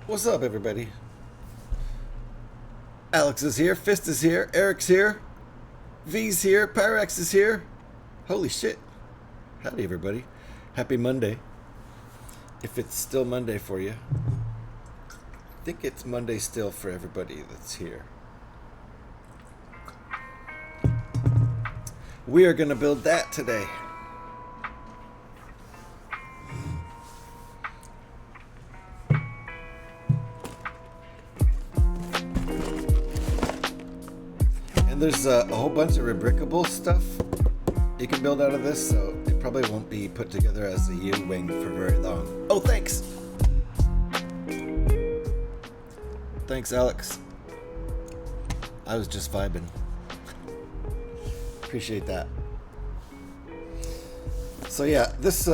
What's up, everybody? Alex is here, Fist is here, Eric's here, V's here, Pyrex is here. Holy shit. Howdy, everybody. Happy Monday. If it's still Monday for you. I think it's Monday still for everybody that's here. We are going to build that today. There's a whole bunch of rebrickable stuff you can build out of this, so it probably won't be put together as a U-wing for very long. Oh, thanks! Thanks, Alex. I was just vibing. Appreciate that. So yeah, this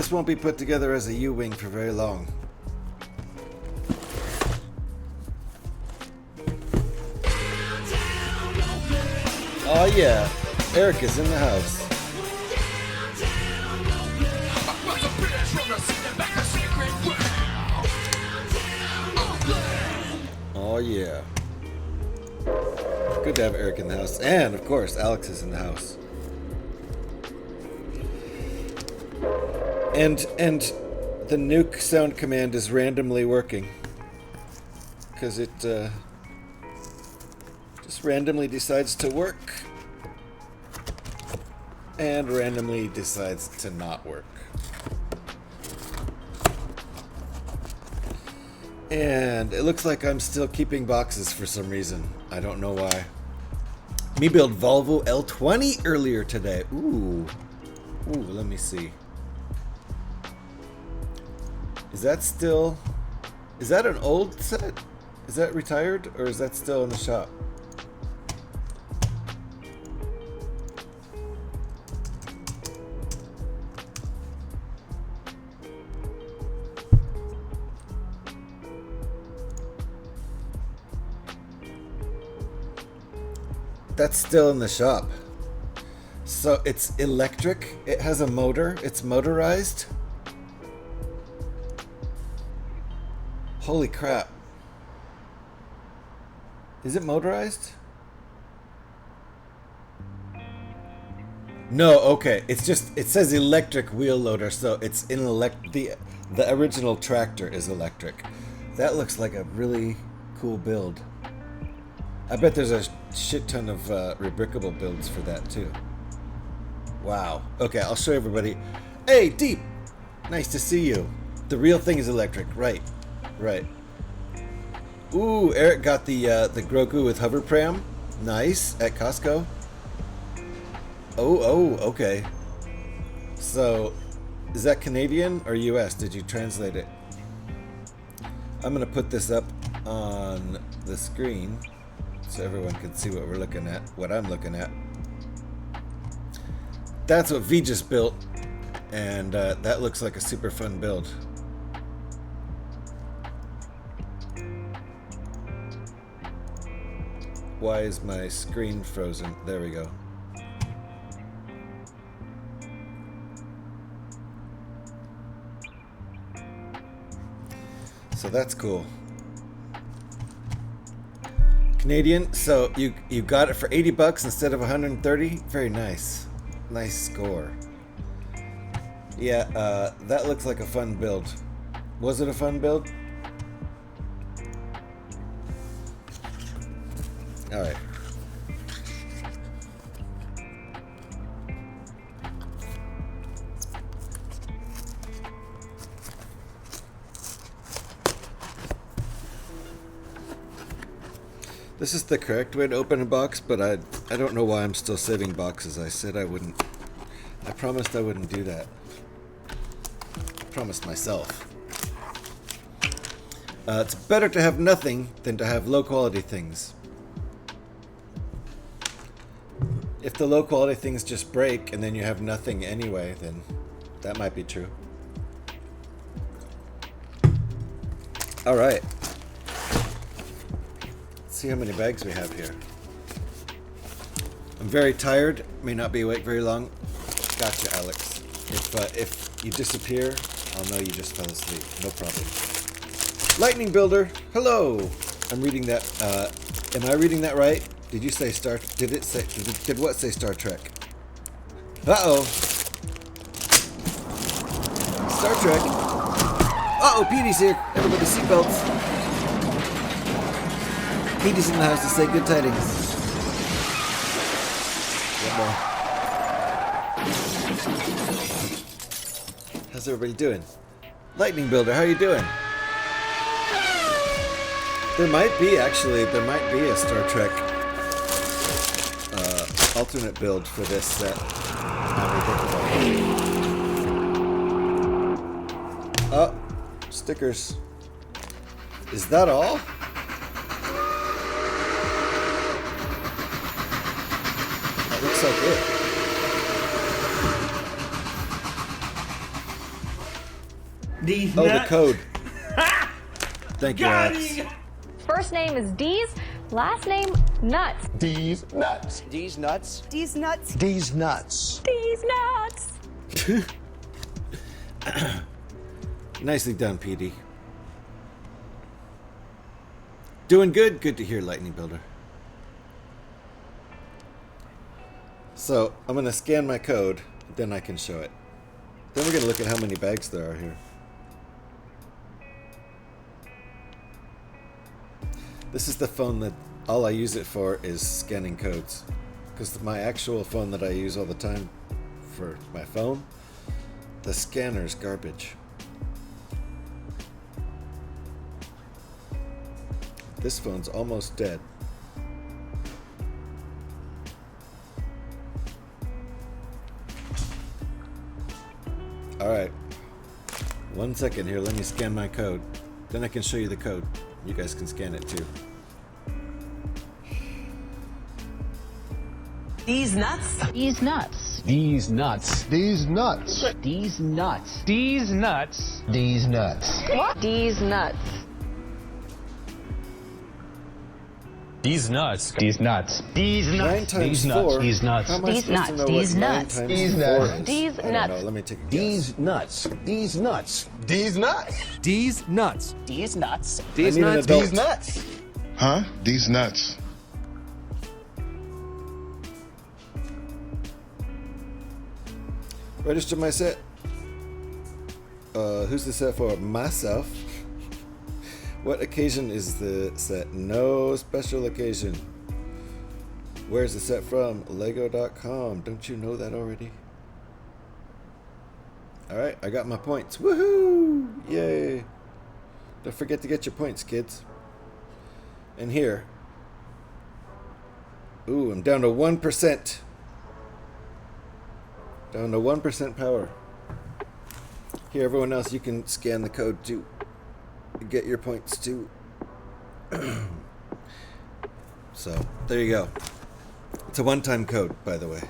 won't be put together as a U-wing for very long. Oh yeah, Eric is in the house. Oh yeah. Good to have Eric in the house. And of course, Alex is in the house. And the nuke sound command is randomly working. Because it just randomly decides to work and randomly decides to not work. And it looks like I'm still keeping boxes for some reason. I don't know why. Me build Volvo L20 earlier today. Ooh, let me see. Is that an old set? Is that retired or is that still in the shop? That's still in the shop. So it's electric. It has a motor. It's motorized. Holy crap. Is it motorized? No, okay. It's just, it says electric wheel loader, so it's in the original tractor is electric. That looks like a really cool build. I bet there's a shit ton of rebrickable builds for that too. Wow. Okay, I'll show everybody. Hey, Deep! Nice to see you. The real thing is electric. Right. Ooh, Eric got the Grogu with hover pram. Nice. At Costco. Oh, okay. So, is that Canadian or US? Did you translate it? I'm going to put this up on the screen so everyone can see what we're looking at, what I'm looking at. That's what V just built, and that looks like a super fun build. Why is my screen frozen? There we go. So that's cool. Canadian, so you got it for 80 bucks instead of 130. Very nice. Nice score. Yeah, that looks like a fun build. Was it a fun build? All right. This is the correct way to open a box, but I don't know why I'm still saving boxes. I said I wouldn't. I promised I wouldn't do that. I promised myself. It's better to have nothing than to have low quality things. If the low quality things just break and then you have nothing anyway, then that might be true. All right. See how many bags we have here. I'm very tired. May not be awake very long. Gotcha, Alex. If you disappear, I'll know you just fell asleep. No problem. Lightning Builder, hello. I'm reading that. Am I reading that right? Did you say Star? Did it say? Did what say Star Trek? Uh-oh. Star Trek. Uh-oh, Petey's here. Everybody seatbelts. Petey's in the house to say good tidings. How's everybody doing? Lightning Builder, how you doing? There might be a Star Trek alternate build for this set. Oh, stickers. Is that all? That looks like it. The code. Thank you, Alex. First name is D's, last name Nuts. D's nuts. D's nuts. D's Nuts. D's nuts. D's Nuts. Nicely done, PD. Doing good? Good to hear, Lightning Builder. So, I'm going to scan my code, then I can show it. Then we're going to look at how many bags there are here. This is the phone that all I use it for is scanning codes. Because my actual phone that I use all the time for my phone, the scanner's garbage. This phone's almost dead. Alright. 1 second here, let me scan my code. Then I can show you the code. You guys can scan it too. These nuts. These nuts. These nuts. These nuts. These nuts. These nuts. These nuts. What? D's Nuts. These nuts. These nuts. These 9 nuts. times These nuts. 4. These nuts. How am I These supposed to nuts. know These what 9 nuts. times These 4 nuts. is? These I don't nuts. know. Let me take a guess. These nuts. These nuts. These nuts. These nuts. These nuts. I need an adult. These nuts. Huh? These nuts. Register my set. Who's the set for? Myself. What occasion is the set? No special occasion. Where's the set from? Lego.com. Don't you know that already? Alright, I got my points. Woohoo! Yay! Don't forget to get your points, kids. And here. Ooh, I'm down to 1%. Down to 1% power. Here, everyone else, you can scan the code too. Get your points too. So, there you go. It's a one-time code, by the way.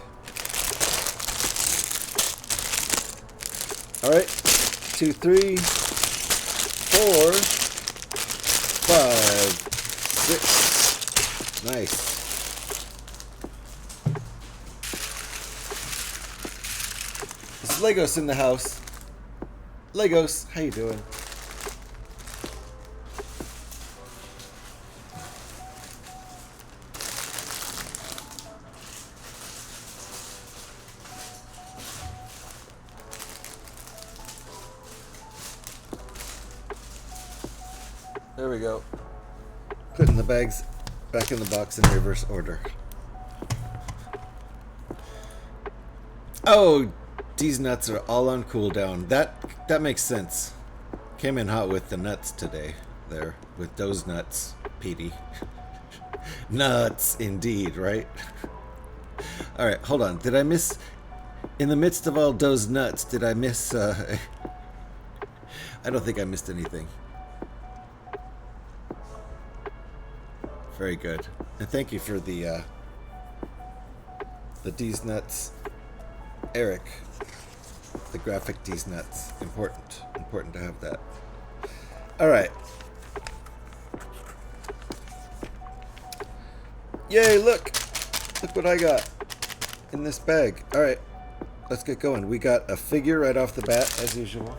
Alright. 2, 3, 4, 5, 6. Nice. It's Legos in the house. Legos, how you doing? There we go. Putting the bags back in the box in reverse order. Oh, these nuts are all on cooldown. That makes sense. Came in hot with the nuts today. There, with those nuts, Petey. Nuts, indeed, right? All right, hold on. Did I miss? In the midst of all those nuts, did I miss? I don't think I missed anything. Very good, and thank you for the D's nuts, Eric. The graphic D's nuts, important to have that. All right. Yay! Look what I got in this bag. All right, let's get going. We got a figure right off the bat, as usual.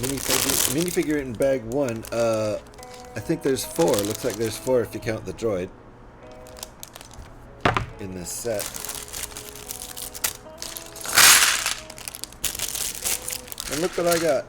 minifigure in bag 1. I think there's 4. Looks like there's 4 if you count the droid in this set. And look what I got.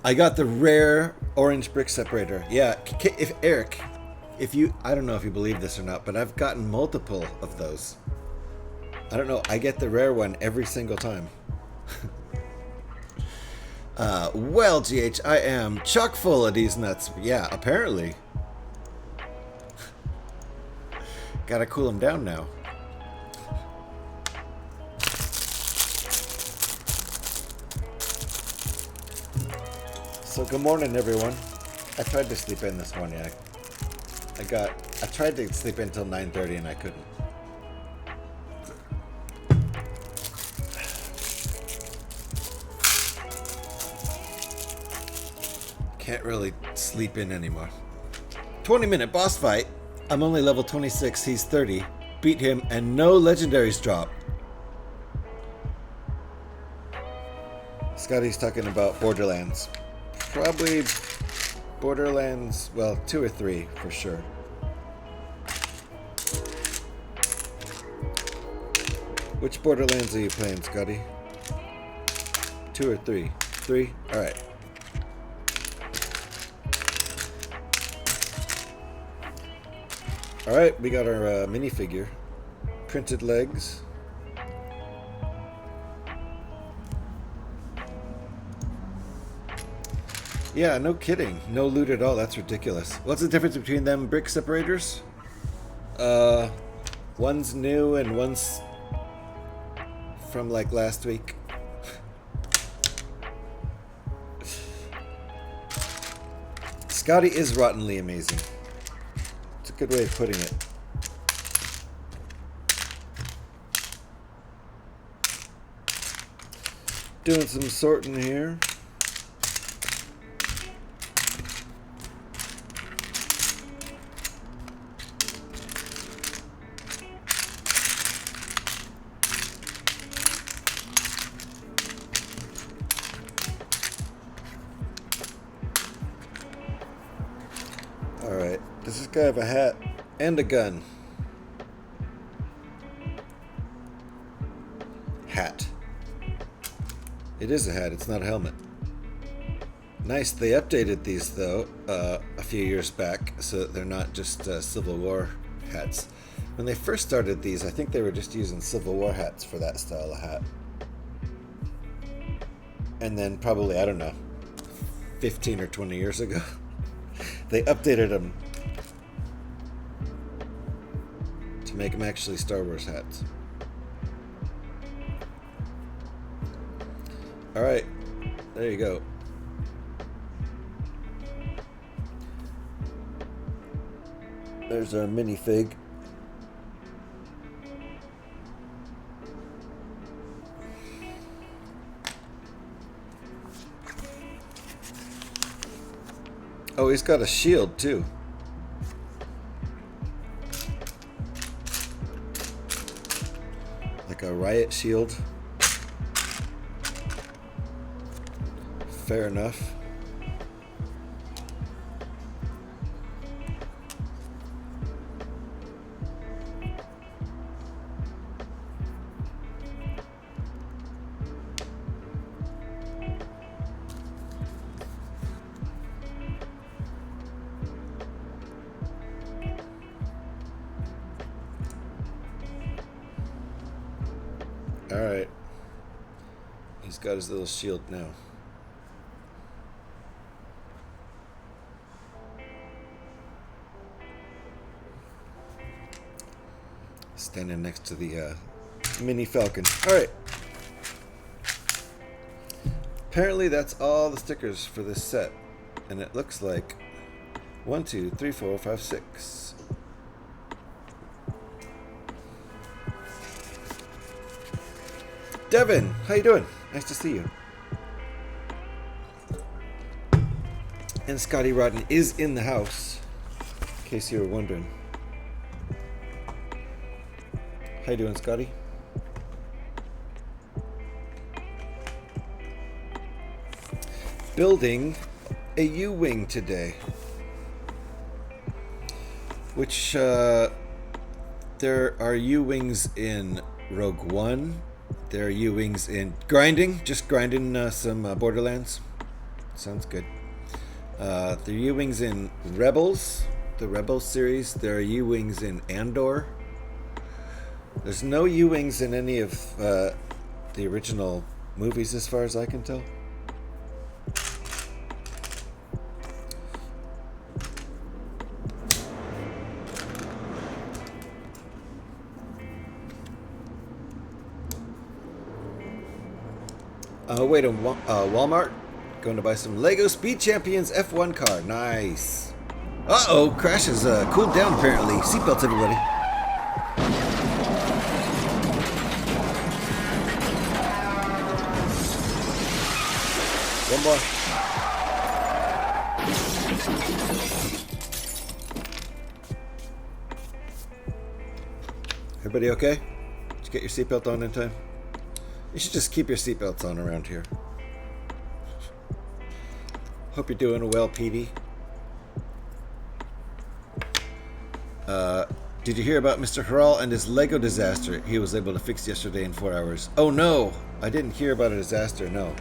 I got the rare orange brick separator. Yeah, if Eric, if you, I don't know if you believe this or not, but I've gotten multiple of those. I don't know, I get the rare one every single time. Well, GH, I am chock full of these nuts. Yeah, apparently. Gotta cool them down now. So good morning, everyone. I tried to sleep in this morning. I tried to sleep in until 9:30 and I couldn't. Can't really sleep in anymore. 20-minute boss fight. I'm only level 26, he's 30. Beat him and no legendaries drop. Scotty's talking about Borderlands. Probably Borderlands, well, 2 or 3 for sure. Which Borderlands are you playing, Scotty? 2 or 3? 3? Alright. Alright, we got our minifigure. Printed legs. Yeah, no kidding. No loot at all. That's ridiculous. What's the difference between them brick separators? One's new and one's from like last week. Scotty is rottenly amazing. It's a good way of putting it. Doing some sorting here. Alright, does this guy have a hat and a gun? Hat. It is a hat, it's not a helmet. Nice, they updated these though a few years back so that they're not just Civil War hats. When they first started these, I think they were just using Civil War hats for that style of hat. And then probably, I don't know, 15 or 20 years ago, they updated them to make them actually Star Wars hats. Alright, there you go. There's our minifig. Oh, he's got a shield too. Like a riot shield. Fair enough. Alright. He's got his little shield now. Standing next to the mini Falcon. Alright. Apparently that's all the stickers for this set. And it looks like 1, 2, 3, 4, 5, 6. Devin, how you doing? Nice to see you. And Scotty Rotten is in the house, in case you were wondering. How you doing, Scotty? Building a U-wing today, which there are U-wings in Rogue One. There are U-wings in just grinding some Borderlands. Sounds good. There are U-wings in Rebels, the Rebels series. There are U-wings in Andor. There's no U-wings in any of the original movies, as far as I can tell. Wait, Walmart. Going to buy some LEGO Speed Champions F1 car. Nice. Uh-oh, Crash has cooled down apparently. Seatbelts, everybody. One more. Everybody okay? Did you get your seatbelt on in time? You should just keep your seatbelts on around here. Hope you're doing well, Petey. Did you hear about Mr. Harral and his Lego disaster he was able to fix yesterday in 4 hours? Oh no! I didn't hear about a disaster, no.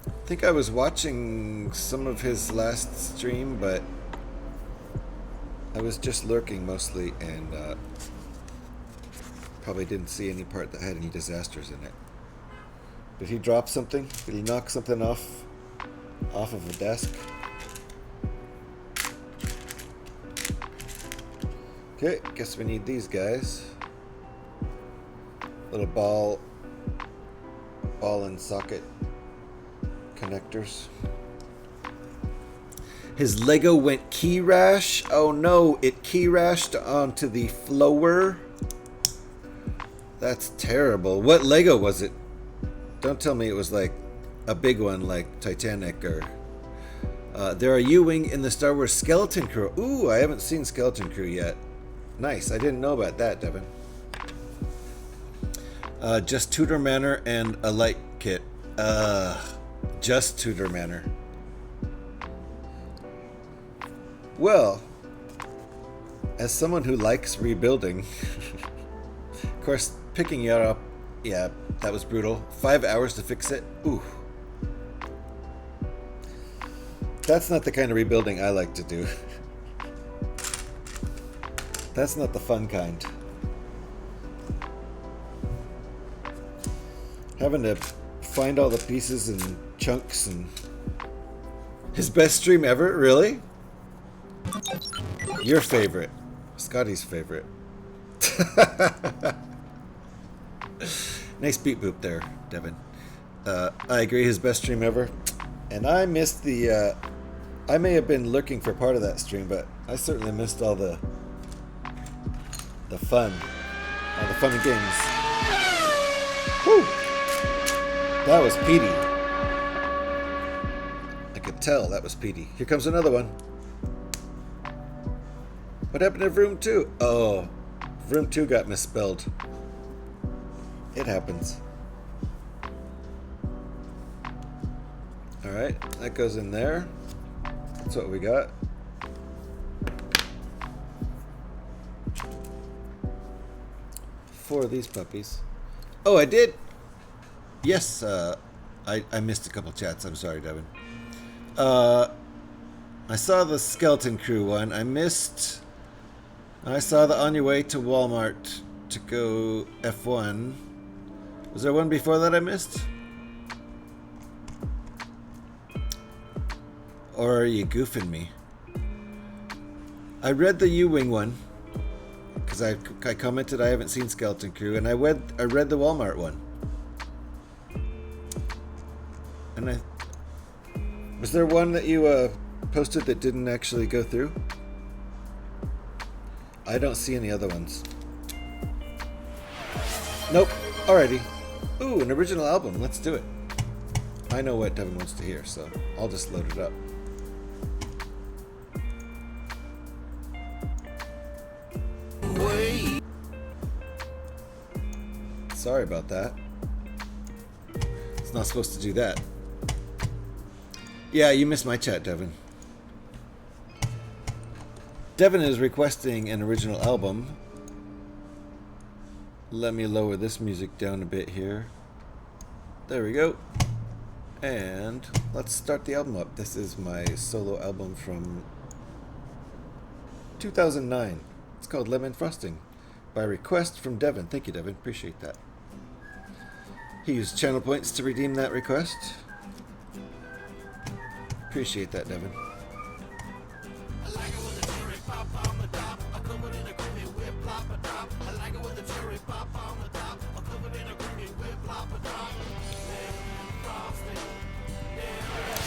I think I was watching some of his last stream, but I was just lurking mostly and probably didn't see any part that had any disasters in it. Did he drop something? Did he knock something off of a desk? Okay, guess we need these guys. Little ball and socket connectors. His Lego went key rash. Oh no, it key rashed onto the floor. That's terrible. What Lego was it? Don't tell me it was like a big one like Titanic or... there are U-wing in the Star Wars Skeleton Crew. Ooh, I haven't seen Skeleton Crew yet. Nice, I didn't know about that, Devin. Just Tudor Manor and a light kit. Just Tudor Manor. Well, as someone who likes rebuilding, of course, picking it up, yeah, that was brutal. 5 hours to fix it. Ooh. That's not the kind of rebuilding I like to do. That's not the fun kind. Having to find all the pieces and chunks and... His best stream ever? Really? Your favorite. Scotty's favorite. Nice beat boop there, Devin. I agree, his best stream ever. And I missed the... I may have been looking for part of that stream, but I certainly missed all the fun. All the fun and games. Whew! That was Petey. I could tell that was Petey. Here comes another one. What happened to Vroom 2? Oh, Vroom 2 got misspelled. It happens. Alright, that goes in there. That's what we got. Four of these puppies. Oh, I did! Yes, I missed a couple chats. I'm sorry, Devin. I saw the Skeleton Crew one. I saw the On Your Way to Walmart to go F1. Was there one before that I missed? Or are you goofing me? I read the U-Wing one because I commented I haven't seen Skeleton Crew, and I read the Walmart one. And was there one that you posted that didn't actually go through? I don't see any other ones. Nope. Alrighty. Ooh, an original album. Let's do it. I know what Devin wants to hear, so I'll just load it up. Sorry about that. It's not supposed to do that. Yeah, you missed my chat, Devin. Devin is requesting an original album. Let me lower this music down a bit here. There we go. And let's start the album up. This is my solo album from 2009. It's called Lemon Frosting by request from Devin. Thank you, Devin. Appreciate that. He used channel points to redeem that request. Appreciate that, Devin.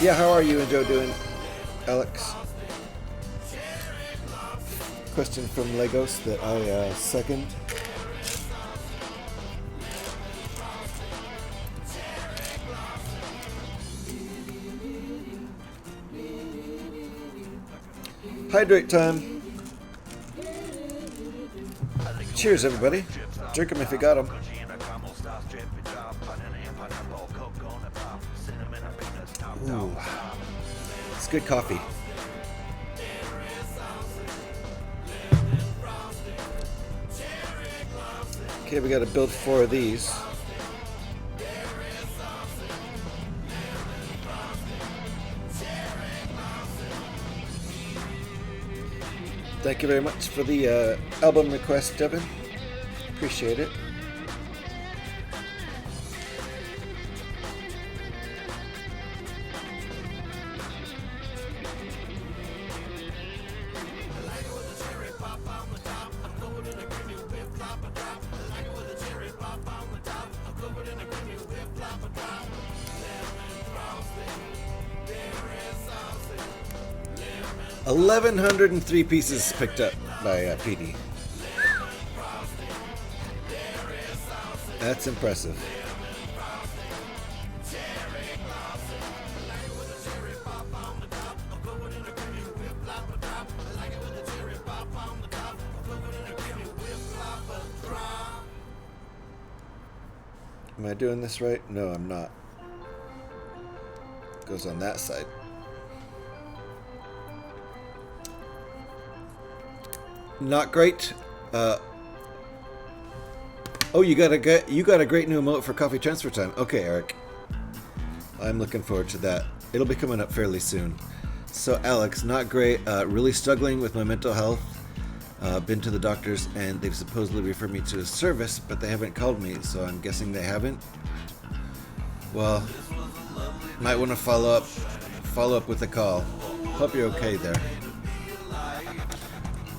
Yeah, how are you and Joe doing, Alex? Question from Legos that I second. Hydrate time. Cheers, everybody. Drink them if you got them. Ooh, it's good coffee. Okay, we got to build 4 of these. Thank you very much for the album request, Devin. Appreciate it. $1,103 pieces picked up by PD. That's impressive. Am I doing this right? No, I'm not. Goes on that side. Not great. Oh, you got a great new emote for coffee transfer time. Okay, Eric. I'm looking forward to that. It'll be coming up fairly soon. So, Alex, not great. Really struggling with my mental health. Been to the doctors and they've supposedly referred me to a service, but they haven't called me, so I'm guessing they haven't. Well, might want to follow up with a call. Hope you're okay there.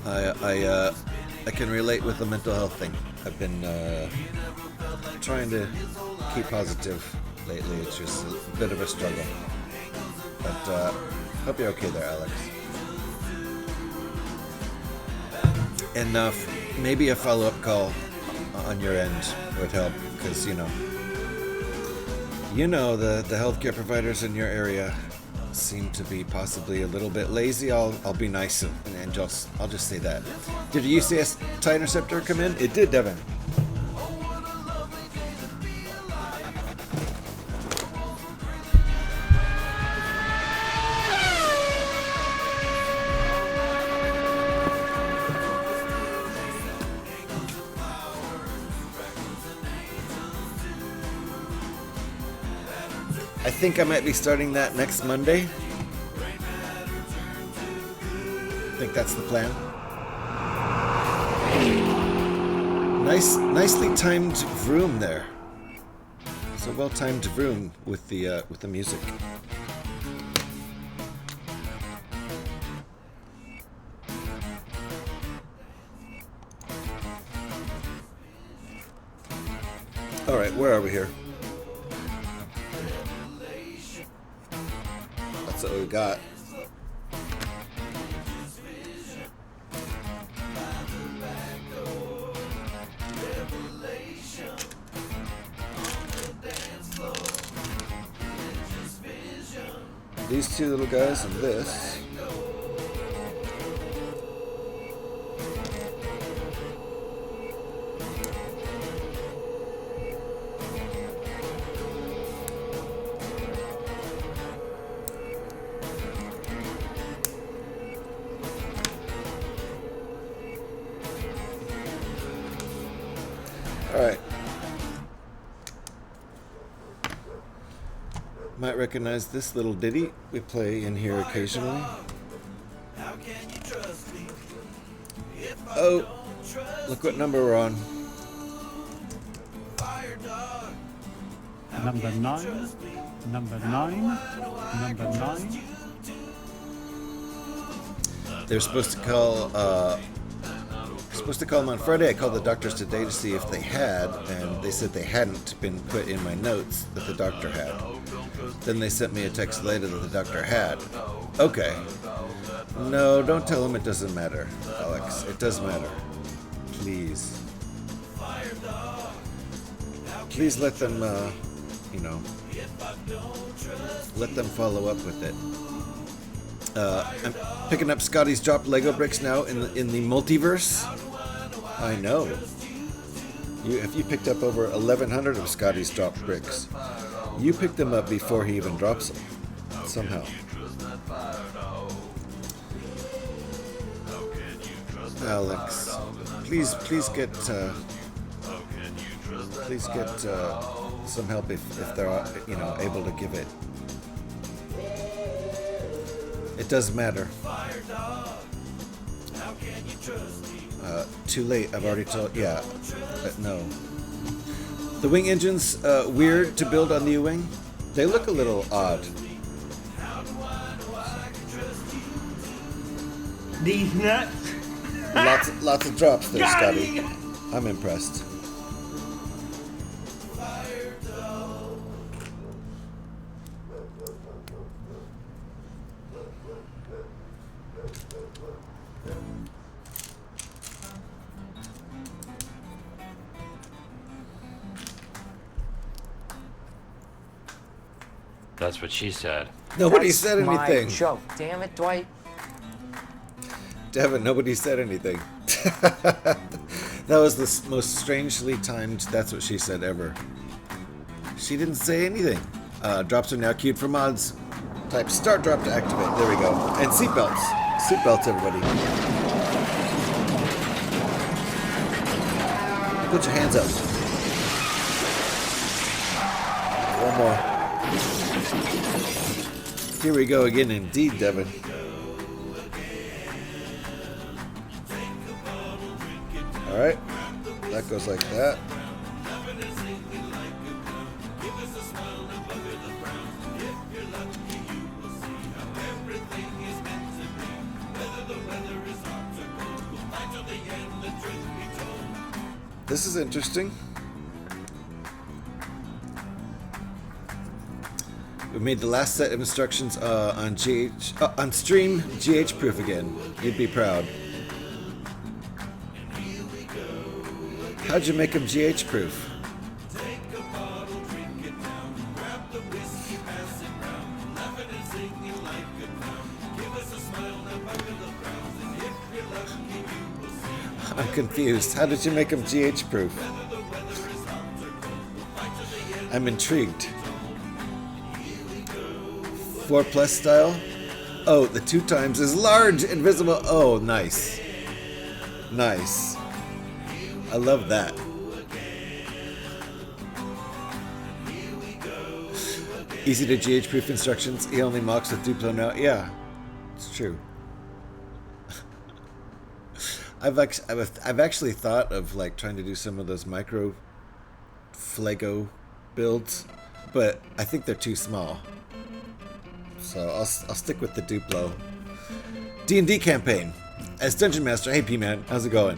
I can relate with the mental health thing. I've been trying to keep positive lately. It's just a bit of a struggle. But hope you're okay there, Alex. And maybe a follow-up call on your end would help, because you know the healthcare providers in your area seem to be possibly a little bit lazy. I'll be nice and I'll just say that. Did a UCS TIE Interceptor come in? It did, Devin. I think I might be starting that next Monday. I think that's the plan. Nicely timed vroom there. It's a well-timed vroom with the music. All right, where are we here? That's what we got. These two little guys and this. Alright. Might recognize this little ditty we play in here occasionally. Oh, look what number we're on. Number 9. Number 9. Number 9. They're supposed to call them on Friday. I called the doctors today to see if they had, and they said they hadn't been put in my notes that the doctor had. Then they sent me a text later that the doctor had. Okay. No, don't tell them it doesn't matter, Alex. It does matter. Please. Please let them, let them follow up with it. I'm picking up Scotty's dropped Lego bricks now in the multiverse. I know. If you picked up over 1,100 of Scotty's dropped bricks, you picked them up before he even drops them. Somehow. Alex, please get some help if they're able to give it. It does matter. Too late. I've already told. Yeah. No. The wing engine's weird to build on the U-wing. They look a little odd. These nuts. Lots of drops there, Scotty. I'm impressed. That's what she said. Nobody said anything. Joke. Damn it, Dwight. Devin, nobody said anything. That was the most strangely timed "that's what she said" ever. She didn't say anything. Drops are now queued for mods. Type start drop to activate. There we go. And seatbelts. Seatbelts, everybody. Put your hands up. One more. Here we go again, indeed, Devin. Alright, that goes like that. This is interesting. We made the last set of instructions on stream GH proof again. You'd be proud. How'd you make them GH proof? I'm confused. How did you make them GH proof? I'm intrigued. 4+ style? Oh, the 2 times is large, invisible. Oh, nice. Nice. I love that. Easy to GH proof instructions. He only mocks with Duplo now. Yeah, it's true. I've actually thought of like trying to do some of those micro Flego builds, but I think they're too small. So I'll stick with the Duplo. D&D campaign. As Dungeon Master, hey P-Man, how's it going?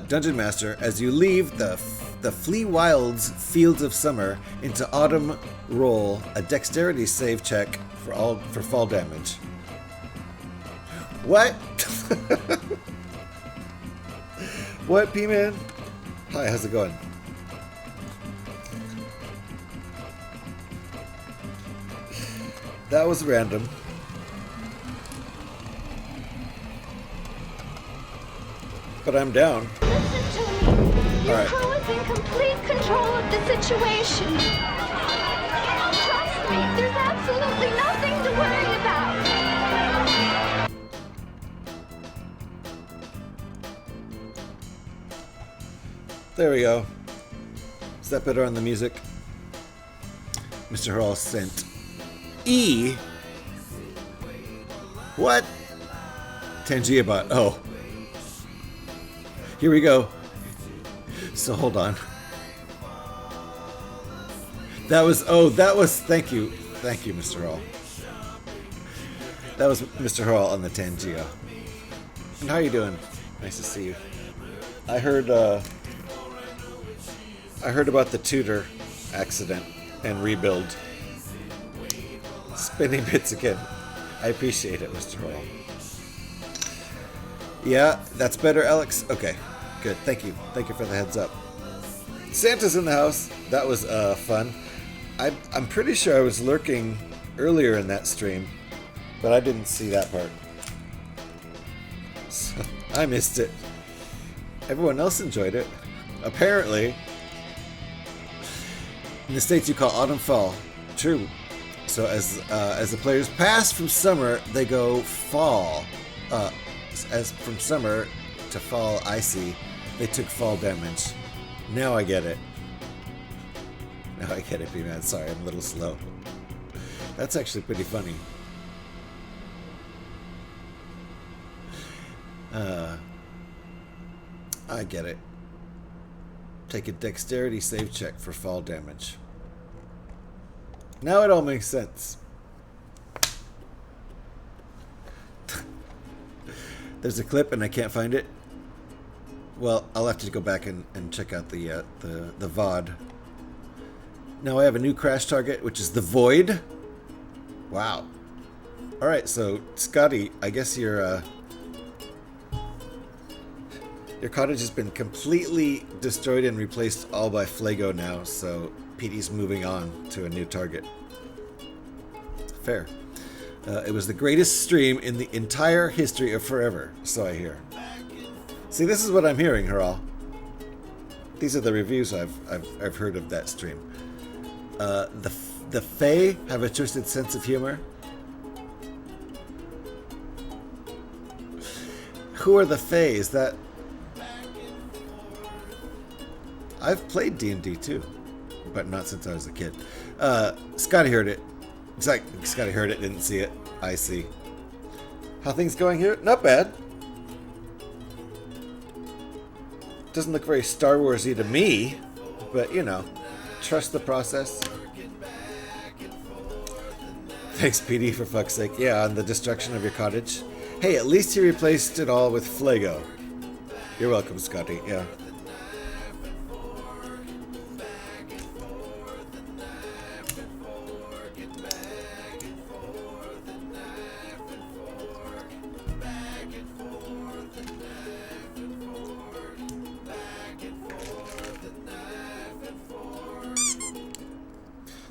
Dungeon Master, as you leave the Flee Wilds Fields of Summer into Autumn, roll a dexterity save check for fall damage. What? What, P-Man? Hi, how's it going? That was random. But I'm down. Listen to me. Your All right. crew is in complete control of the situation. Trust me, there's absolutely nothing to worry about. There we go. Is that better on the music? Mr. Hall sent E. What? Tangiabot. Oh. Here we go. So hold on. That was, thank you. Thank you, Mr. Hall. That was Mr. Hall on the Tangio. And how you doing? Nice to see you. I heard about the tutor accident and rebuild. Spinning bits again. I appreciate it, Mr. Hall. Yeah, that's better, Alex? Okay, good. Thank you. Thank you for the heads up. Santa's in the house. That was fun. I'm pretty sure I was lurking earlier in that stream, but I didn't see that part. So, I missed it. Everyone else enjoyed it. Apparently. In the States, you call autumn fall. True. So as the players pass from summer, they go fall. As from summer to fall, I see. They took fall damage. Now I get it. Now I get it, B-Man. Sorry, I'm a little slow. That's actually pretty funny. I get it. Take a dexterity save check for fall damage. Now it all makes sense. There's a clip and I can't find it. Well, I'll have to go back and check out the VOD. Now I have a new crash target, which is the Void. Wow. All right, so Scotty, I guess your cottage has been completely destroyed and replaced all by Flago now, so PD's moving on to a new target. Fair. It was the greatest stream in the entire history of Forever, so I hear. See, this is what I'm hearing, Haral. These are the reviews I've heard of that stream. The Fae have a twisted sense of humor. Who are the Fae? Is that... I've played D&D too, but not since I was a kid. Scotty heard it. It's like Scotty heard it, didn't see it. I see. How things going here? Not bad. Doesn't look very Star Warsy to me, but you know, trust the process. Thanks, PD, for fuck's sake. Yeah, on the destruction of your cottage. Hey, at least he replaced it all with Flago. You're welcome, Scotty. Yeah.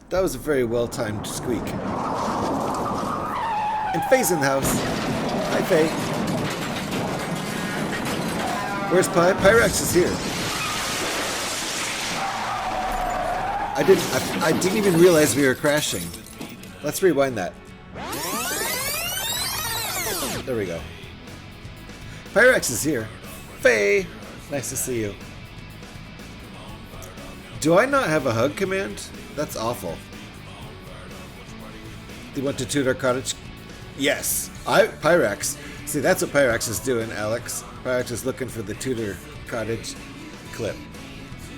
That was a very well-timed squeak. And Faye's in the house. Hi, Faye. Where's Pi? Pyrex is here. I didn't even realize we were crashing. Let's rewind that. There we go. Pyrex is here. Faye! Nice to see you. Do I not have a hug command? That's awful. Do you want to toot our cottage? Yes. Pyrex. See, that's what Pyrex is doing, Alex. Pyrex is looking for the tutor cottage clip.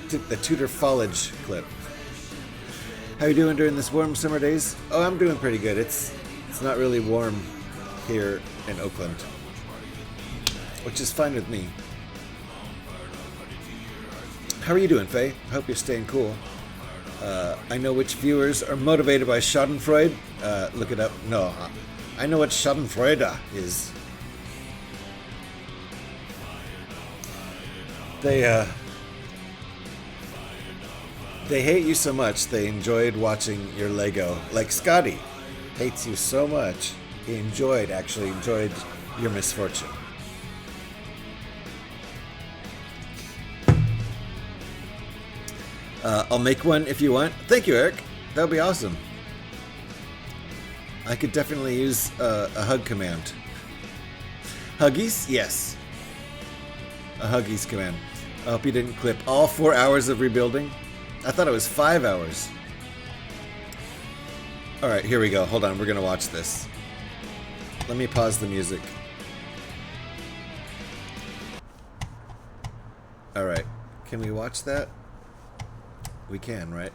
The tutor foliage clip. How you doing during this warm summer days? Oh, I'm doing pretty good. It's not really warm here in Oakland, which is fine with me. How are you doing, Faye? I hope you're staying cool. I know which viewers are motivated by Schadenfreude. Look it up. No, I know what Schadenfreude is. They hate you so much they enjoyed watching your Lego. Like Scotty. hates you so much, he actually enjoyed your misfortune. I'll make one if you want. Thank you, Eric. That would be awesome. I could definitely use a hug command. Huggies? Yes. A Huggies command. I hope you didn't clip all 4 hours of rebuilding. I thought it was 5 hours. Alright, here we go. Hold on, we're going to watch this. Let me pause the music. Alright, can we watch that? We can, right?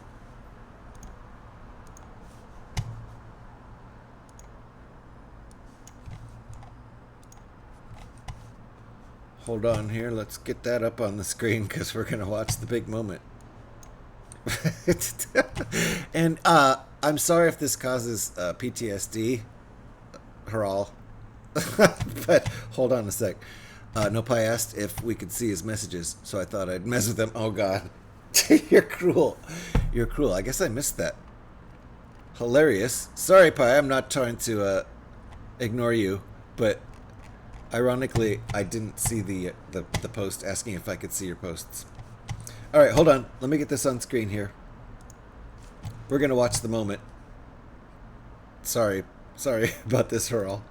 Hold on here, let's get that up on the screen because we're going to watch the big moment. And I'm sorry if this causes PTSD, Haral. But hold on a sec. Nopai asked if we could see his messages, so I thought I'd mess with them. Oh god. You're cruel. You're cruel. I guess I missed that. Hilarious. Sorry, Pi, I'm not trying to ignore you, but ironically, I didn't see the post asking if I could see your posts. Alright, hold on. Let me get this on screen here. We're going to watch the moment. Sorry about this, Hurl.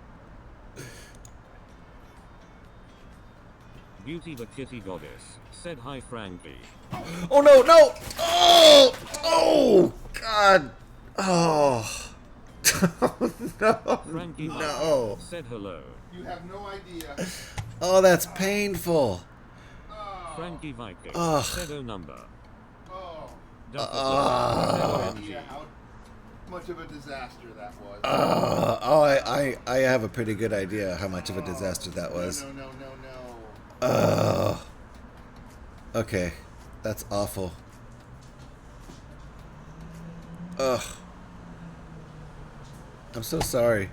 Beauty the kitty goddess said hi, Frankie. Oh no, no! Oh, God! Oh, no, Frankie no! said hello. You have no idea. Oh, that's painful. Frankie Viking Ugh. said oh number. Oh, OMG. how much of a disaster that was. I have a pretty good idea how much of a disaster that was. No. Okay, that's awful. Ugh. I'm so sorry.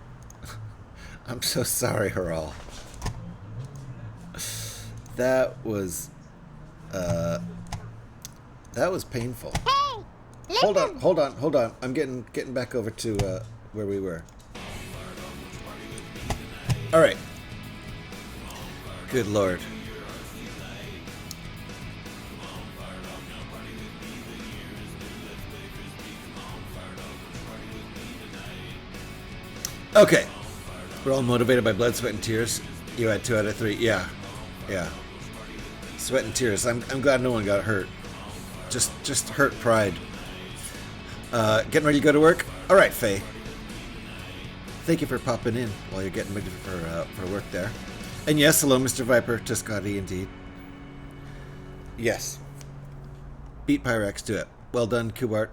I'm so sorry, Haral. That was painful. Hey, Hold on. I'm getting back over to where we were. All right. Good Lord. Okay. We're all motivated by blood, sweat, and tears. You had 2 out of 3. Yeah. Sweat and tears. I'm glad no one got hurt. Just hurt pride. Getting ready to go to work? Alright, Faye. Thank you for popping in while you're getting ready for work there. And yes, hello, Mr. Viper. Tuscati, indeed. Yes. Beat Pyrex to it. Well done, Kubart.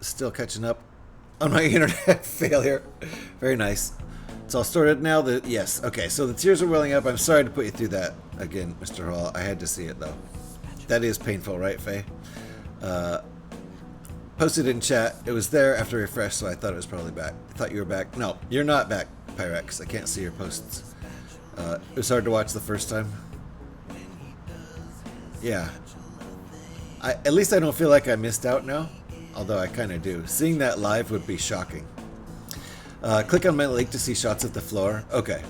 Still catching up on my internet failure. Very nice. It's all sorted now. Yes. Okay, so the tears are welling up. I'm sorry to put you through that again, Mr. Hall. I had to see it, though. That is painful, right, Faye? Posted in chat. It was there after refresh, so I thought it was probably back. I thought you were back. No, you're not back, Pyrex. I can't see your posts. It was hard to watch the first time. Yeah. At least I don't feel like I missed out now. Although I kind of do. Seeing that live would be shocking. Click on my link to see shots of the floor. Okay.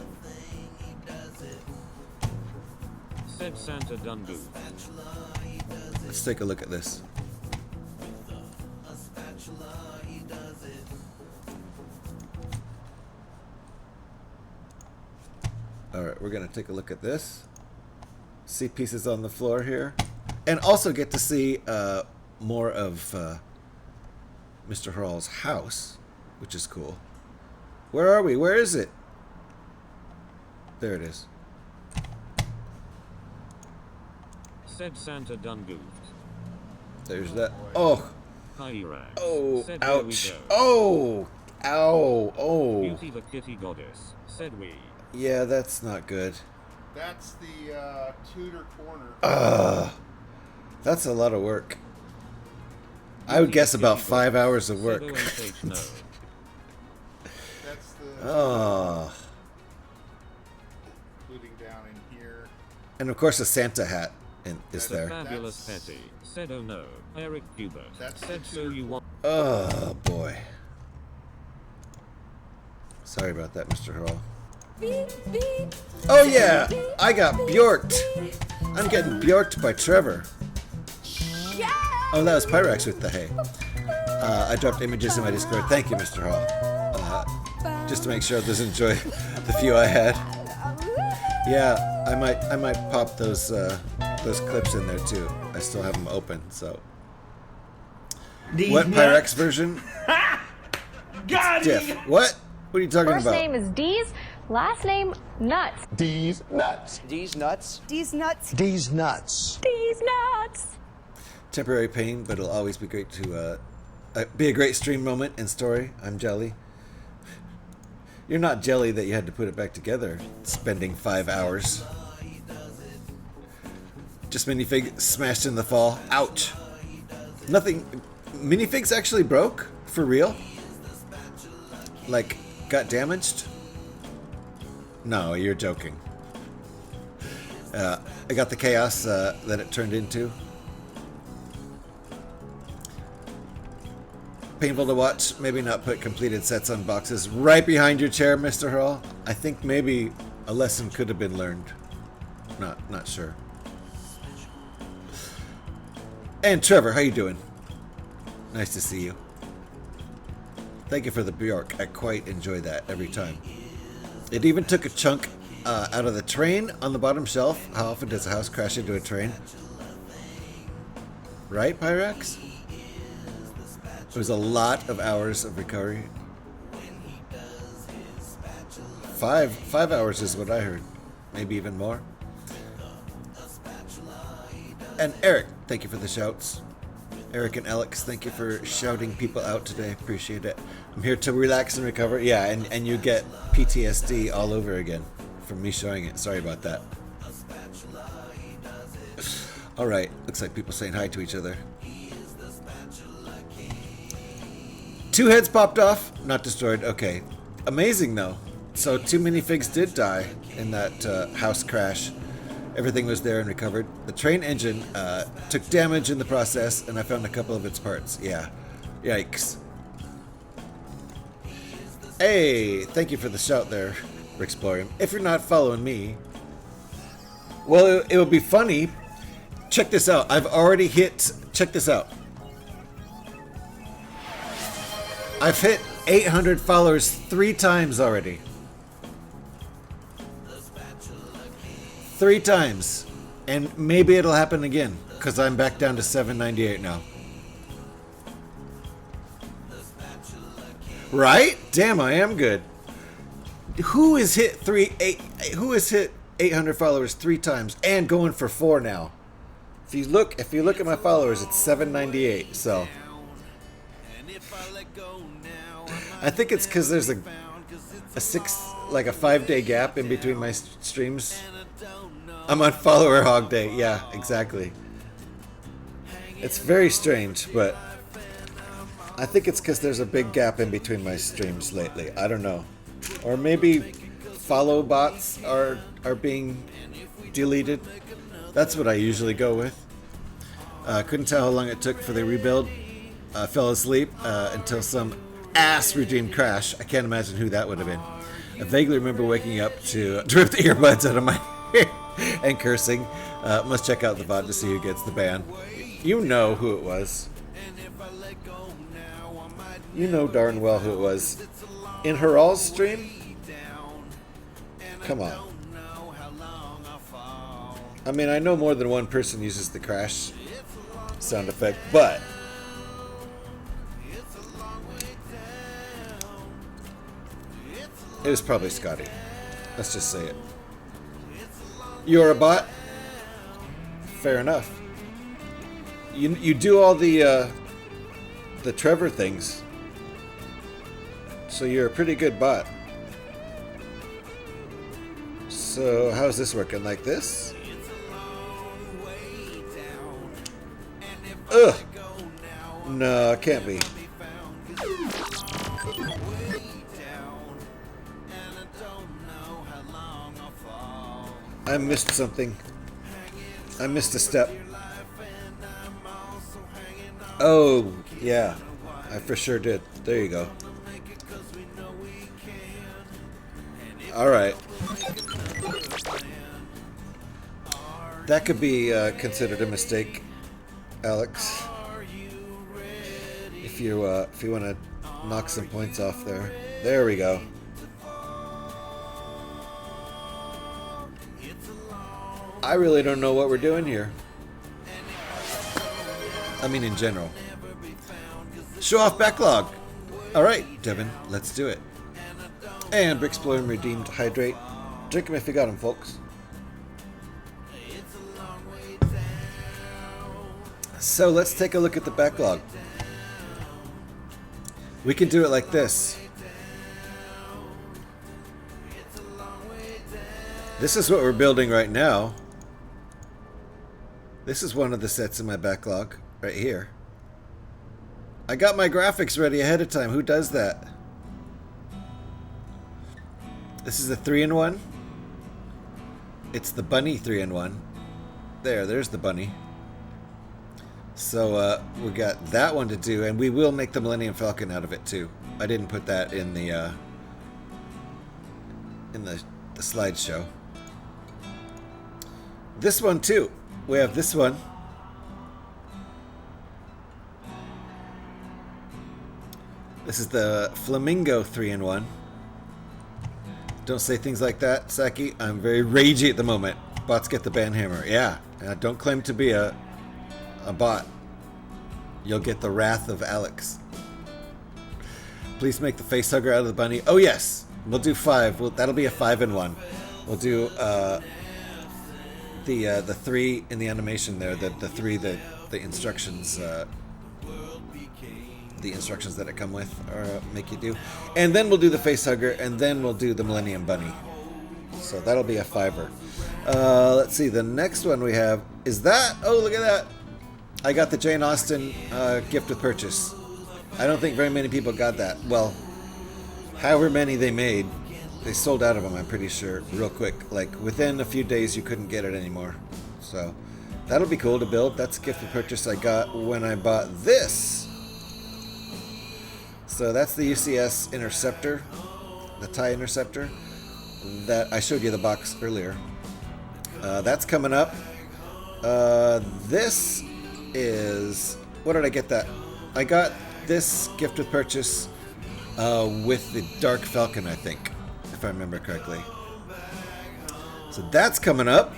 Said Santa Dungu. Let's take a look at this. Alright, we're going to take a look at this. See pieces on the floor here. And also get to see more of Mr. Hurl's house, which is cool. Where are we? Where is it? There it is. Said Santa Dungu. There's that. Oh. Pyrax. Oh. Said Ouch. we go. Oh. Ow. Oh. Beauty the kitty goddess said we. Yeah, that's not good. That's the Tudor corner. That's a lot of work. I would guess about 5 hours of work. Said no. That's the Oh. including down in here. And of course a Santa hat is The there. fabulous That's- Petty said oh no. Eric Hubert That's said the so Tudor you want. Oh boy. Sorry about that, Mr. Hurl. Oh yeah! I got bjorked! I'm getting bjorked by Trevor. Oh, that was Pyrex with the hay. I dropped images in my Discord. Thank you, Mr. Hall. Just to make sure others enjoy the few I had. Yeah, I might pop those clips in there too. I still have them open, so. What Pyrex version? Got Diff. What? What are you talking First about? name is D's, last name Nuts. These nuts. These nuts. These nuts. These nuts. These nuts. Temporary pain, but it'll always be great to be a great stream moment and story. I'm jelly. You're not jelly that you had to put it back together, spending 5 hours. Just minifig smashed in the fall. Ouch. Nothing. Minifigs actually broke? For real? Like, got damaged? No, you're joking. I got the chaos that it turned into. Painful to watch. Maybe not put completed sets on boxes right behind your chair, Mr. Hurl. I think maybe a lesson could have been learned. Not sure. And Trevor, how you doing? Nice to see you. Thank you for the Bjork. I quite enjoy that every time. It even took a chunk out of the train on the bottom shelf. How often does a house crash into a train? Right, Pyrex? It was a lot of hours of recovery. 5 hours is what I heard. Maybe even more. And Eric, thank you for the shouts. Eric and Alex, thank you for shouting people out today. Appreciate it. I'm here to relax and recover. Yeah, and you get PTSD all over again from me showing it. Sorry about that. Alright, looks like people saying hi to each other. 2 heads popped off, not destroyed. Okay. Amazing though. So 2 minifigs did die in that house crash. Everything was there and recovered. The train engine took damage in the process, and I found a couple of its parts. Yeah. Yikes. Hey, thank you for the shout there, Brickbuilding. If you're not following me, well, it would be funny. Check this out. I've already hit... Check this out. I've hit 800 followers 3 times already. 3 times. And maybe it'll happen again, because I'm back down to 798 now. Right? Damn, I am good. Who has hit 800 followers 3 times and going for 4 now? If you look at my followers, it's 798. So I think it's because there's a 5-day gap in between my streams. I'm on follower hog day. Yeah, exactly. It's very strange, but I think it's because there's a big gap in between my streams lately. I don't know. Or maybe follow bots are being deleted. That's what I usually go with. Couldn't tell how long it took for the rebuild. Fell asleep until some ass redeemed crash. I can't imagine who that would have been. I vaguely remember waking up to rip the earbuds out of my ear and cursing. Must check out the VOD to see who gets the ban. You know who it was. You know darn well who it was. In Haral's stream? Come on. I mean, I know more than one person uses the crash sound effect, but it was probably Scotty. Let's just say it. You're a bot? Fair enough. You do all the Trevor things. So you're a pretty good bot. So how's this working? Like this? Ugh! No, it can't be. I missed something. I missed a step. Oh, yeah. I for sure did. There you go. Alright. That could be considered a mistake, Alex. If you want to knock some points off there. There we go. I really don't know what we're doing here. I mean, in general. Show off backlog. Alright, Devin, let's do it. And Brickbuilder redeemed Hydrate. Drink 'em if you got 'em, folks. So let's take a look at the backlog. We can do it like this. This is what we're building right now. This is one of the sets in my backlog, right here. I got my graphics ready ahead of time. Who does that? This is a 3-in-1. It's the bunny 3-in-1. There's the bunny. So we got that one to do, and we will make the Millennium Falcon out of it too. I didn't put that in the slideshow. This one too. We have this one. This is the Flamingo 3-in-1. Don't say things like that, Saki. I'm very ragey at the moment. Bots get the banhammer. Yeah. Don't claim to be a bot. You'll get the wrath of Alex. Please make the face hugger out of the bunny. Oh yes, we'll do 5. That'll be a 5-in-1. We'll do the 3 in the animation there. The 3 the instructions the instructions that it come with or make you do, and then we'll do the face hugger, and then we'll do the Millennium Bunny. So that'll be a 5er. Let's see. The next one we have is that. Oh, look at that! I got the Jane Austen gift with purchase. I don't think very many people got that. Well, however many they made, they sold out of them, I'm pretty sure, real quick. Like, within a few days, you couldn't get it anymore. So, that'll be cool to build. That's a gift with purchase I got when I bought this. So, that's the UCS Interceptor, the TIE Interceptor, that I showed you the box earlier. That's coming up. This is... What did I get that? I got this gift with purchase with the Dark Falcon, I think, if I remember correctly. So that's coming up.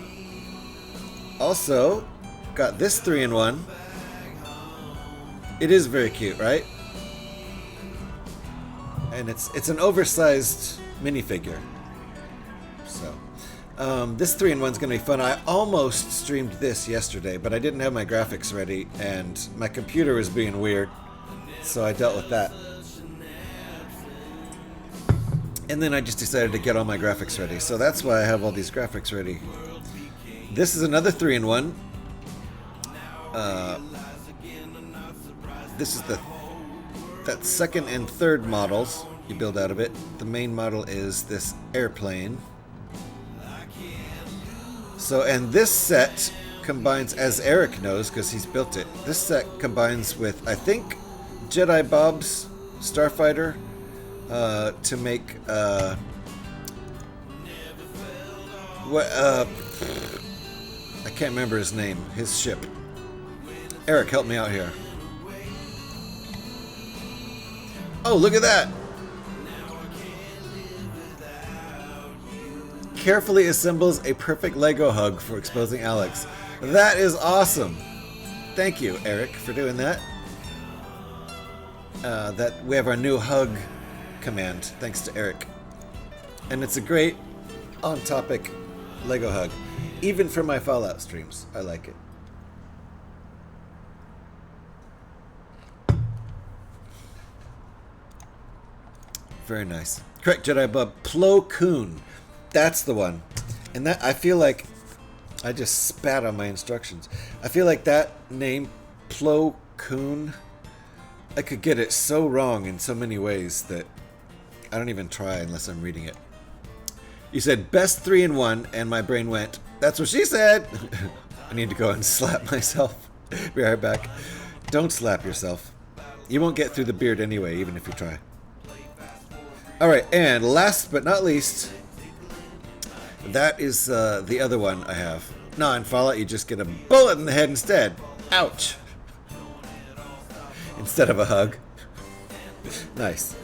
Also, got this 3-in-1. It is very cute, right? And it's an oversized minifigure. So this 3-in-1 is going to be fun. I almost streamed this yesterday, but I didn't have my graphics ready, and my computer was being weird, so I dealt with that. And then I just decided to get all my graphics ready, so that's why I have all these graphics ready. This is another 3-in-1. This is that second and third models you build out of it. The main model is this airplane. So, and this set combines, as Eric knows because he's built it, this set combines with, I think, Jedi Bob's Starfighter to make I can't remember his name, his ship. Eric, help me out here. Oh, look at that! Carefully assembles a perfect Lego hug for exposing Alex. That is awesome! Thank you, Eric, for doing that. That we have our new hug command, thanks to Eric. And it's a great on-topic Lego hug. Even for my Fallout streams, I like it. Very nice. Correct, Jedi Bub. Plo Koon. That's the one. And that, I feel like I just spat on my instructions. I feel like that name, Plo Koon, I could get it so wrong in so many ways that I don't even try unless I'm reading it. You said best 3-in-1, and my brain went, that's what she said! I need to go and slap myself. Be right back. Don't slap yourself. You won't get through the beard anyway, even if you try. Alright, and last but not least, That is the other one I have. No, in Fallout you just get a bullet in the head instead. Ouch. Instead of a hug. Nice.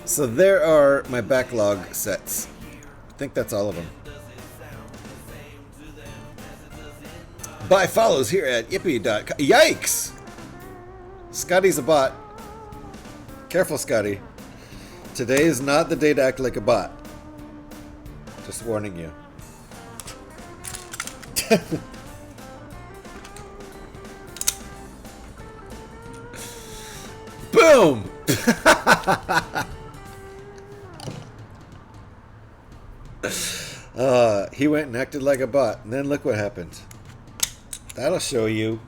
So there are my backlog sets. I think that's all of them. Buy follows here at yippee.com. Yikes! Scotty's a bot. Careful, Scotty. Today is not the day to act like a bot. Just warning you. Boom! He went and acted like a bot, and then look what happened. That'll show you.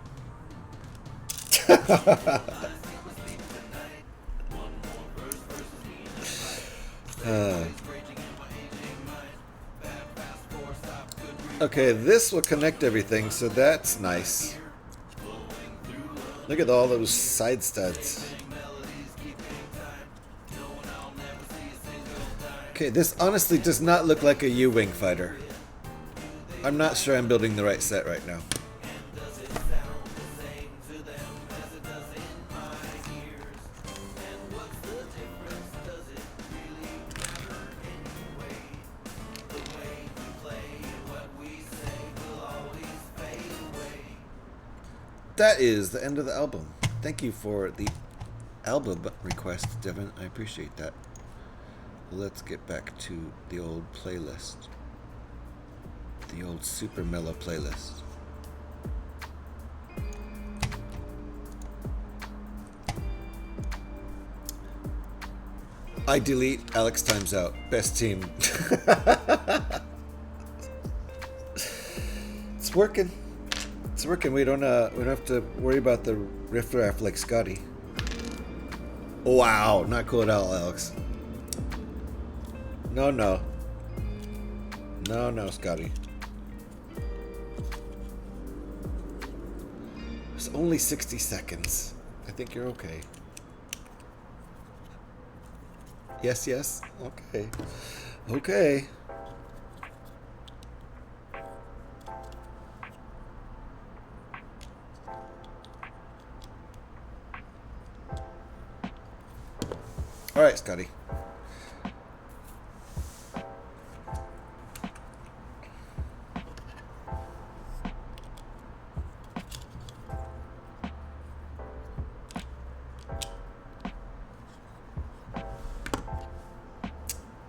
Okay, this will connect everything, so that's nice. Look at all those side studs. Okay, this honestly does not look like a U-Wing fighter. I'm not sure I'm building the right set right now. That is the end of the album. Thank you for the album request, Devin. I appreciate that. Let's get back to the old playlist. The old super mellow playlist. I delete, Alex times out. Best team. It's working. It's working. We don't have to worry about the riffraff like Scotty. Wow, not cool at all, Alex. No, no. No, no, Scotty. It's only 60 seconds. I think you're okay. Yes, yes. Okay. Okay. All right, Scotty.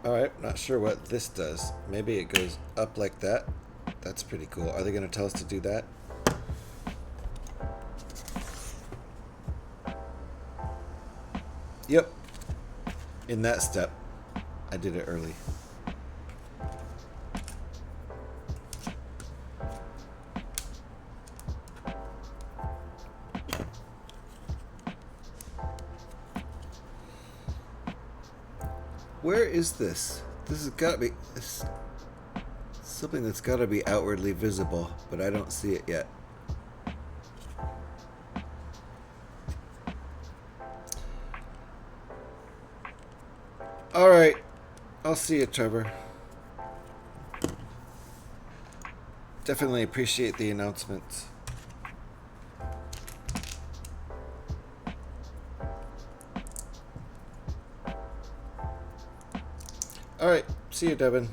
Alright, not sure what this does. Maybe it goes up like that. That's pretty cool. Are they going to tell us to do that? Yep. In that step. I did it early. Where is this? This has got to be something that's got to be outwardly visible, but I don't see it yet. All right, I'll see you, Trevor. Definitely appreciate the announcements. Alright, see you, Devin.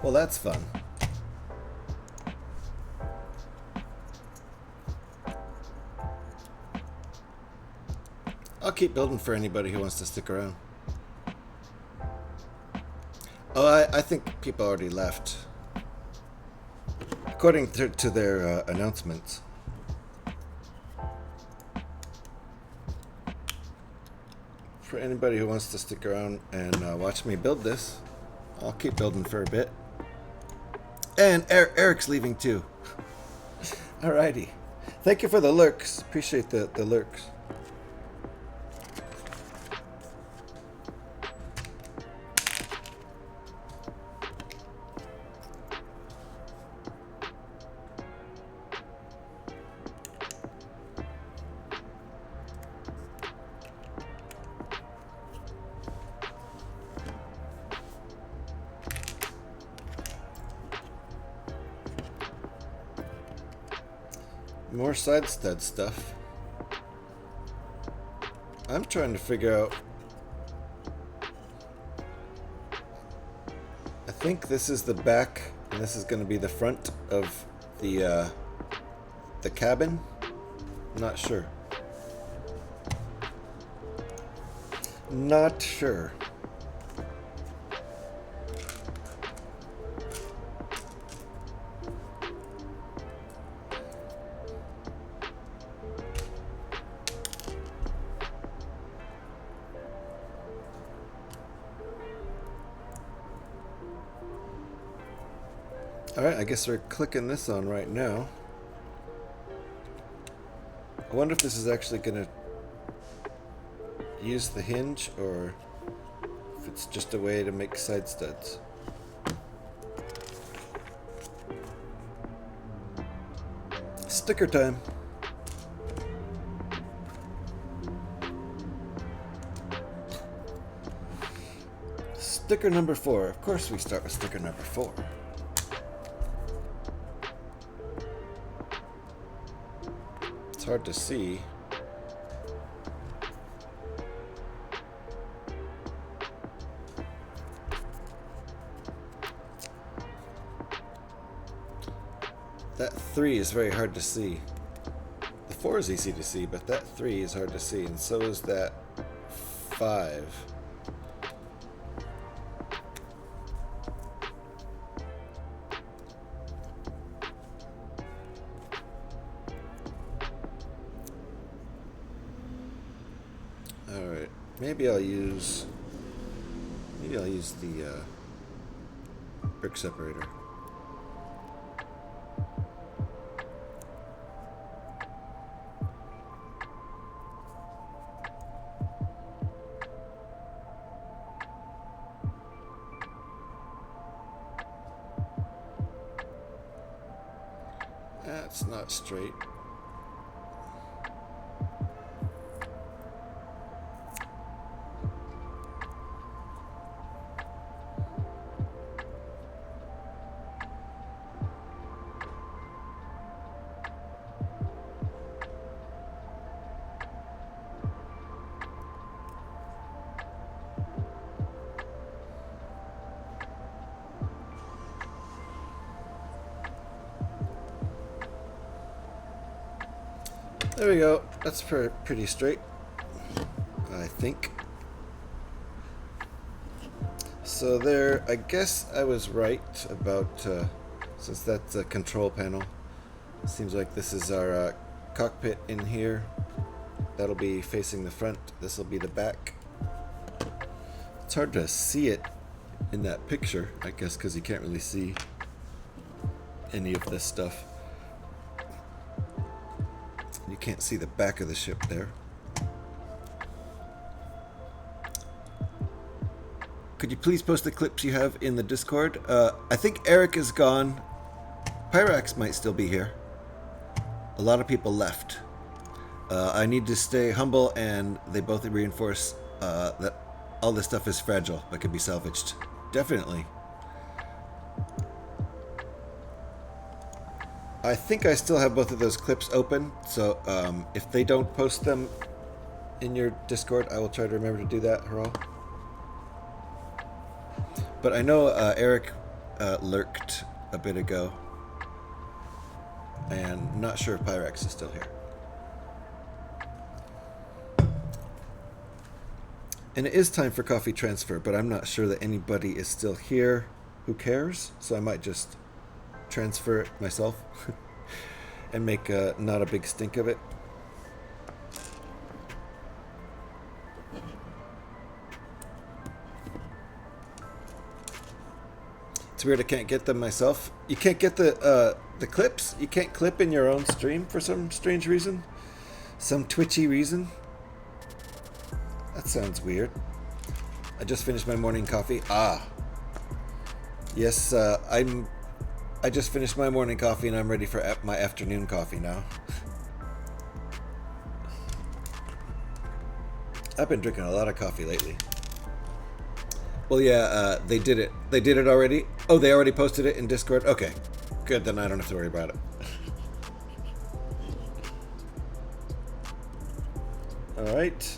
Well, that's fun. I'll keep building for anybody who wants to stick around. Oh, I think people already left. According to their announcements. For anybody who wants to stick around and watch me build this, I'll keep building for a bit. And Eric's leaving too. Alrighty. Thank you for the lurks. Appreciate the lurks. More side stud stuff. I'm trying to figure out. I think this is the back, and this is going to be the front of the cabin. I'm not sure. Not sure. Alright, I guess we're clicking this on right now. I wonder if this is actually going to use the hinge or if it's just a way to make side studs. Sticker time. Sticker number 4. Of course we start with sticker number 4. It's hard to see. That 3 is very hard to see. The 4 is easy to see, but that 3 is hard to see, and so is that 5. Alright, maybe I'll use the brick separator. That's not straight. There we go. That's pretty straight, I think. So there, I guess I was right about, since that's a control panel, seems like this is our cockpit in here. That'll be facing the front. This will be the back. It's hard to see it in that picture, I guess, because you can't really see any of this stuff. You can't see the back of the ship there. Could you please post the clips you have in the Discord? I think Eric is gone. Pyrax might still be here. A lot of people left. I need to stay humble, and they both reinforce that all this stuff is fragile but can be salvaged. Definitely. I think I still have both of those clips open, so if they don't post them in your Discord, I will try to remember to do that, Haral. But I know Eric lurked a bit ago, and I'm not sure if Pyrex is still here. And it is time for coffee transfer, but I'm not sure that anybody is still here who cares, so I might just transfer it myself and make not a big stink of it. It's weird I can't get them myself. You can't get the clips? You can't clip in your own stream for some strange reason? Some twitchy reason? That sounds weird. I just finished my morning coffee. Ah. Yes, I just finished my morning coffee and I'm ready for my afternoon coffee now. I've been drinking a lot of coffee lately. Well, yeah, they did it. They did it already? Oh, they already posted it in Discord? Okay, good, then I don't have to worry about it. Alright.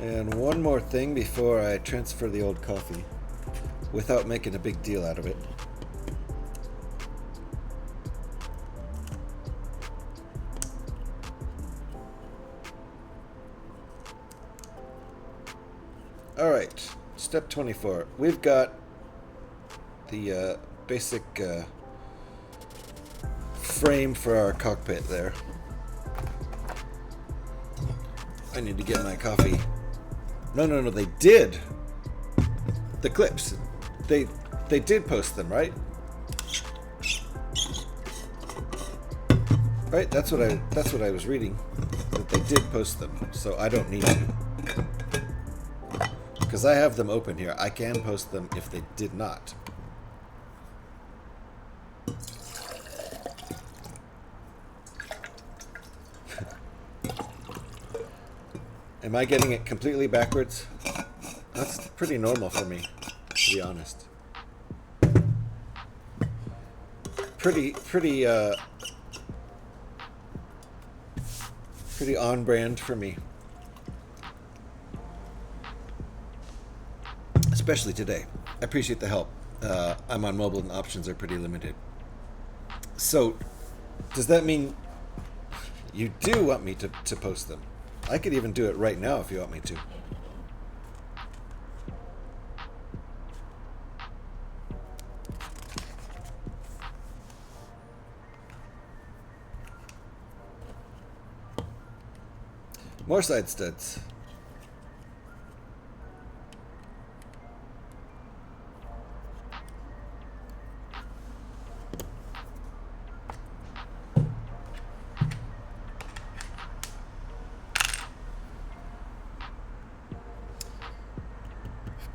And one more thing before I transfer the old coffee, without making a big deal out of it. Alright, step 24. We've got the basic frame for our cockpit there. I need to get my coffee. No, they did. The clips. They did post them, right? Right, that's what I was reading. That they did post them, so I don't need to. Because I have them open here. I can post them if they did not. Am I getting it completely backwards? That's pretty normal for me, to be honest. Pretty on brand for me. Especially today. I appreciate the help. I'm on mobile and options are pretty limited. So, does that mean you do want me to post them? I could even do it right now if you want me to. More side studs.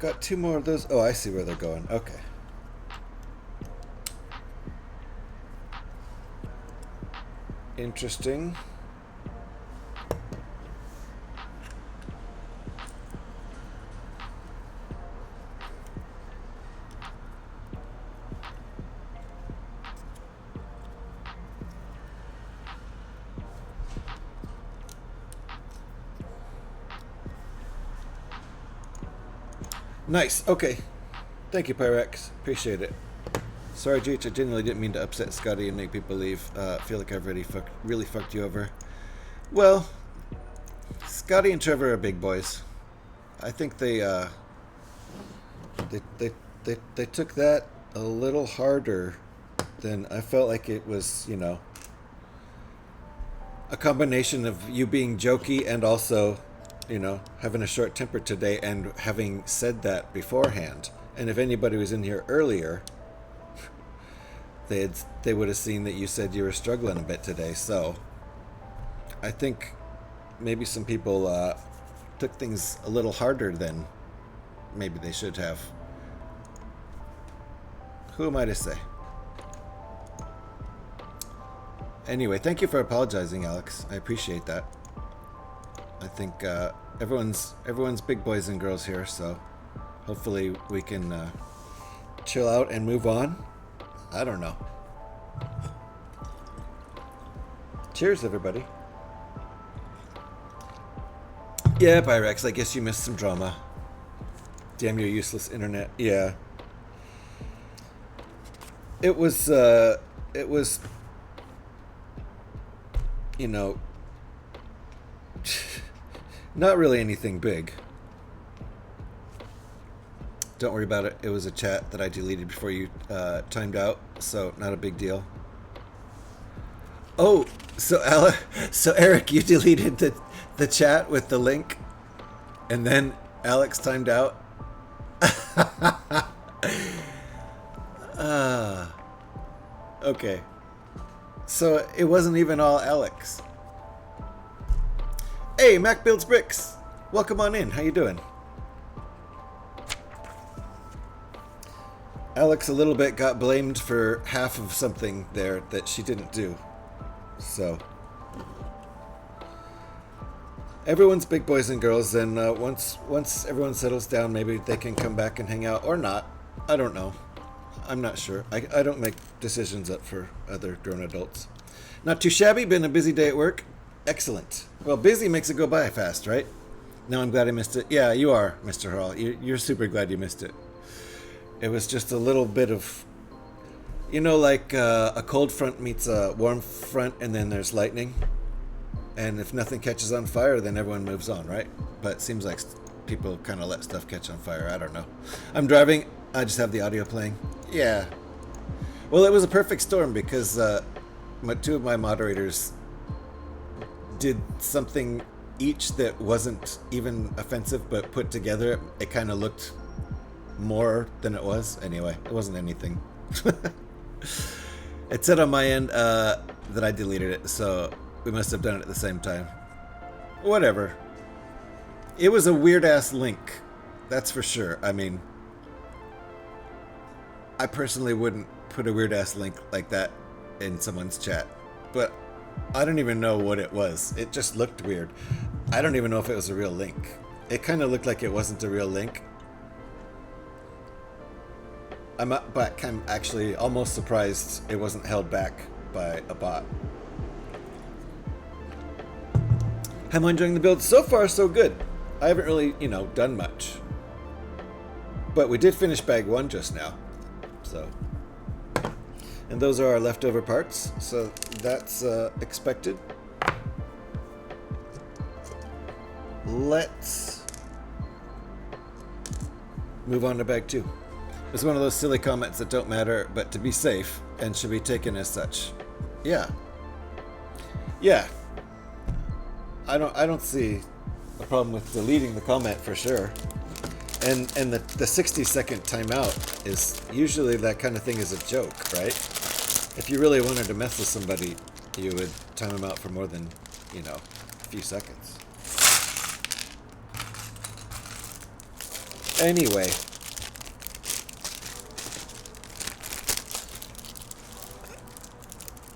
Got two more of those. Oh, I see where they're going. Okay. Interesting. Nice. Okay. Thank you, Pyrex. Appreciate it. Sorry, Jeech. I genuinely didn't mean to upset Scotty and make people leave. I feel like I've really fucked you over. Well, Scotty and Trevor are big boys. I think they took that a little harder than I felt like it was, you know, a combination of you being jokey and also, you know, having a short temper today and having said that beforehand. And if anybody was in here earlier, they would have seen that you said you were struggling a bit today. So I think maybe some people took things a little harder than maybe they should have. Who am I to say? Anyway, thank you for apologizing, Alex. I appreciate that. I think everyone's big boys and girls here, so hopefully we can chill out and move on. I don't know. Cheers, everybody. Yeah, Pyrex, I guess you missed some drama. Damn your useless internet. Yeah. It was, you know, not really anything big. Don't worry about it. It was a chat that I deleted before you timed out, so not a big deal. Oh, so Eric, you deleted the chat with the link, and then Alex timed out. Okay. So it wasn't even all Alex. Hey, Mac Builds Bricks. Welcome on in. How you doing? Alex a little bit got blamed for half of something there that she didn't do. So everyone's big boys and girls, and once everyone settles down, maybe they can come back and hang out or not. I don't know. I'm not sure. I don't make decisions up for other grown adults. Not too shabby, been a busy day at work. Excellent. Well, busy makes it go by fast, right? Now I'm glad I missed it. Yeah, you are, Mr. Hall. You're super glad you missed it. It was just a little bit of, you know, like a cold front meets a warm front and then there's lightning. And if nothing catches on fire, then everyone moves on, right? But it seems like people kind of let stuff catch on fire. I don't know. I'm driving. I just have the audio playing. Yeah. Well, it was a perfect storm because two of my moderators did something each that wasn't even offensive, but put together, it kind of looked more than it was. Anyway, it wasn't anything. It said on my end that I deleted it, so we must have done it at the same time. Whatever. It was a weird-ass link. That's for sure. I mean, I personally wouldn't put a weird-ass link like that in someone's chat. But I don't even know what it was. It just looked weird. I don't even know if it was a real link. It kind of looked like it wasn't a real link. But I'm actually almost surprised it wasn't held back by a bot. How am I enjoying the build? So far, so good. I haven't really, done much. But we did finish bag 1 just now. So. And those are our leftover parts. So that's expected. Let's move on to bag 2. It's one of those silly comments that don't matter, but to be safe and should be taken as such. Yeah. Yeah. I don't see a problem with deleting the comment for sure. And the 60-second timeout is usually that kind of thing is a joke, right? If you really wanted to mess with somebody, you would time them out for more than, a few seconds. Anyway.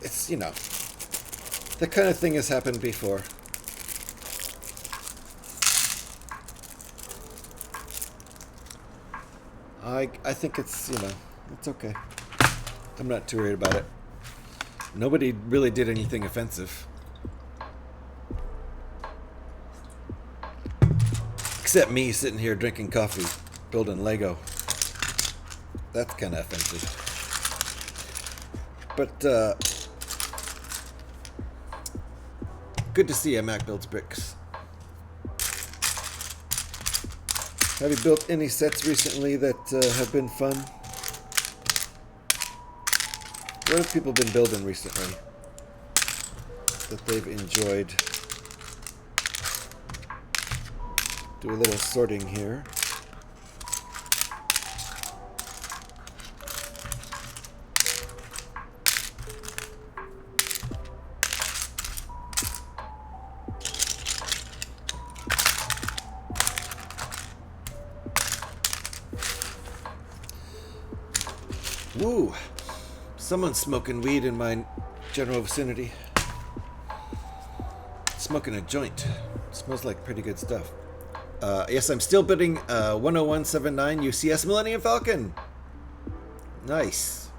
It's, that kind of thing has happened before. I think it's, it's okay. I'm not too worried about it. Nobody really did anything offensive. Except me sitting here drinking coffee, building Lego. That's kind of offensive. But, good to see Mac builds bricks. Have you built any sets recently that have been fun? What have people been building recently that they've enjoyed? Do a little sorting here. Woo! Someone's smoking weed in my general vicinity. Smoking a joint. Smells like pretty good stuff. Yes, I'm still building 10179 UCS Millennium Falcon. Nice.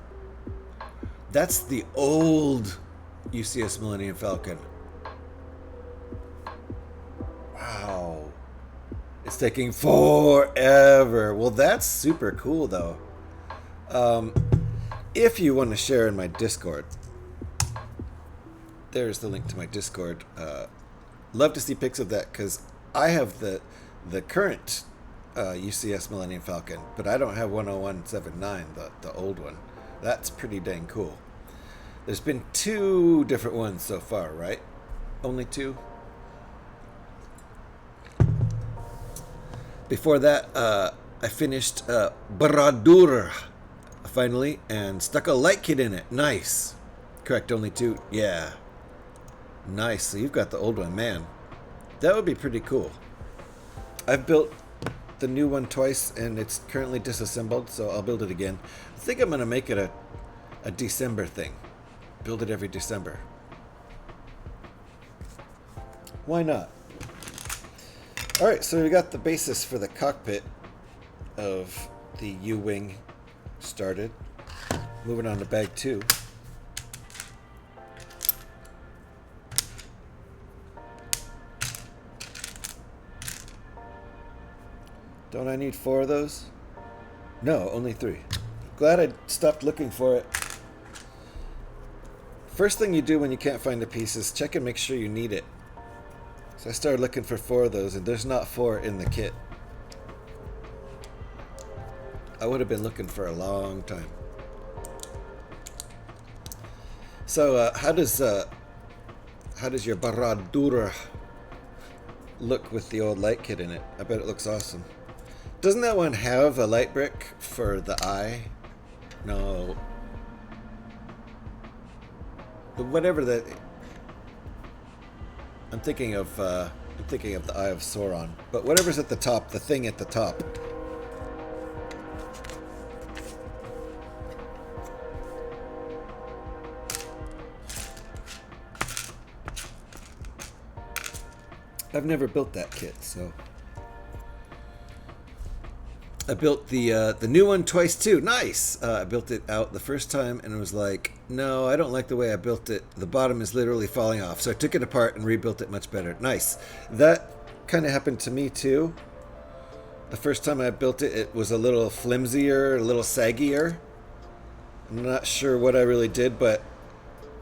That's the old UCS Millennium Falcon. Wow. It's taking forever. Well, that's super cool, though. If you want to share in my Discord, there's the link to my Discord. Love to see pics of that, because I have the current UCS Millennium Falcon, but I don't have 10179, the old one. That's pretty dang cool. There's been 2 different ones so far, right? Only 2? Before that, I finished Bradur finally, and stuck a light kit in it. Nice. Correct, only 2. Yeah. Nice. So you've got the old one, man. That would be pretty cool. I've built the new one twice, and it's currently disassembled, so I'll build it again. I think I'm going to make it a December thing. Build it every December. Why not? Alright, so we got the basis for the cockpit of the U-Wing started. Moving on to bag 2. Don't I need 4 of those? No, only 3. Glad I stopped looking for it. First thing you do when you can't find a piece is check and make sure you need it. So I started looking for 4 of those, and there's not 4 in the kit. I would have been looking for a long time. So how does your Baradura look with the old light kit in it? I bet it looks awesome. Doesn't that one have a light brick for the eye? No. Whatever that. I'm thinking of the Eye of Sauron. But whatever's at the top, the thing at the top. I've never built that kit, so I built the new one twice too. Nice. I built it out the first time and it was like, no, I don't like the way I built it. The bottom is literally falling off. So I took it apart and rebuilt it much better. Nice. That kind of happened to me too. The first time I built it, it was a little flimsier, a little saggier. I'm not sure what I really did, but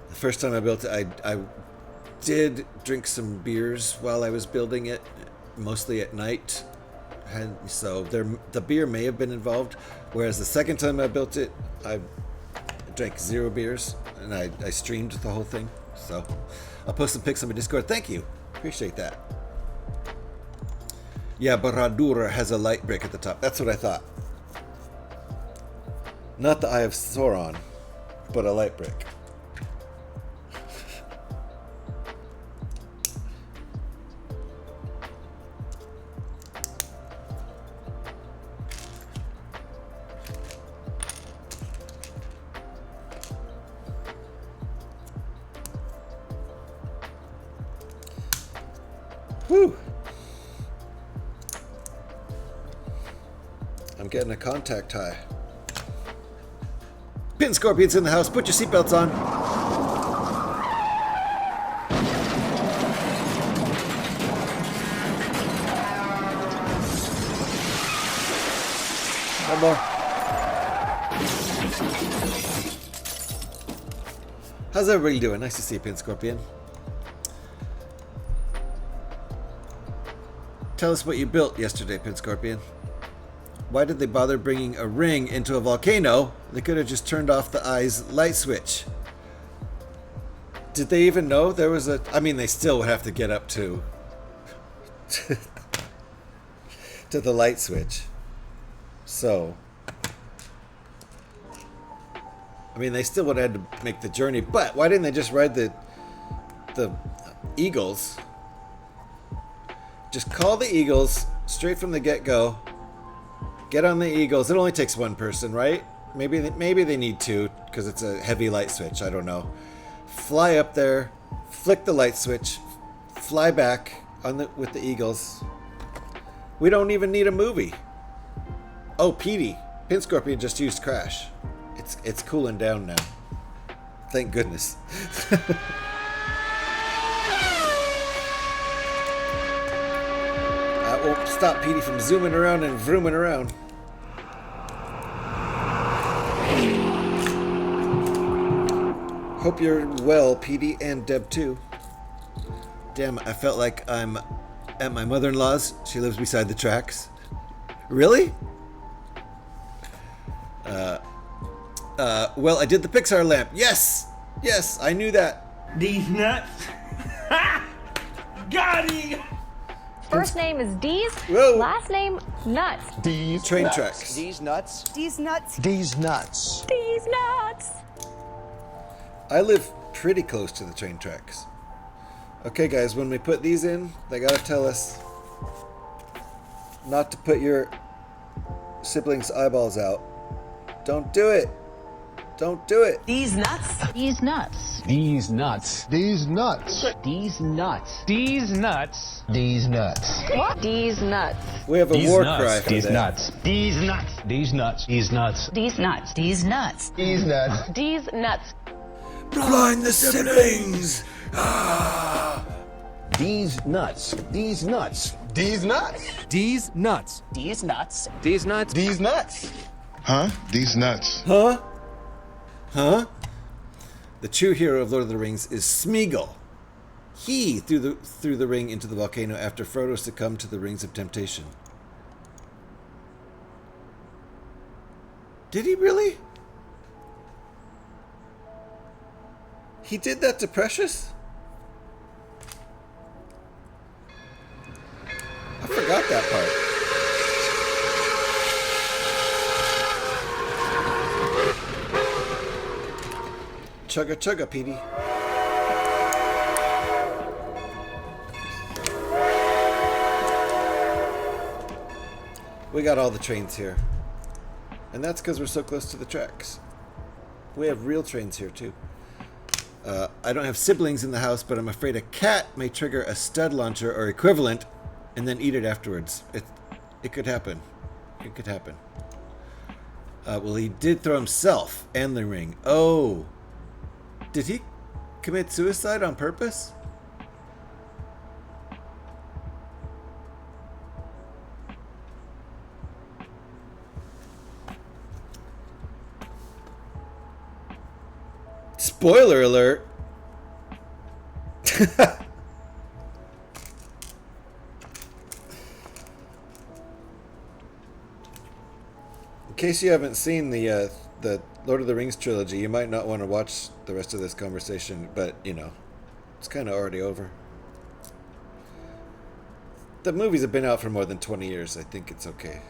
the first time I built it, I did drink some beers while I was building it, mostly at night. And so the beer may have been involved, whereas the second time I built it, I drank 0 beers, and I streamed the whole thing. So I'll post some pics on my Discord. Thank you. Appreciate that. Yeah, Baradura has a light brick at the top. That's what I thought. Not the Eye of Sauron, but a light brick. Whew. I'm getting a contact high. Pin Scorpions in the house. Put your seatbelts on. One more. How's everybody doing? Nice to see you, Pin Scorpion. Tell us what you built yesterday, Pin Scorpion. Why did they bother bringing a ring into a volcano? They could have just turned off the eye's light switch. Did they even know there was a... I mean, they still would have to get up to the light switch. So... I mean, they still would have had to make the journey, but why didn't they just ride the Eagles? Just call the Eagles straight from the get-go. Get on the Eagles. It only takes 1 person, right? Maybe they need 2 because it's a heavy light switch. I don't know. Fly up there, flick the light switch, fly back with the Eagles. We don't even need a movie. Oh, Petey, Pin Scorpion just used Crash. It's cooling down now. Thank goodness. Won't stop Petey from zooming around and vrooming around. Hope you're well, Petey, and Deb too. Damn, I felt like I'm at my mother-in-law's. She lives beside the tracks. Really? Well, I did the Pixar lamp. Yes! Yes, I knew that. These nuts. Got him! First name is Dees. Whoa. Last name Nuts. These Train nuts. tracks. These nuts. These nuts. These nuts. Dees Nuts. I live pretty close to the train tracks. Okay, guys, when we put these in, they gotta tell us not to put your siblings' eyeballs out. Don't do it. Don't do it. These nuts. These nuts. These nuts. These nuts. These nuts. These nuts. These nuts. What? Dees Nuts. We have a These war nuts. cry for These that. nuts. These nuts. These nuts. These nuts. These nuts. These nuts. These nuts. Dees Nuts. Blind the siblings. These nuts. These nuts. These nuts. D's nuts. D's nuts. D's nuts. These nuts. Huh? These nuts. Huh? Huh? The true hero of Lord of the Rings is Smeagol. He threw the ring into the volcano after Frodo succumbed to the rings of temptation. Did he really? He did that to Precious? I forgot that part. Chugga chugga, Petey. We got all the trains here. And that's because we're so close to the tracks. We have real trains here, too. I don't have siblings in the house, but I'm afraid a cat may trigger a stud launcher or equivalent and then eat it afterwards. It could happen. It could happen. Well, he did throw himself and the ring. Oh. Did he commit suicide on purpose? Spoiler alert. In case you haven't seen the Lord of the Rings trilogy, you might not want to watch the rest of this conversation, but, you know, it's kind of already over. The movies have been out for more than 20 years. I think it's okay.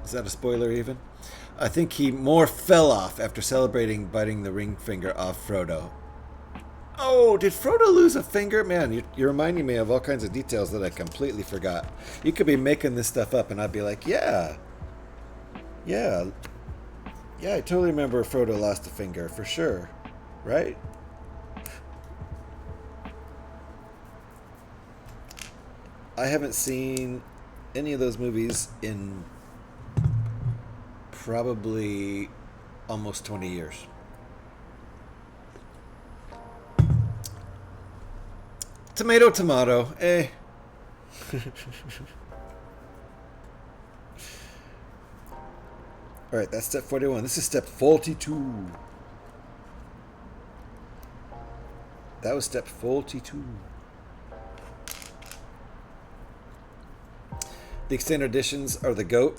Is that a spoiler even? I think he more fell off after celebrating biting the ring finger off Frodo. Oh, did Frodo lose a finger? Man, you're reminding me of all kinds of details that I completely forgot. You could be making this stuff up and I'd be like, yeah, I totally remember Frodo lost a finger, for sure. Right? I haven't seen any of those movies in probably almost 20 years. Tomato, tomato, eh. Alright, that's step 41. This is step 42. That was step 42. The extended editions are the GOAT.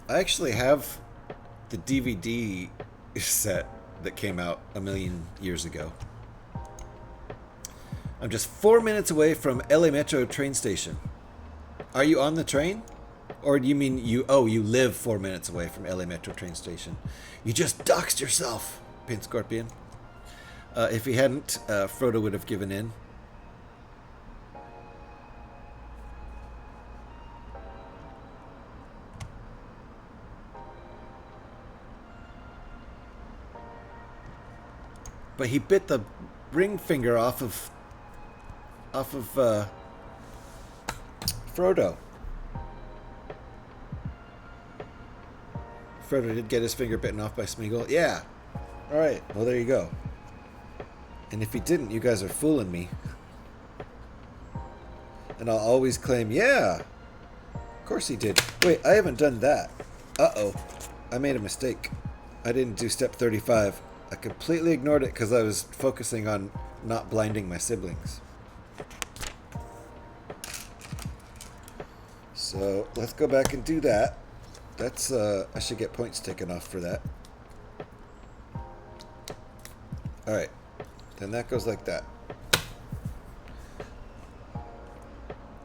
I actually have the DVD set that came out a million years ago. I'm just 4 minutes away from LA Metro train station. Are you on the train? Or do you mean you live 4 minutes away from LA Metro train station? You just doxed yourself, Pin Scorpion. If he hadn't, Frodo would have given in. But he bit the ring finger off of Frodo. Frodo did get his finger bitten off by Smeagol. Yeah. All right. Well, there you go. And if he didn't, you guys are fooling me. And I'll always claim, yeah. Of course he did. Wait, I haven't done that. Uh-oh. I made a mistake. I didn't do step 35. I completely ignored it because I was focusing on not blinding my siblings. So let's go back and do that. That's I should get points taken off for that. Alright. Then that goes like that.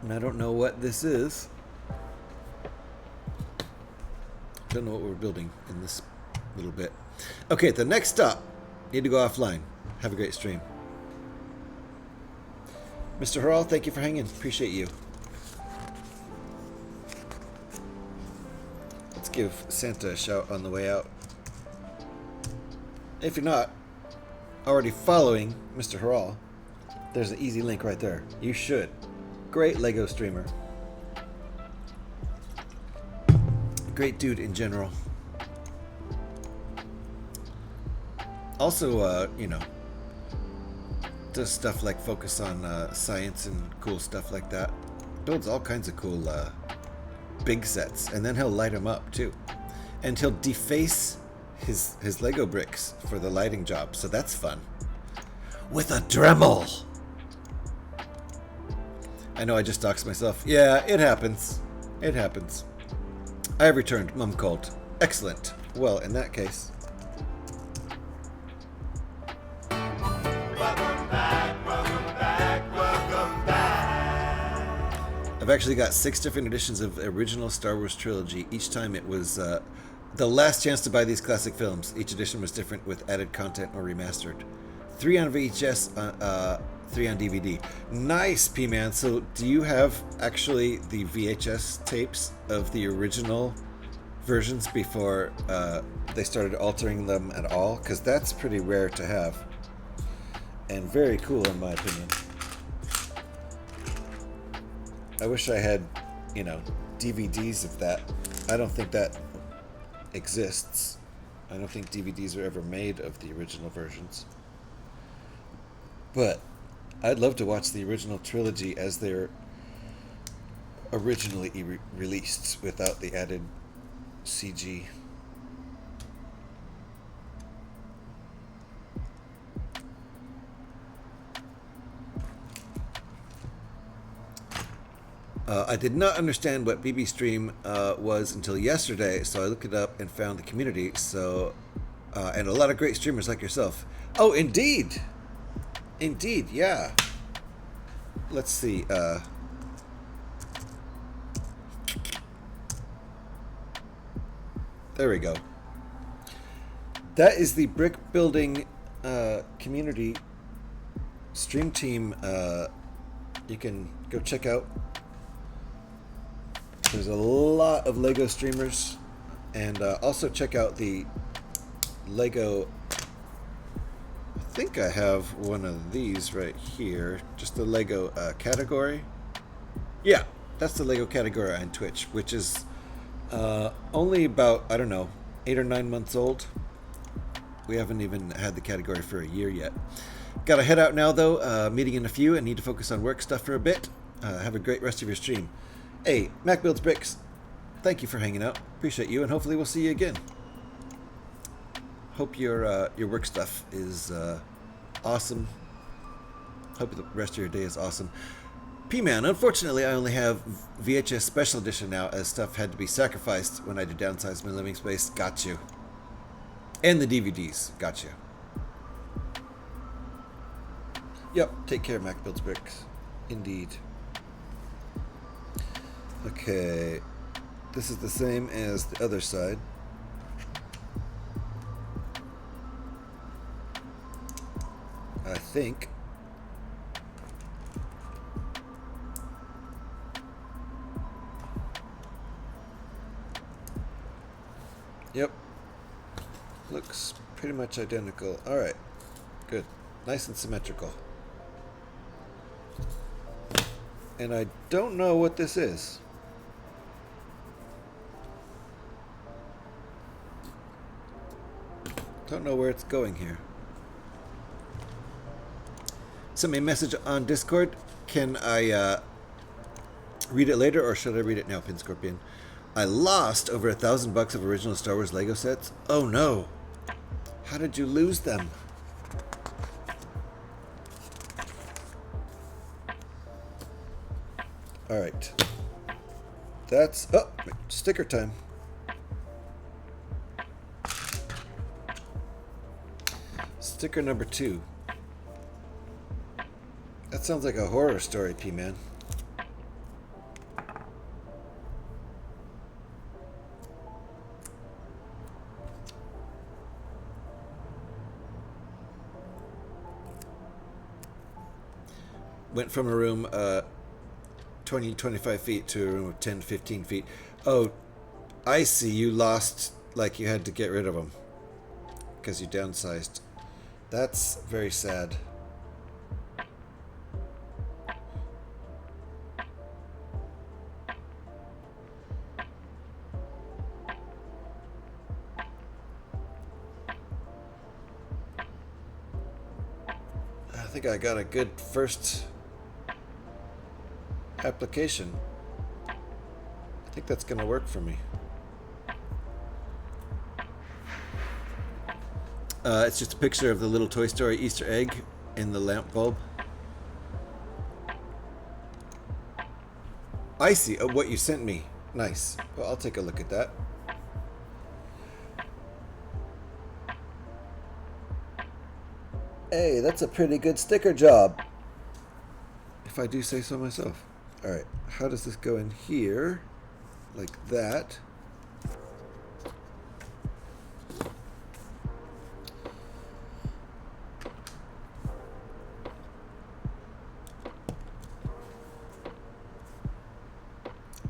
And I don't know what this is. Don't know what we're building in this little bit. Okay, the next stop. Need to go offline. Have a great stream. Mr. Harrell, thank you for hanging. Appreciate you. Let's give Santa a shout on the way out. If you're not already following Mr. Harrell, there's an easy link right there. You should. Great Lego streamer. Great dude in general. Also, you know, does stuff like focus on science and cool stuff like that. Builds all kinds of cool big sets, and then he'll light them up too. And he'll deface his Lego bricks for the lighting job, so that's fun. With a Dremel! I know I just doxed myself. Yeah, it happens. It happens. I have returned, Mum called. Excellent. Well, in that case... I've actually got 6 different editions of the original Star Wars trilogy. Each time it was the last chance to buy these classic films. Each edition was different with added content or remastered. 3 on VHS, 3 on DVD. Nice, P-Man. So do you have actually the VHS tapes of the original versions before they started altering them at all? Because that's pretty rare to have. And very cool in my opinion. I wish I had, you know, DVDs of that. I don't think that exists. I don't think DVDs were ever made of the original versions. But I'd love to watch the original trilogy as they're originally released without the added CG. I did not understand what BB Stream was until yesterday, so I looked it up and found the community. So, and a lot of great streamers like yourself. Oh, indeed, indeed, yeah. Let's see. There we go. That is the Brickbuilding community stream team. You can go check out. There's a lot of Lego streamers, and also check out the Lego. I think I have one of these right here, just the Lego category. Yeah, that's the Lego category on Twitch, which is only about, I don't know, 8 or 9 months old. We haven't even had the category for a year yet. Gotta head out now though, meeting in a few, and need to focus on work stuff for a bit. Have a great rest of your stream. Hey, Mac Builds Bricks, thank you for hanging out. Appreciate you, and hopefully we'll see you again. Hope your work stuff is awesome. Hope the rest of your day is awesome. P-Man, unfortunately I only have VHS Special Edition now, as stuff had to be sacrificed when I did downsize my living space. Got you. And the DVDs. Got you. Yep, take care, Mac Builds Bricks. Indeed. Okay, this is the same as the other side. I think. Yep. Looks pretty much identical. Alright, good. Nice and symmetrical. And I don't know what this is. Don't know where it's going here. Send me a message on Discord. Can I read it later, or should I read it now, Pin Scorpion? I lost over $1,000 of original Star Wars Lego sets. Oh no! How did you lose them? All right. That's sticker time. Sticker number 2. That sounds like a horror story, P-Man. Went from a room 20-25 feet to a room of 10-15 feet. Oh, I see. You lost, like you had to get rid of them because you downsized. That's very sad. think I got a good first application. I think that's gonna work for me. It's just a picture of the little Toy Story Easter egg in the lamp bulb. I see. Oh, what you sent me. Nice. Well, I'll take a look at that. Hey, that's a pretty good sticker job, if I do say so myself. Alright, how does this go in here? Like that.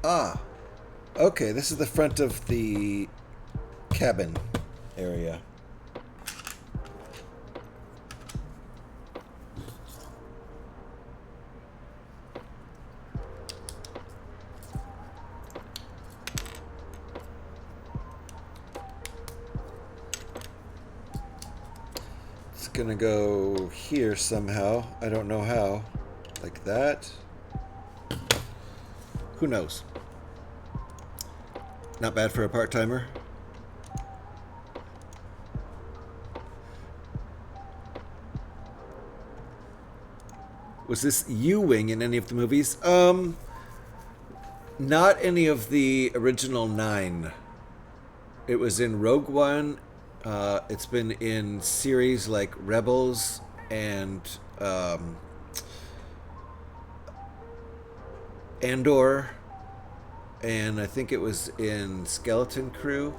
Ah, okay, this is the front of the cabin area. It's gonna go here somehow. I don't know how. Like that. Who knows? Not bad for a part-timer. Was this U-Wing in any of the movies? Not any of the original 9. It was in Rogue One. It's been in series like Rebels and Andor, and I think it was in Skeleton Crew.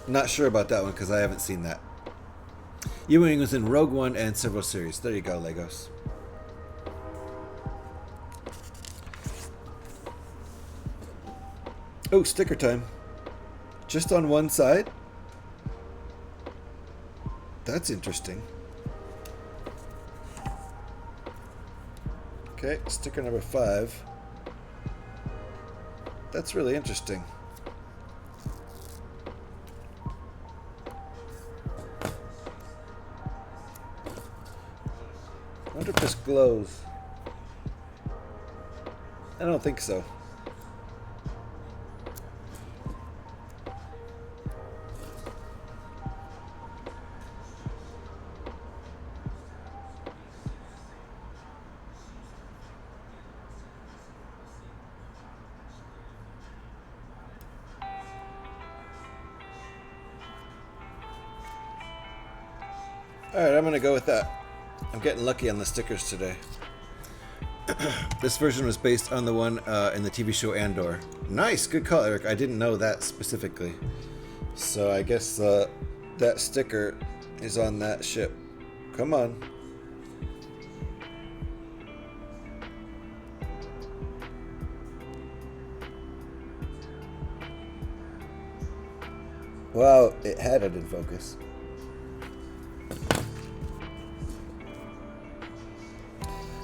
Not sure about that one because I haven't seen that. U-Wing was in Rogue One and several series. There you go, Legos. Oh, sticker time. Just on one side? That's interesting. Okay, sticker number 5. That's really interesting. I wonder if this glows. I don't think so. Alright, I'm gonna go with that. I'm getting lucky on the stickers today. This version was based on the one in the TV show Andor. Nice, good call, Eric. I didn't know that specifically. So I guess that sticker is on that ship. Come on. Wow, it had it in focus.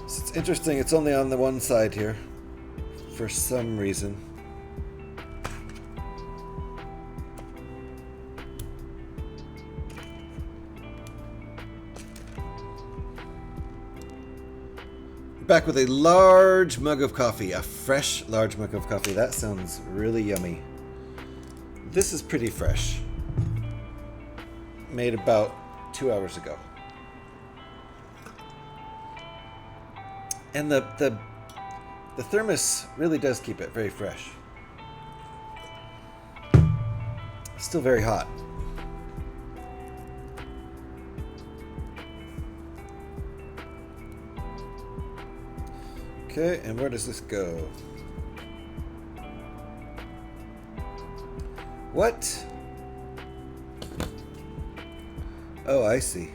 It's interesting, it's only on the one side here for some reason. Back with a large mug of coffee, a fresh large mug of coffee. That sounds really yummy. This is pretty fresh. Made about 2 hours ago. And the thermos really does keep it very fresh. Still very hot. Okay, and where does this go? What? Oh, I see.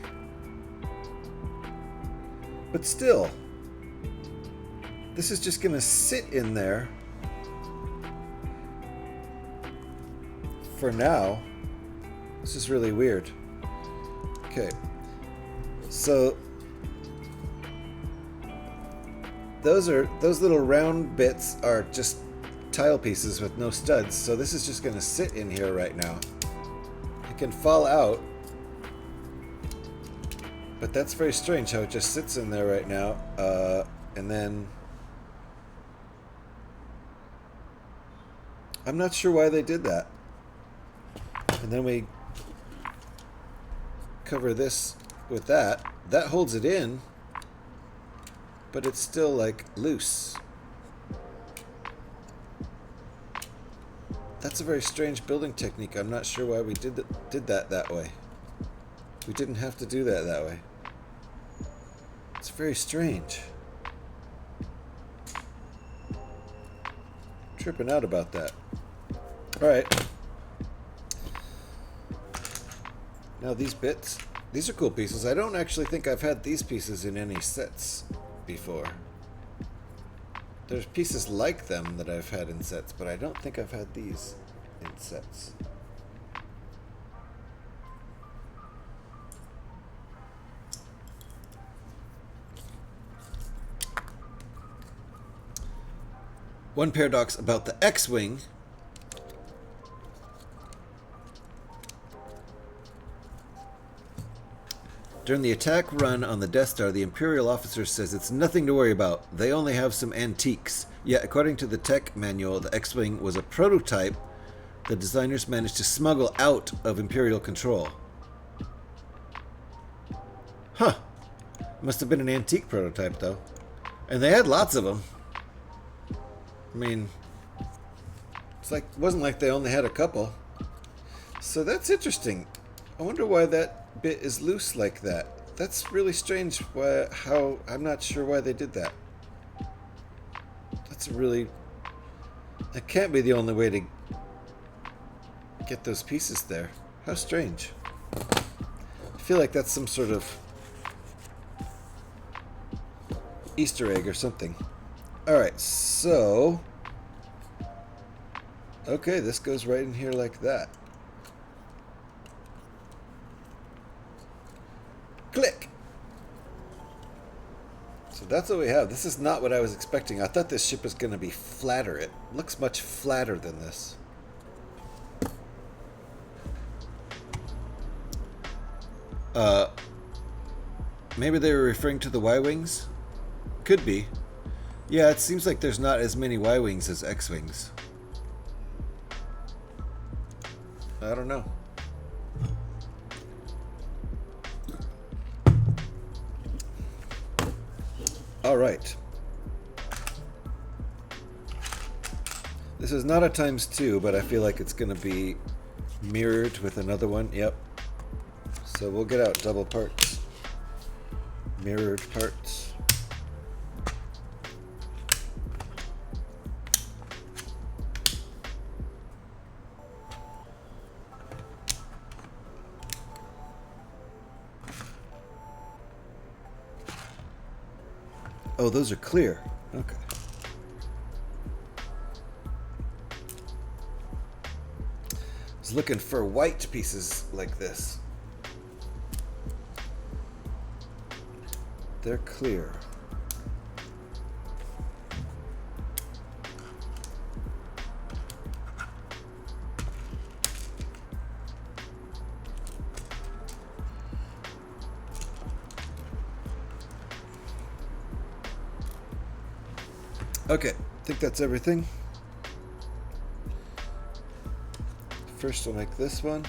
But still, this is just gonna sit in there for now. This is really weird. Okay, so those little round bits are just tile pieces with no studs, so this is just gonna sit in here right now. It can fall out But that's very strange how it just sits in there right now. And then... I'm not sure why they did that. And then we cover this with that. That holds it in, but it's still like loose. That's a very strange building technique. I'm not sure why we did that way. We didn't have to do that way. It's very strange. Tripping out about that. Alright. Now these bits, these are cool pieces. I don't actually think I've had these pieces in any sets before. There's pieces like them that I've had in sets, but I don't think I've had these in sets. One paradox about the X-Wing. During the attack run on the Death Star, the Imperial officer says it's nothing to worry about. They only have some antiques. Yet, according to the tech manual, the X-Wing was a prototype the designers managed to smuggle out of Imperial control. Huh. Must have been an antique prototype, though. And they had lots of them. I mean, it wasn't like they only had a couple. So that's interesting. I wonder why that bit is loose like that. That's really strange. I'm not sure why they did that. That can't be the only way to get those pieces there. How strange. I feel like that's some sort of Easter egg or something. Alright, so... Okay, this goes right in here like that. Click! So that's what we have. This is not what I was expecting. I thought this ship was going to be flatter. It looks much flatter than this. Maybe they were referring to the Y-Wings? Could be. Yeah, it seems like there's not as many Y-Wings as X-Wings. I don't know. Alright. This is not a ×2, but I feel like it's going to be mirrored with another one. Yep. So we'll get out double parts. Mirrored parts. Oh, those are clear. Okay. I was looking for white pieces like this. They're clear. Okay, I think that's everything. First we'll make this one.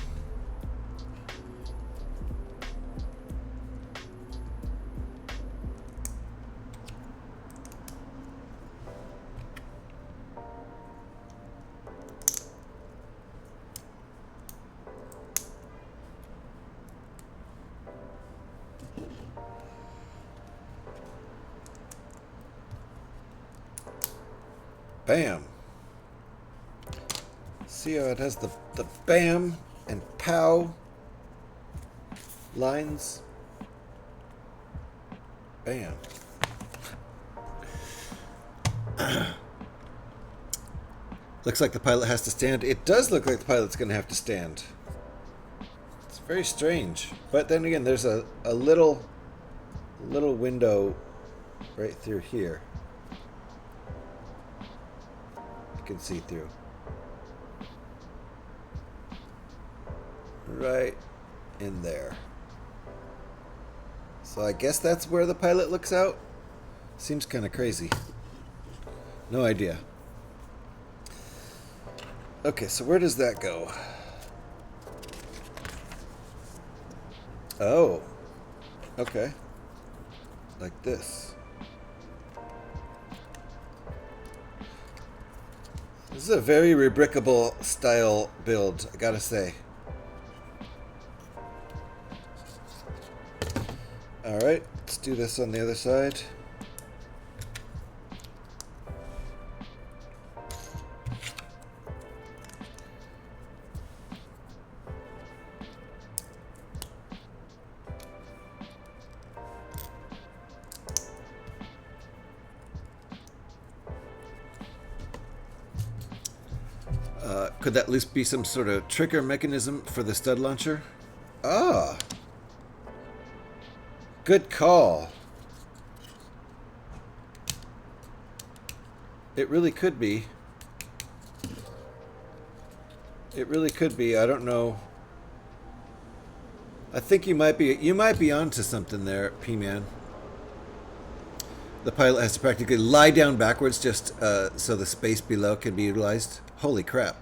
Bam. See how it has the bam and pow lines? Bam. Looks like the pilot has to stand. It does look like the pilot's going to have to stand. It's very strange. But then again, there's a little window right through here. Can see through. Right in there. So I guess that's where the pilot looks out. Seems kind of crazy. No idea. Okay, so where does that go? Oh. Okay. Like this. This is a very rebrickable style build, I gotta say. Alright, let's do this on the other side. Could that at least be some sort of trigger mechanism for the stud launcher? Ah! Good call. It really could be. It really could be. I don't know. I think you might be onto something there, P-Man. The pilot has to practically lie down backwards just so the space below can be utilized. Holy crap.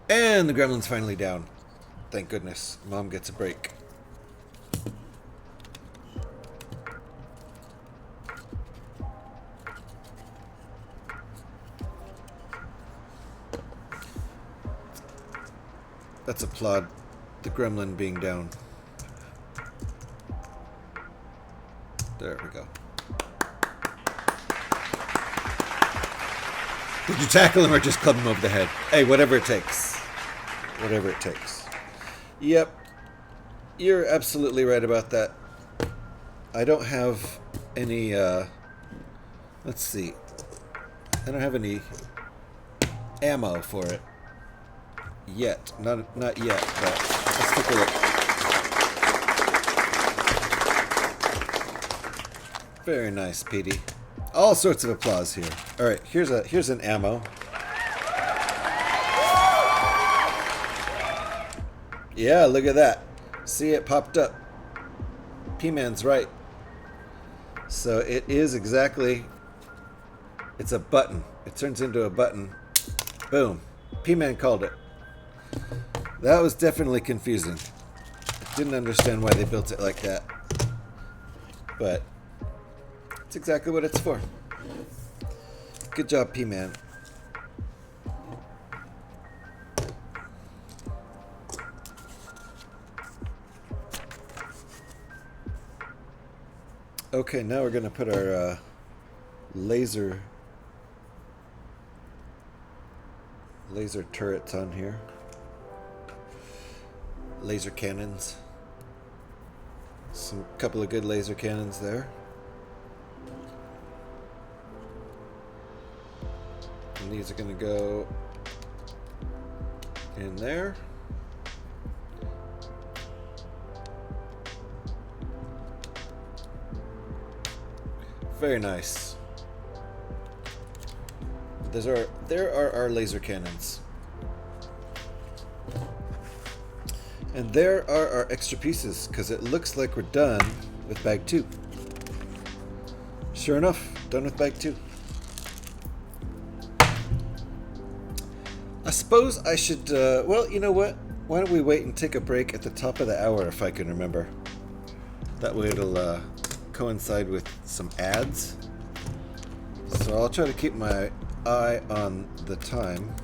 And the gremlin's finally down. Thank goodness. Mom gets a break. Let's applaud the gremlin being down. There we go. Did you tackle him or just club him over the head? Hey, whatever it takes. Whatever it takes. Yep. You're absolutely right about that. I don't have any, let's see. I don't have any ammo for it. Yet. Not yet, but let's take a look. Very nice, Petey. All sorts of applause here. Alright, here's an ammo. Yeah, look at that. See, it popped up. P-Man's right. So it is exactly... It's a button. It turns into a button. Boom. P-Man called it. That was definitely confusing. I didn't understand why they built it like that. But it's exactly what it's for. Good job, P-Man. Okay, now we're going to put our laser turrets on here. Laser cannons. Some couple of good laser cannons there. And these are going to go in there. Very nice. There are our laser cannons. And there are our extra pieces, because it looks like we're done with bag 2. Sure enough, done with bag 2. I suppose I should, well, you know what? Why don't we wait and take a break at the top of the hour if I can remember. That way it'll coincide with some ads. So I'll try to keep my eye on the time.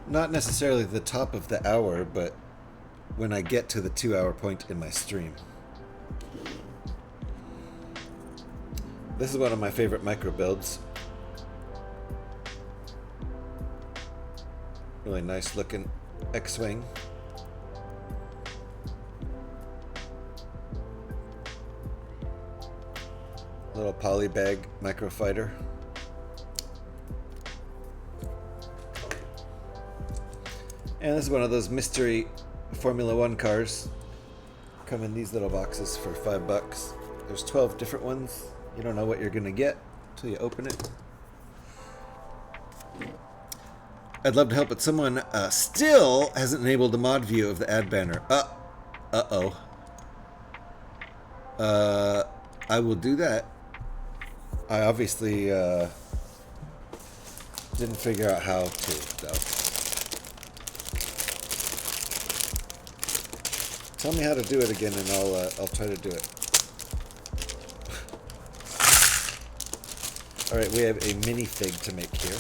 Not necessarily the top of the hour, but when I get to the 2-hour point in my stream. This is one of my favorite micro builds. Really nice looking X-Wing. Little polybag microfighter. And this is one of those mystery Formula 1 cars. Come in these little boxes for $5. There's 12 different ones. You don't know what you're gonna get until you open it. I'd love to help, but someone still hasn't enabled the mod view of the ad banner. Uh-oh. I will do that. I obviously didn't figure out how to, though. Tell me how to do it again, and I'll try to do it. All right, we have a minifig to make here.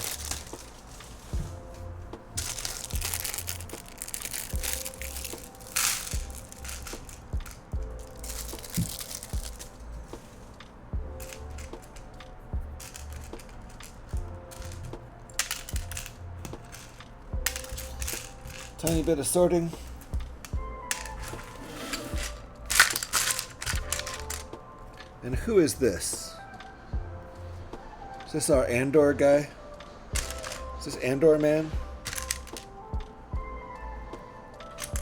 Tiny bit of sorting. And who is this? Is this our Andor guy? Is this Andor man?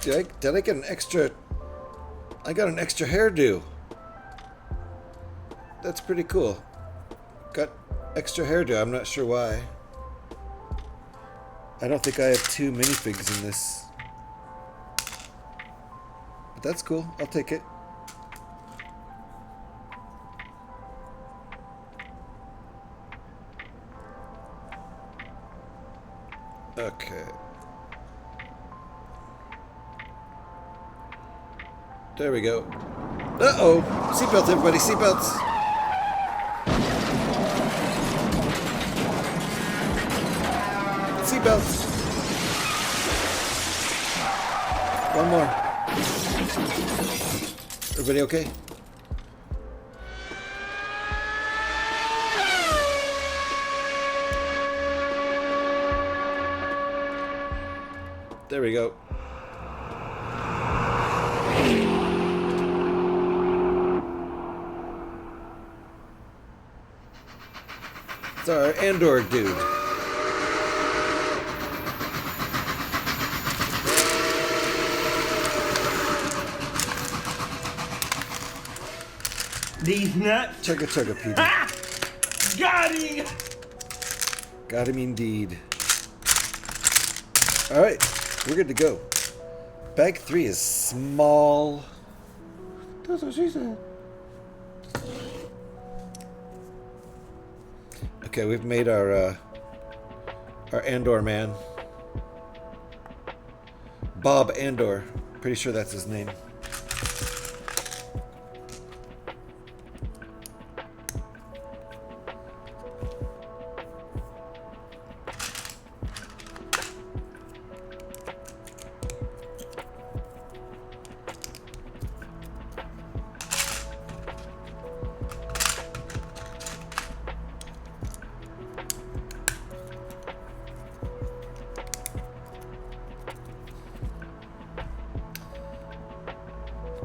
Did I get an extra? I got an extra hairdo. That's pretty cool. Got extra hairdo. I'm not sure why. I don't think I have 2 minifigs in this. But that's cool. I'll take it. Okay. There we go. Uh-oh! Seatbelts, everybody, seatbelts! Seatbelts! One more. Everybody okay? There we go. It's our Andor dude. These nuts. Chugga chugga, Peter. Ah! Got him! Got him indeed. Alright, we're good to go. Bag 3 is small. That's what she said. Okay, we've made our Andor man. Bob Andor. Pretty sure that's his name.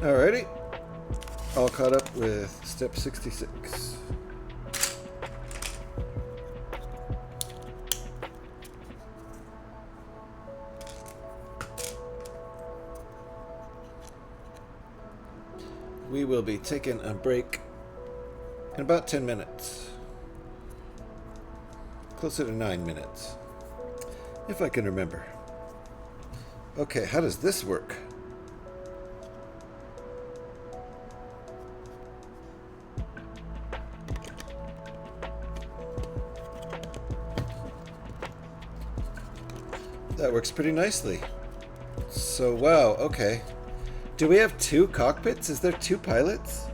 Alrighty. All caught up with step 66. We will be taking a break in about 10 minutes. Closer to 9 minutes. If I can remember. Okay, how does this work? That works pretty nicely. So, wow, okay. Do we have 2 cockpits? Is there 2 pilots?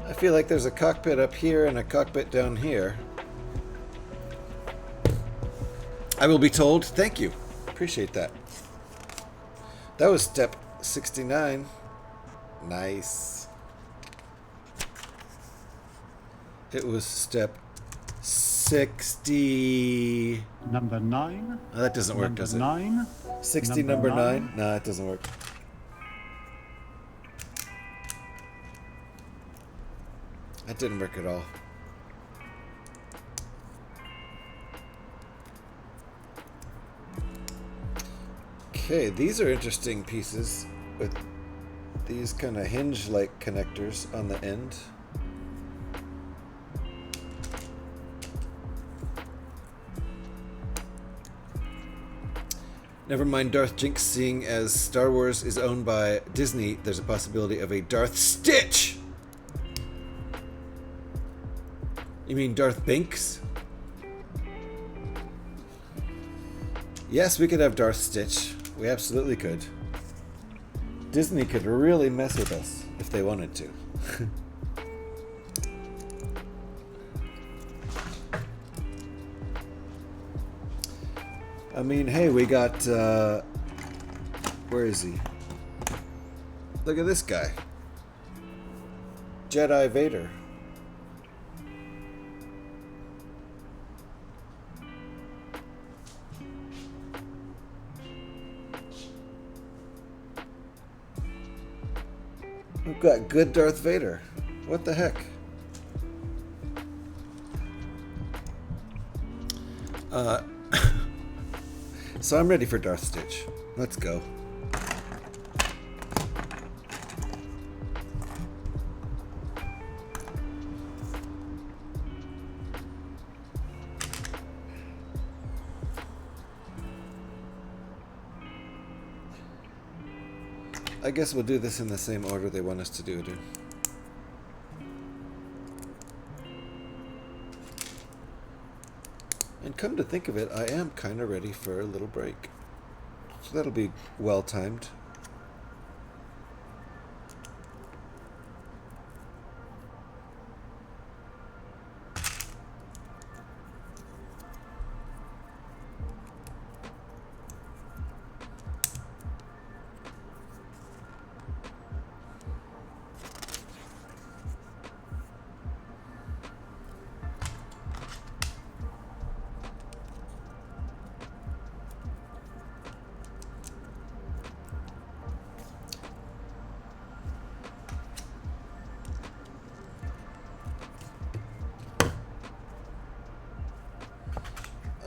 I feel like there's a cockpit up here and a cockpit down here. I will be told. Thank you. Appreciate that. That was step 69. Nice. It was step 60. Number 9. Oh, that doesn't work, does it? 9. 60, number 9? No, it doesn't work. That didn't work at all. Okay, these are interesting pieces with these kind of hinge-like connectors on the end. Never mind Darth Jinx, seeing as Star Wars is owned by Disney, there's a possibility of a Darth Stitch! You mean Darth Binks? Yes, we could have Darth Stitch. We absolutely could. Disney could really mess with us if they wanted to. I mean, hey, we got, where is he? Look at this guy. Jedi Vader. We've got good Darth Vader. What the heck? So I'm ready for Darth Stitch. Let's go. I guess we'll do this in the same order they want us to do it in. And come to think of it, I am kind of ready for a little break. So that'll be well timed.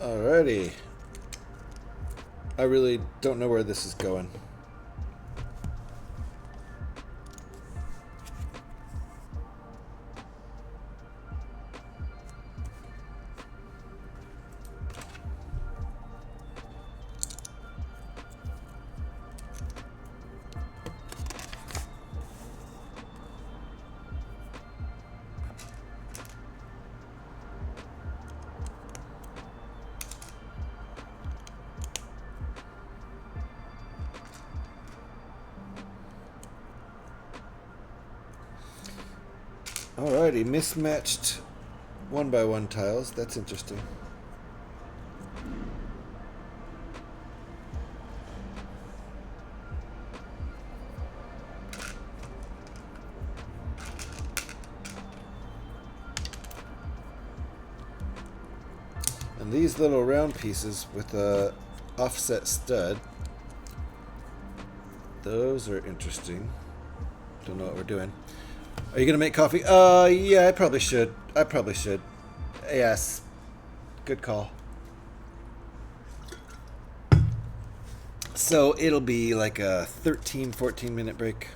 Alrighty. I really don't know where this is going. Alrighty, mismatched 1x1 tiles. That's interesting. And these little round pieces with a offset stud, those are interesting. Don't know what we're doing. Are you gonna make coffee? Yeah, I probably should. Yes. Good call. So it'll be like a 13-14 minute break.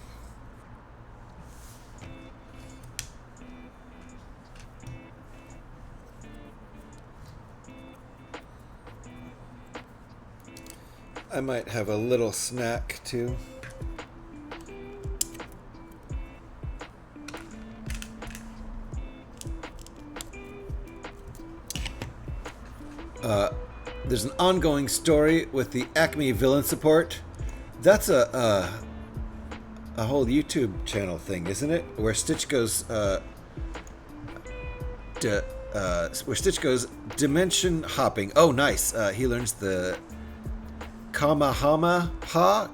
I might have a little snack too. There's an ongoing story with the Acme villain support. That's a whole YouTube channel thing, isn't it? Where Stitch goes dimension hopping. Oh, nice. He learns the Kamehameha.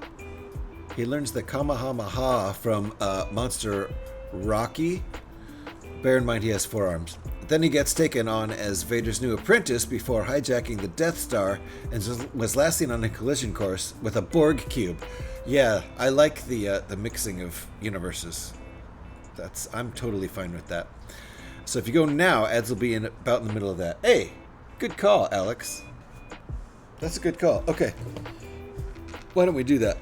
He learns the Kamehameha from Monster Rocky. Bear in mind he has 4 arms. Then he gets taken on as Vader's new apprentice before hijacking the Death Star and was last seen on a collision course with a Borg cube. Yeah, I like the mixing of universes. I'm totally fine with that. So if you go now, ads will be about in the middle of that. Hey, good call, Alex. That's a good call. Okay, why don't we do that?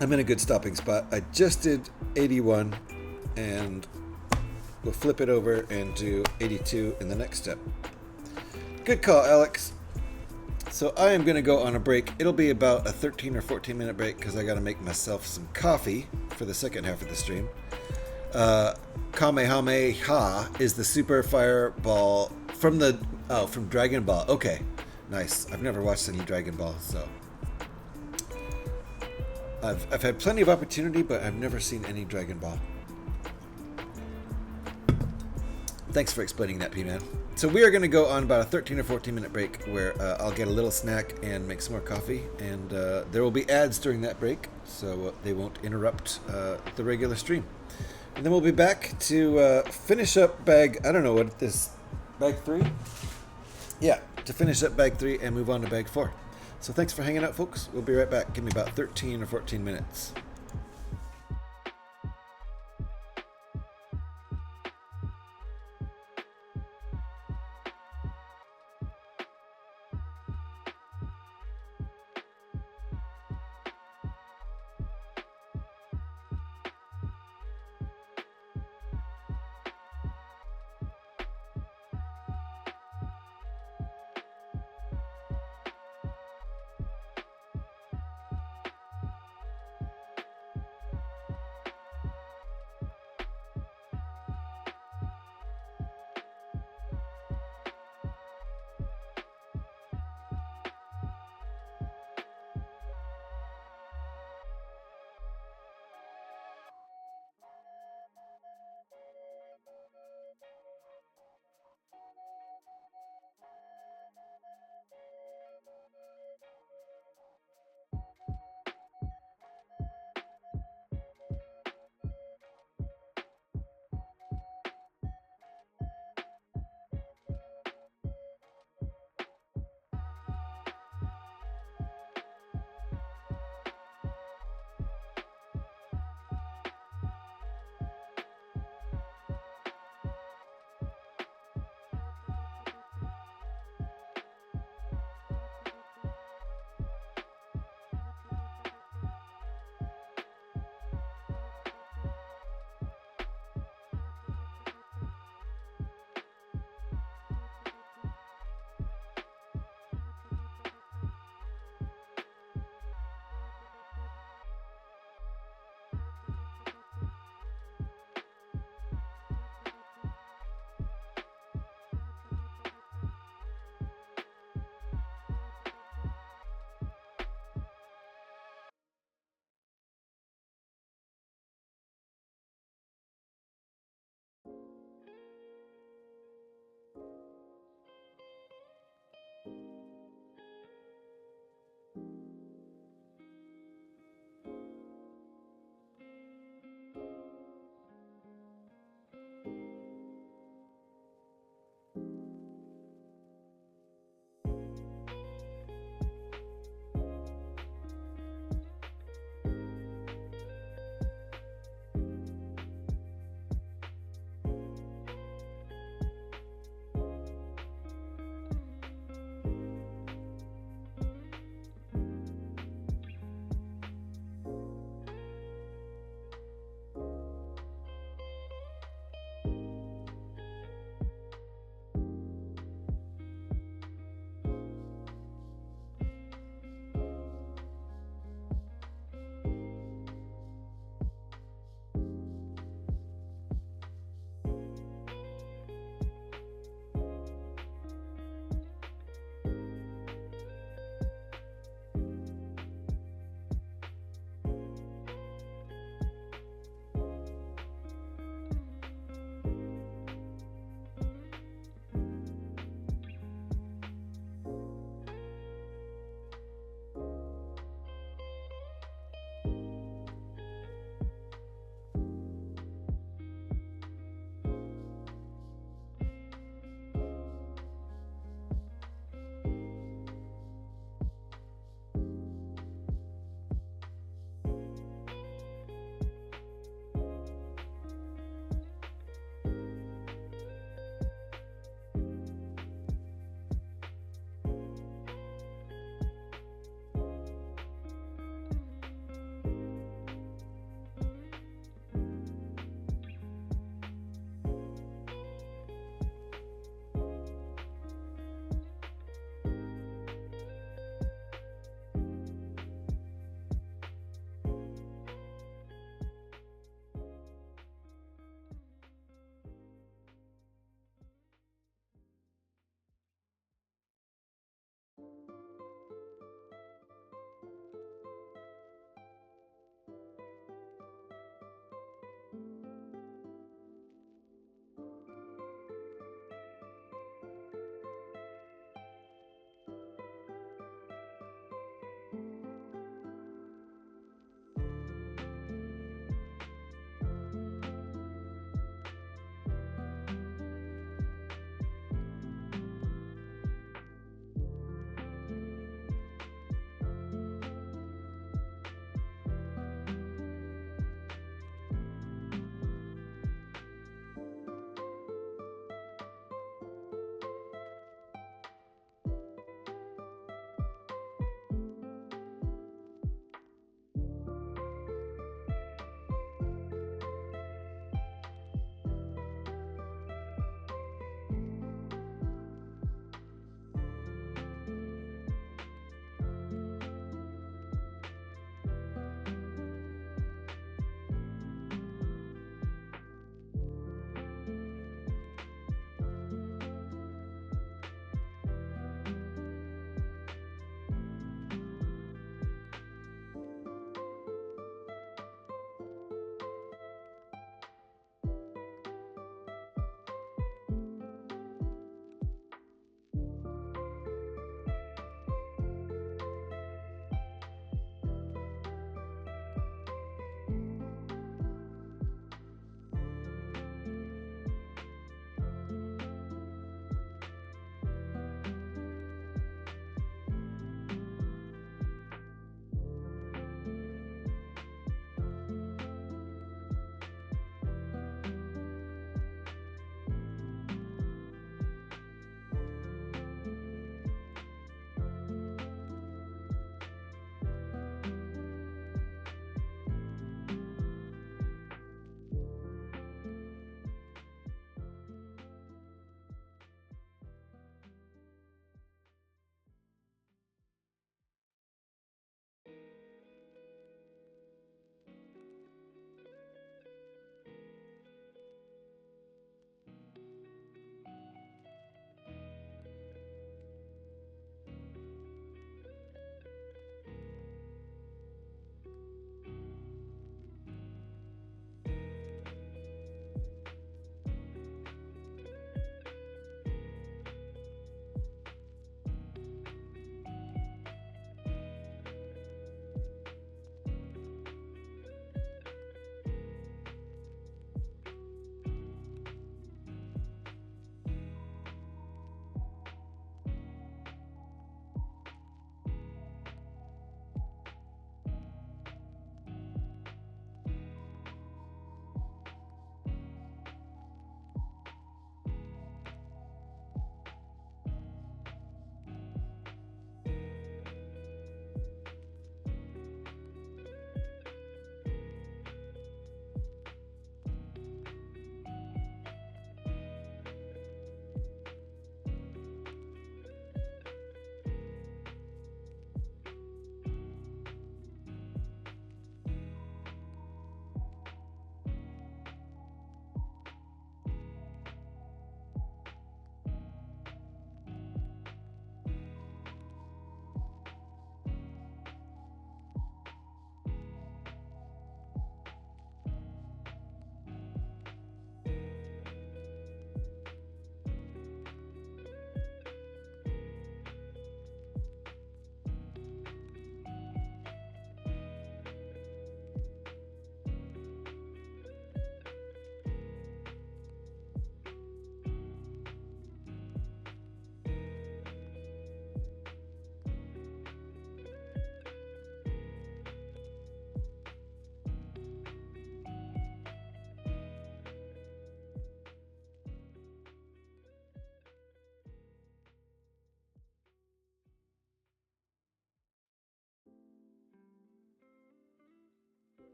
I'm in a good stopping spot. I just did 81 and we'll flip it over and do 82 in the next step. Good call, Alex. So I am going to go on a break. It'll be about a 13 or 14 minute break because I got to make myself some coffee for the second half of the stream. Kamehameha is the super fireball from from Dragon Ball. Okay, nice. I've never watched any Dragon Ball, so I've had plenty of opportunity, but I've never seen any Dragon Ball. Thanks for explaining that, P-Man. So we are going to go on about a 13 or 14 minute break where I'll get a little snack and make some more coffee, and there will be ads during that break, so they won't interrupt the regular stream. And then we'll be back to finish up bag, I don't know what this, bag 3? Yeah, to finish up bag 3 and move on to bag 4. So thanks for hanging out, folks. We'll be right back. Give me about 13 or 14 minutes.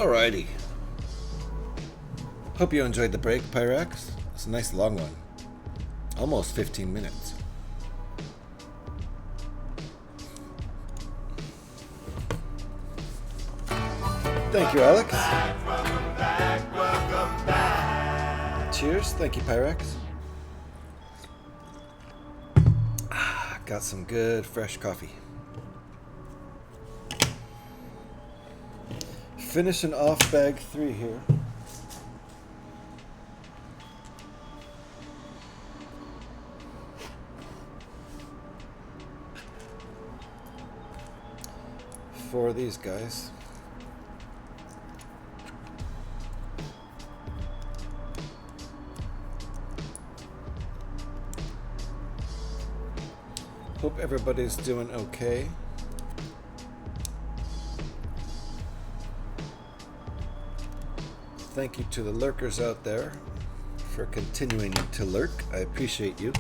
Alrighty. Hope you enjoyed the break, Pyrax. It's a nice long one. Almost 15 minutes. Thank you, Alex. Cheers. Thank you, Pyrax. Got some good fresh coffee. Finishing off bag 3 here. For these guys. Hope everybody's doing okay. Thank you to the lurkers out there for continuing to lurk. I appreciate you.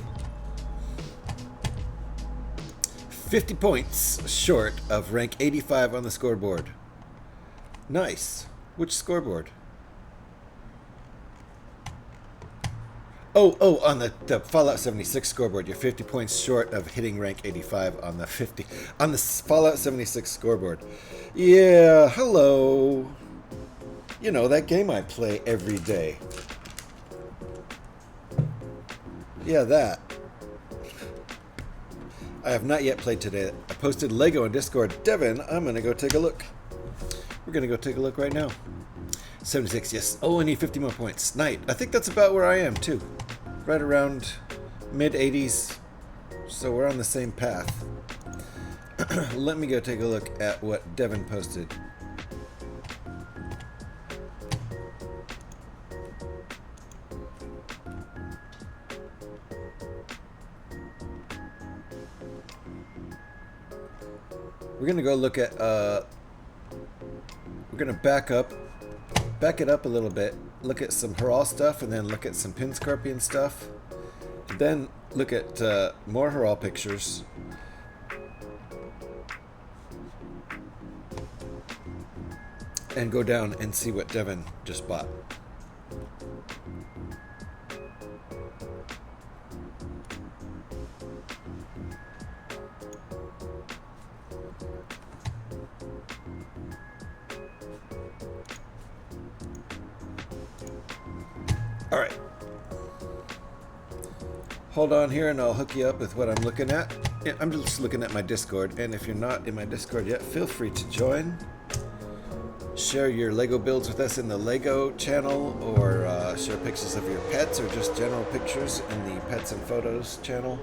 50 points short of rank 85 on the scoreboard. Nice. Which scoreboard? Oh, on the Fallout 76 scoreboard, you're 50 points short of hitting rank 85 on the Fallout 76 scoreboard. Yeah, hello. You know, that game I play every day. Yeah, that. I have not yet played today. I posted Lego on Discord. Devin, I'm going to go take a look. We're going to go take a look right now. 76, yes. Oh, I need 50 more points. Night. I think that's about where I am, too. Right around mid-80s. So we're on the same path. Let me go take a look at what Devin posted. We're gonna go look at we're gonna back it up a little bit, look at some Haral stuff, and then look at some Pin Scorpion stuff, then look at more Haral pictures, and go down and see what Devin just bought. Alright. Hold on here and I'll hook you up with what I'm looking at. Yeah, I'm just looking at my Discord, and if you're not in my Discord yet, feel free to join. Share your Lego builds with us in the Lego channel, or share pictures of your pets, or just general pictures in the Pets and Photos channel.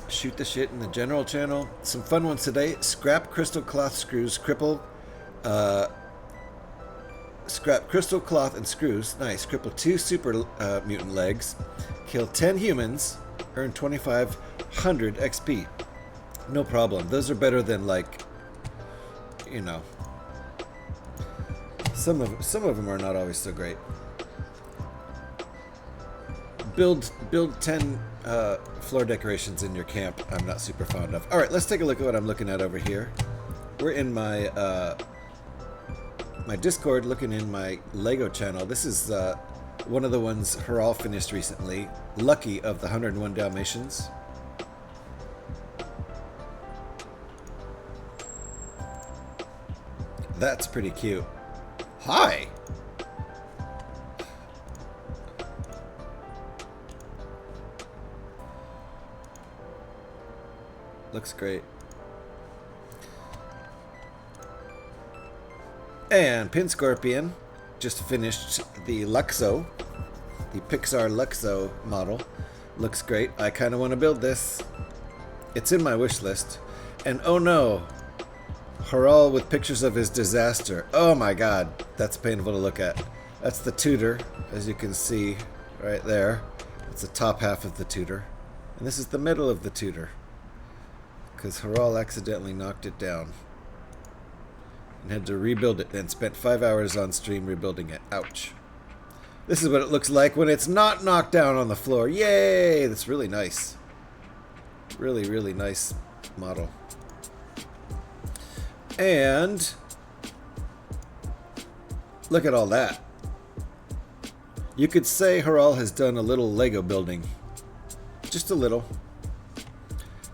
Shoot the shit in the general channel. Some fun ones today. Scrap crystal cloth screws, scrap crystal cloth and screws. Nice. Cripple 2 super mutant legs. Kill 10 humans. Earn 2,500 XP. No problem. Those are better than, like, you know. Some of them are not always so great. Build 10 floor decorations in your camp. I'm not super fond of. All right, let's take a look at what I'm looking at over here. We're in my my Discord, looking in my Lego channel. This is one of the ones Haral finished recently. Lucky of the 101 Dalmatians. That's pretty cute. Hi! Looks great. And Pin Scorpion just finished the Luxo, the Pixar Luxo model. Looks great. I kind of want to build this. It's in my wish list. And oh no, Haral with pictures of his disaster. Oh my god, that's painful to look at. That's the tutor, as you can see right there. It's the top half of the tutor. And this is the middle of the tutor, because Haral accidentally knocked it down and had to rebuild it, and spent 5 hours on stream rebuilding it. Ouch. This is what it looks like when it's not knocked down on the floor. Yay! That's really nice. Really, really nice model. And Look at all that. You could say Haral has done a little Lego building. Just a little.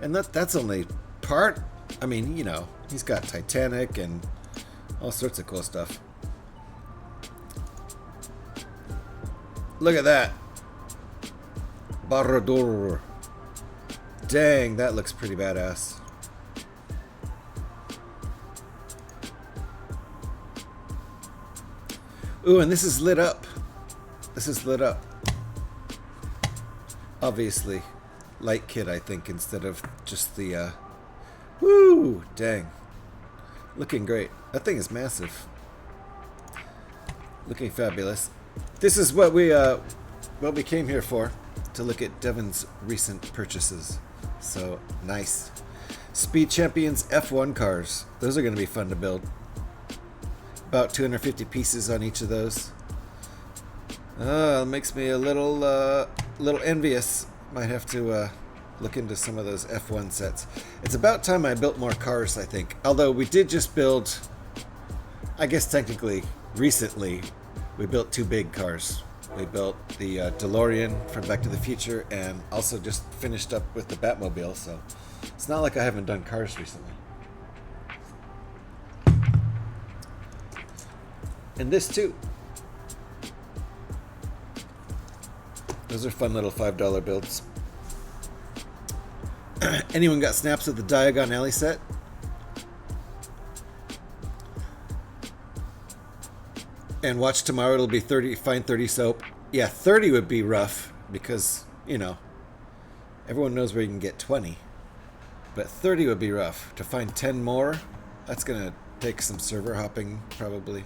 And that's only part. I mean, you know, he's got Titanic and all sorts of cool stuff. Look at that. Barrador. Dang, that looks pretty badass. Ooh, and this is lit up. This is lit up. Obviously, light kit, I think, instead of just the, woo! Dang. Looking great. That thing is massive. Looking fabulous. This is what we came here for, to look at Devin's recent purchases. So, nice. Speed Champions F1 cars. Those are going to be fun to build. About 250 pieces on each of those. It makes me a little envious. Might have to look into some of those F1 sets. It's about time I built more cars, I think. Although we did just build, I guess technically, recently, we built 2 big cars. We built the DeLorean from Back to the Future and also just finished up with the Batmobile, so it's not like I haven't done cars recently. And this too. Those are fun little $5 builds. Anyone got snaps of the Diagon Alley set? And watch tomorrow, it'll be 30, find 30 soap. Yeah, 30 would be rough because, you know, everyone knows where you can get 20. But 30 would be rough. To find 10 more, that's going to take some server hopping, probably.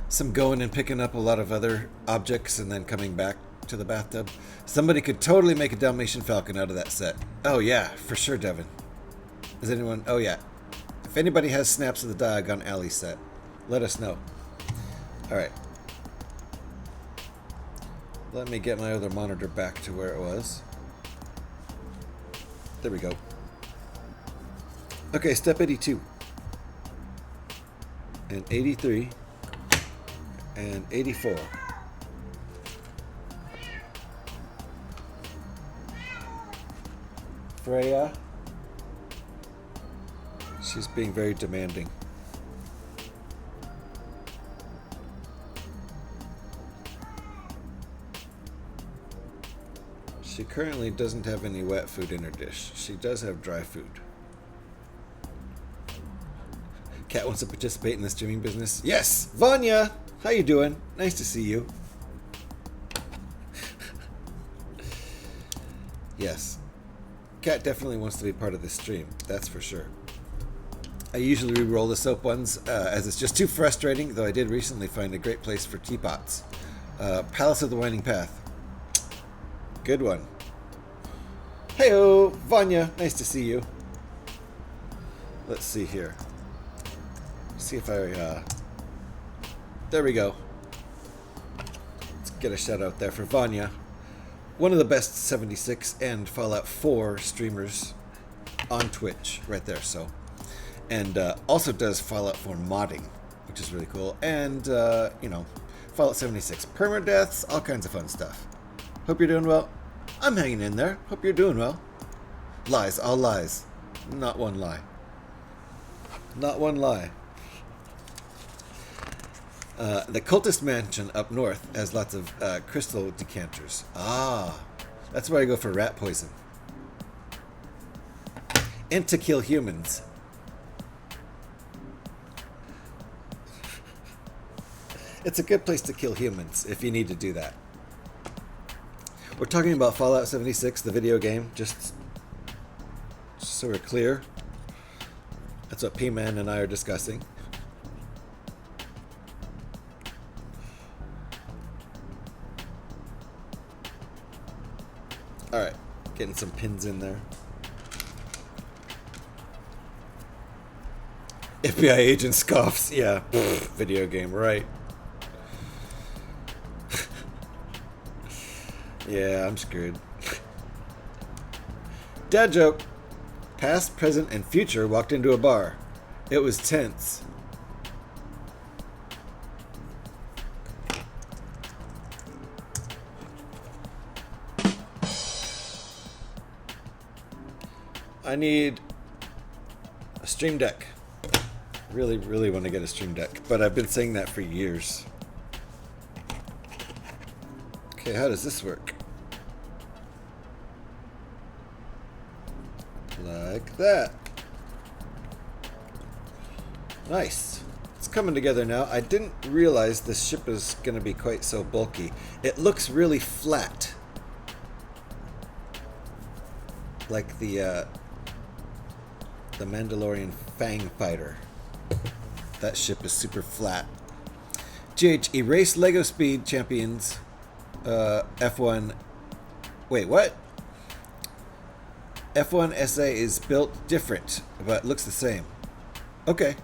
Some going and picking up a lot of other objects and then coming back to the bathtub. Somebody could totally make a Dalmatian Falcon out of that set. Oh yeah, for sure, Devin. Is anyone? Oh yeah. If anybody has snaps of the Diagon Alley set, let us know. Alright. Let me get my other monitor back to where it was. There we go. Okay, step 82. And 83. And 84. Freya. She's being very demanding. She currently doesn't have any wet food in her dish. She does have dry food. Kat wants to participate in the streaming business. Yes! Vanya! How you doing? Nice to see you. Yes. Kat definitely wants to be part of this stream. That's for sure. I usually re-roll the soap ones as it's just too frustrating, though I did recently find a great place for teapots. Palace of the Winding Path. Good one. Heyo, Vanya. Nice to see you. Let's see here. See if I, there we go. Let's get a shout out there for Vanya. One of the best 76 and Fallout 4 streamers on Twitch right there, so. And also does Fallout 4 modding, which is really cool. And, you know, Fallout 76 permadeaths, all kinds of fun stuff. Hope you're doing well. I'm hanging in there. Hope you're doing well. Lies, all lies. Not one lie. Not one lie. The Cultist Mansion up north has lots of crystal decanters. Ah, that's where I go for rat poison. And to kill humans. It's a good place to kill humans if you need to do that. We're talking about Fallout 76, the video game, just so we're clear. That's what P-Man and I are discussing. Alright, getting some pins in there. FBI agent scoffs. Yeah, video game, right. Yeah, I'm screwed. Dad joke. Past, present, and future walked into a bar. It was tense. I need a Stream Deck. Really, really want to get a Stream Deck, but I've been saying that for years. Okay, how does this work? Like that. Nice. It's coming together now. I didn't realize this ship is going to be quite so bulky. It looks really flat. Like the Mandalorian Fang Fighter. That ship is super flat. GH, erase Lego Speed Champions F1. Wait, what? F1 SA is built different, but looks the same. Okay.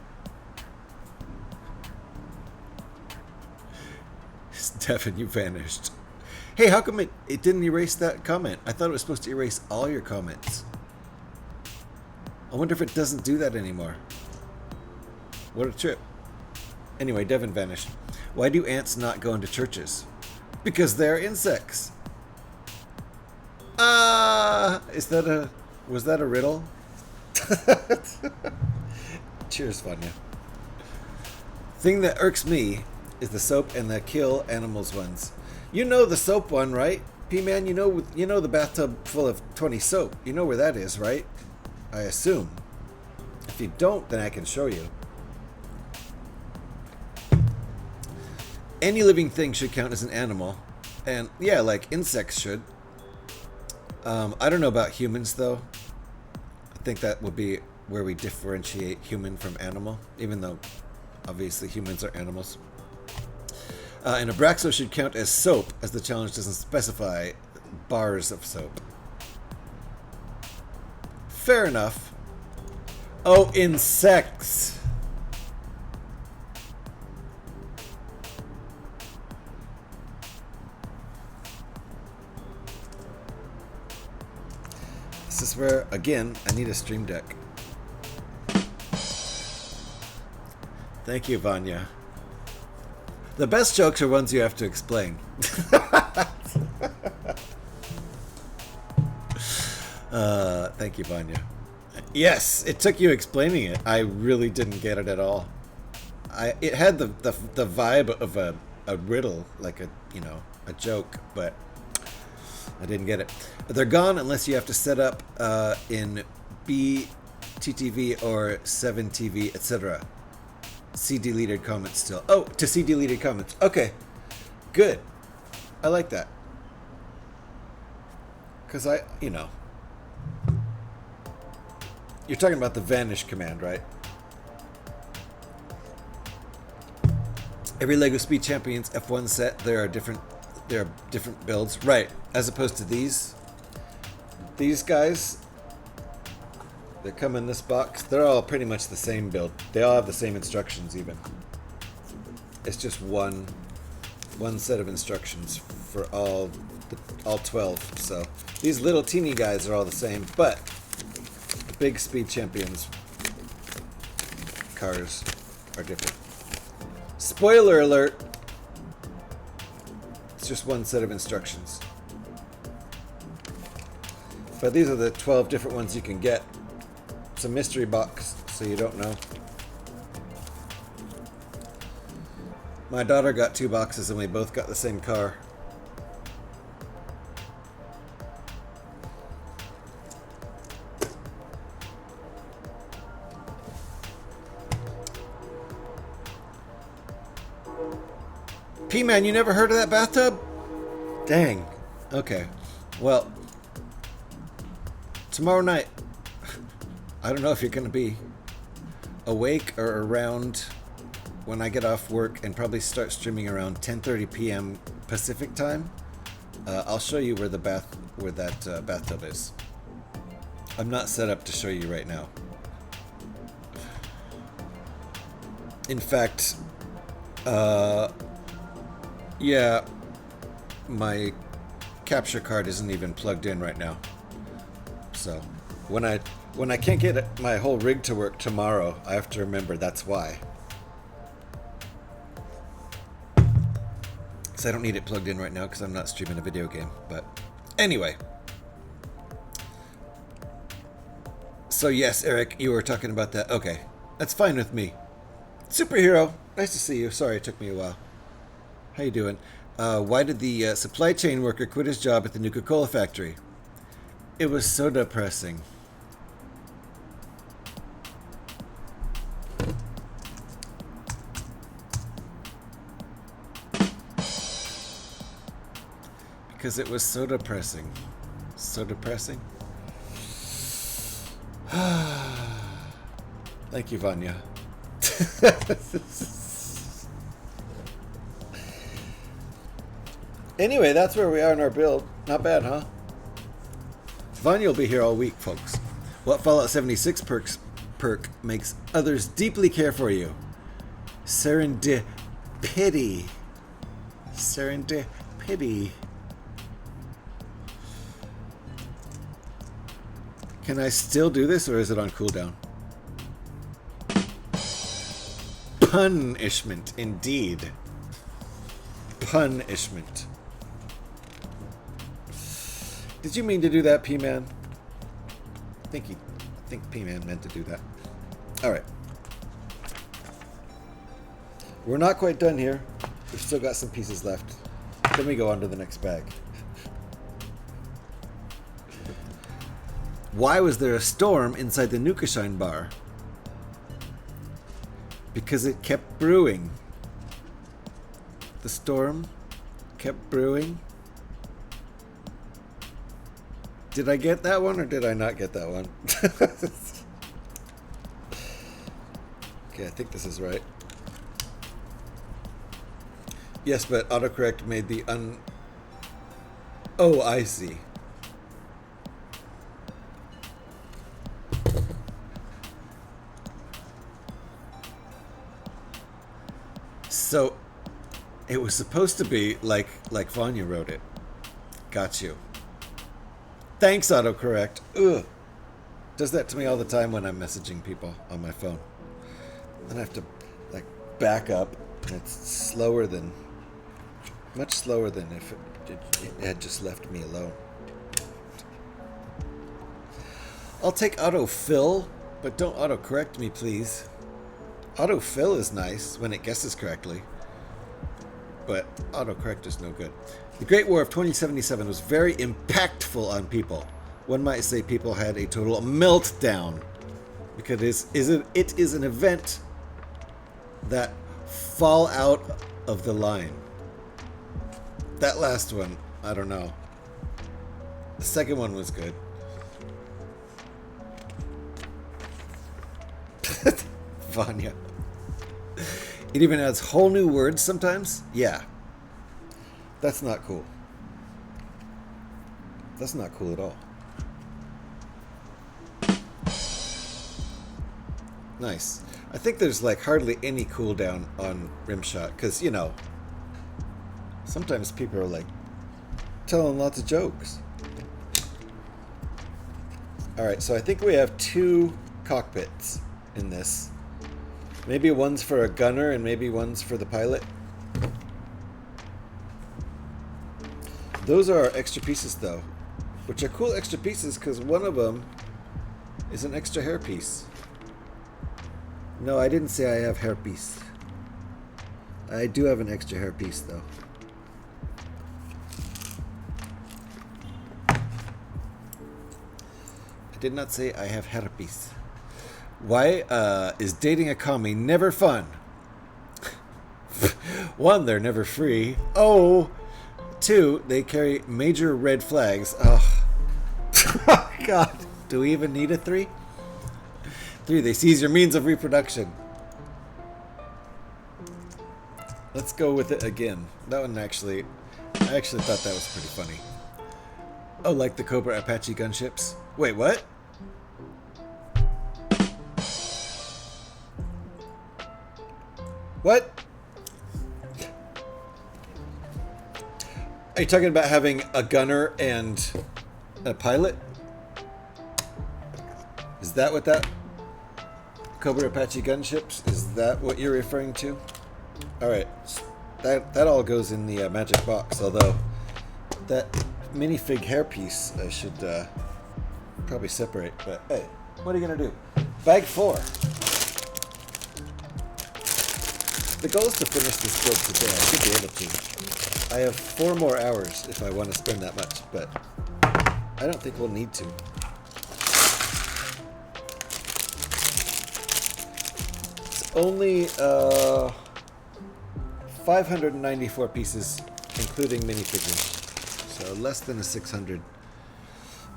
Stefan, you vanished. Hey, how come it didn't erase that comment? I thought it was supposed to erase all your comments. I wonder if it doesn't do that anymore. What a trip. Anyway, Devin vanished. Why do ants not go into churches? Because they're insects. Was that a riddle? Cheers, Vanya. Thing that irks me is the soap and the kill animals ones. You know the soap one, right? P-Man, you know the bathtub full of 20 soap. You know where that is, right? I assume. If you don't, then I can show you. Any living thing should count as an animal. And yeah, like insects should. I don't know about humans, though. I think that would be where we differentiate human from animal, even though obviously humans are animals. And Abraxo should count as soap, as the challenge doesn't specify bars of soap. Fair enough. Oh, insects. This is where, again, I need a Stream Deck. Thank you, Vanya. The best jokes are ones you have to explain. Thank you, Vanya. Yes, it took you explaining it. I really didn't get it at all. It had the vibe of a riddle, like a joke, but I didn't get it. They're gone unless you have to set up in BTTV or 7TV, etc. See deleted comments still. Oh, to see deleted comments. Okay, good. I like that. Because you're talking about the vanish command, right? Every LEGO Speed Champions F1 set, there are different builds, right? As opposed to these guys, they come in this box. They're all pretty much the same build. They all have the same instructions, even. It's just one set of instructions for all 12. So these little teeny guys are all the same, but the big Speed Champions cars are different. Spoiler alert! It's just one set of instructions. But these are the 12 different ones you can get. It's a mystery box, so you don't know. My daughter got 2 boxes and we both got the same car. P-Man, you never heard of that bathtub? Dang. Okay. Well, tomorrow night, I don't know if you're going to be awake or around when I get off work, and probably start streaming around 10:30 p.m. Pacific time. I'll show you where that bathtub is. I'm not set up to show you right now. In fact, yeah, my capture card isn't even plugged in right now. So when I can't get my whole rig to work tomorrow, I have to remember that's why. Because I don't need it plugged in right now because I'm not streaming a video game. But anyway, So yes, Eric, you were talking about that. Okay, that's fine with me. Superhero, nice to see you. Sorry it took me a while. How you doing? Why did the supply chain worker quit his job at the Nuka-Cola factory? It was so depressing. Because it was so depressing. So depressing. Thank you, Vanya. Anyway, that's where we are in our build. Not bad, huh? Vanya will be here all week, folks. What Fallout 76 perk makes others deeply care for you? Serendipity. Serendipity. Can I still do this, or is it on cooldown? Punishment, indeed. Punishment. Did you mean to do that, P-Man? I think P-Man meant to do that. Alright. We're not quite done here. We've still got some pieces left. Then we go on to the next bag. Why was there a storm inside the Nukashine bar? Because it kept brewing. The storm kept brewing. Did I get that one or did I not get that one? Okay, I think this is right. Yes, but autocorrect made the Oh, I see. So, it was supposed to be like Vanya wrote it. Got you. Thanks, autocorrect. Ugh. Does that to me all the time when I'm messaging people on my phone. Then I have to like back up, and it's slower than, much slower than if it had just left me alone. I'll take autofill, but don't autocorrect me, please. Autofill is nice when it guesses correctly, but autocorrect is no good. The Great War of 2077 was very impactful on people. One might say people had a total meltdown because it is an event that fall out of the line. That last one, I don't know. The second one was good. Vanya. It even adds whole new words sometimes? Yeah. That's not cool. That's not cool at all. Nice. I think there's like hardly any cooldown on Rimshot because, you know, sometimes people are like telling lots of jokes. Alright, so I think we have 2 cockpits in this. Maybe one's for a gunner and maybe one's for the pilot. Those are our extra pieces though, which are cool extra pieces because one of them is an extra hairpiece. No, I didn't say I have hairpiece. I do have an extra hairpiece though. I did not say I have hairpiece. Why is dating a commie never fun? 1, they're never free. Oh, 2, they carry major red flags. Oh, oh God, do we even need a 3? 3, they seize your means of reproduction. Let's go with it again. That one I actually thought that was pretty funny. Oh, like the Cobra Apache gunships? Wait, what? What? Are you talking about having a gunner and a pilot? Is that what that Cobra Apache gunships? Is that what you're referring to? All right, that all goes in the magic box. Although that minifig hairpiece I should probably separate. But hey, What are you gonna do? Bag 4. The goal is to finish this build today. I should be able to. I have 4 more hours if I want to spend that much, but I don't think we'll need to. It's only 594 pieces, including minifigures. So less than a 600.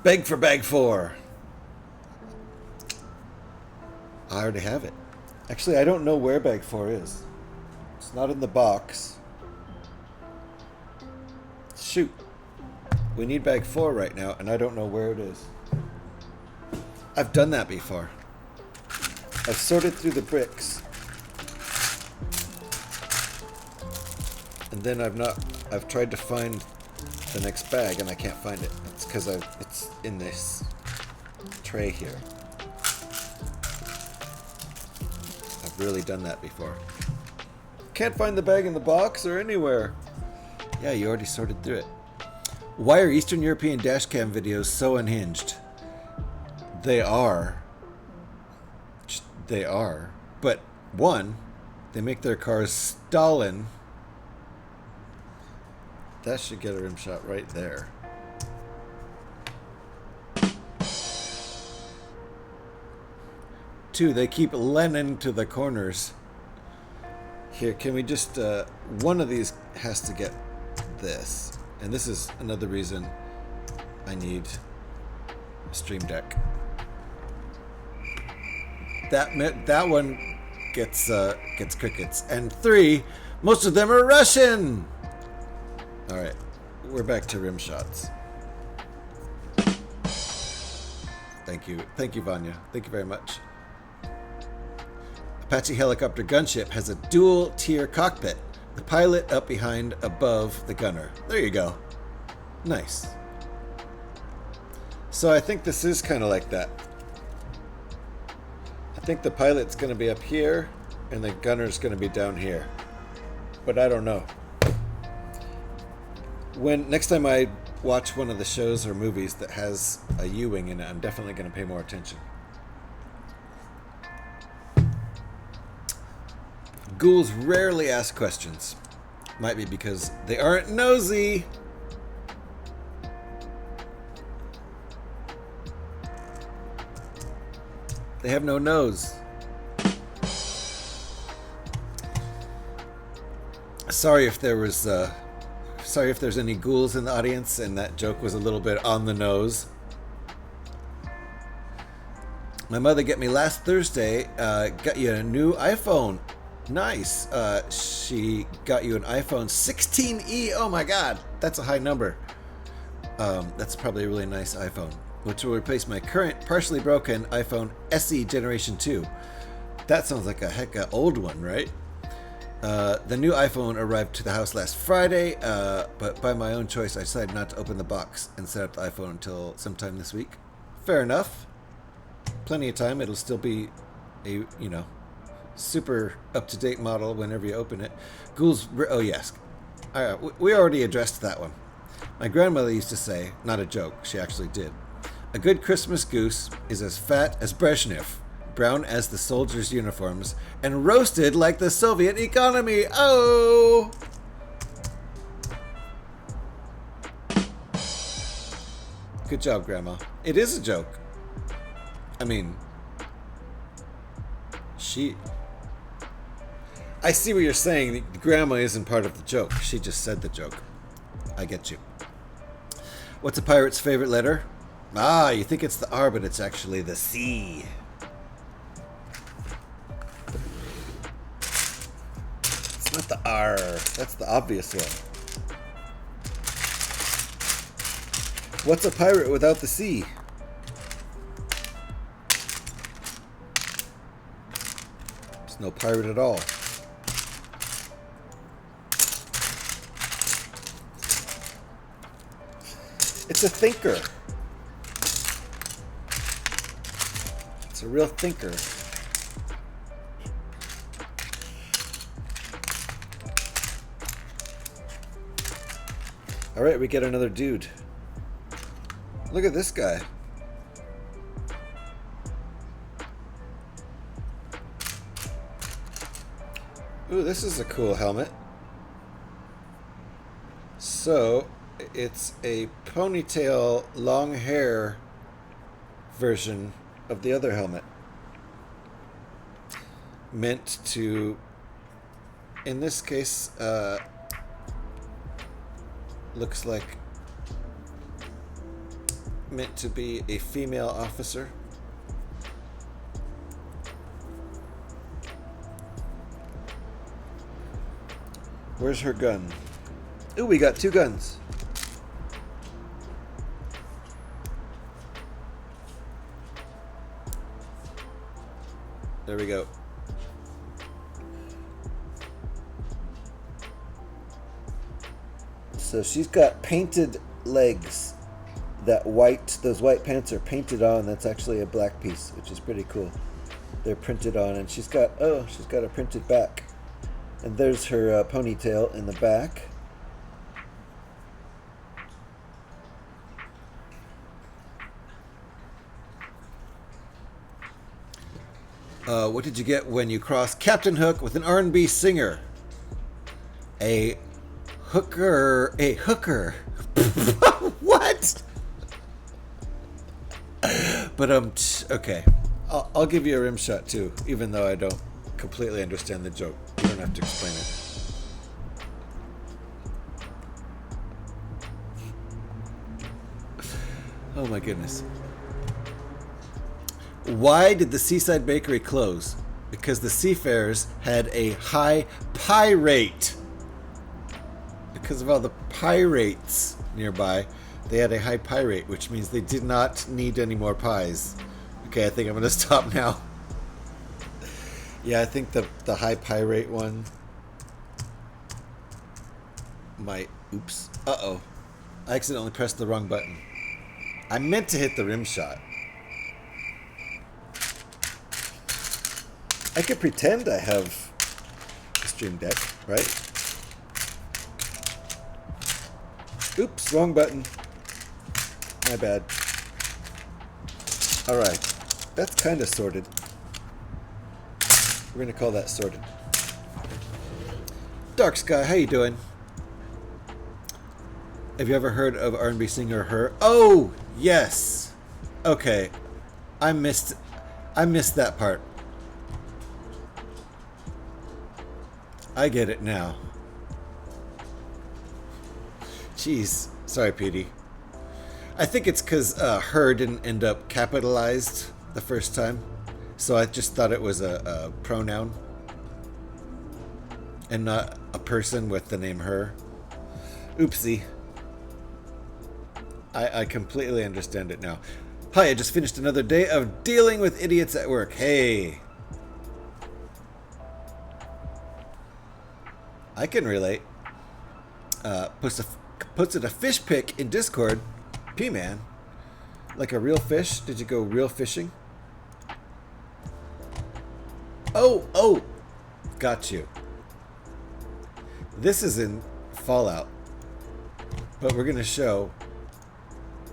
Beg for bag 4. I already have it. Actually, I don't know where bag 4 is. It's not in the box. Shoot. We need bag 4 right now, and I don't know where it is. I've done that before. I've sorted through the bricks. And then I've tried to find the next bag, and I can't find it. It's because it's in this tray here. I've really done that before. Can't find the bag in the box or anywhere. Yeah, you already sorted through it. Why are Eastern European dashcam videos so unhinged? They are. They are. But, one, they make their cars Stalin. That should get a rim shot right there. Two, they keep Lenin to the corners. Here, can we just, one of these has to get this. And this is another reason I need a Stream Deck. That one gets crickets. And 3, most of them are Russian! Alright, we're back to rim shots. Thank you, Vanya. Thank you very much. Apache helicopter gunship has a dual tier cockpit. The pilot up behind above the gunner. There you go. Nice. So I think this is kind of like that. I think the pilot's going to be up here and the gunner's going to be down here. But I don't know. Next time I watch one of the shows or movies that has a U-wing in it, I'm definitely going to pay more attention. Ghouls rarely ask questions. Might be because they aren't nosy. They have no nose. Sorry if there's any ghouls in the audience and that joke was a little bit on the nose. My mother got me last Thursday, got you a new iPhone. Nice. She got you an iPhone 16e. Oh my god, that's a high number. That's probably a really nice iPhone, which will replace my current partially broken iPhone SE Generation 2. That sounds like a hecka old one, right? The new iPhone arrived to the house last Friday, but by my own choice, I decided not to open the box and set up the iPhone until sometime this week. Fair enough. Plenty of time. It'll still be a, super up-to-date model whenever you open it. Ghouls, oh yes. We already addressed that one. My grandmother used to say, not a joke, she actually did, a good Christmas goose is as fat as Brezhnev, brown as the soldiers' uniforms, and roasted like the Soviet economy. Oh! Good job, Grandma. It is a joke. I mean, I see what you're saying. Grandma isn't part of the joke. She just said the joke. I get you. What's a pirate's favorite letter? Ah, you think it's the R, but it's actually the C. It's not the R. That's the obvious one. What's a pirate without the C? There's no pirate at all. It's a thinker. It's a real thinker. All right, we get another dude. Look at this guy. Ooh, this is a cool helmet. So, it's a ponytail, long hair version of the other helmet. Meant to, in this case, looks like meant to be a female officer. Where's her gun? Ooh, we got 2 guns. There we go. So she's got painted legs. Those white pants are painted on. That's actually a black piece, which is pretty cool. They're printed on, and she's got a printed back. And there's her ponytail in the back. What did you get when you crossed Captain Hook with an R&B singer? A hooker. What? But okay. I'll give you a rim shot too, even though I don't completely understand the joke. You don't have to explain it. Oh my goodness. Why did the Seaside Bakery close? Because the seafarers had a high pie rate. Because of all the pirates nearby, they had a high pie rate, which means they did not need any more pies. Okay, I think I'm going to stop now. Yeah, I think the high pie rate one might... Oops. Uh-oh. I accidentally pressed the wrong button. I meant to hit the rim shot. I could pretend I have a Stream Deck, right? Oops, wrong button. My bad. Alright, that's kind of sorted. We're going to call that sorted. Dark Sky, how you doing? Have you ever heard of R&B singer Her? Oh, yes! Okay, I missed that part. I get it now. Jeez. Sorry, Petey. I think it's because her didn't end up capitalized the first time. So I just thought it was a pronoun. And not a person with the name her. Oopsie. I completely understand it now. Hi, I just finished another day of dealing with idiots at work. Hey. I can relate. Posted a fish pic in Discord. P-Man. Like a real fish? Did you go real fishing? Oh! Got you. This is in Fallout. But we're going to show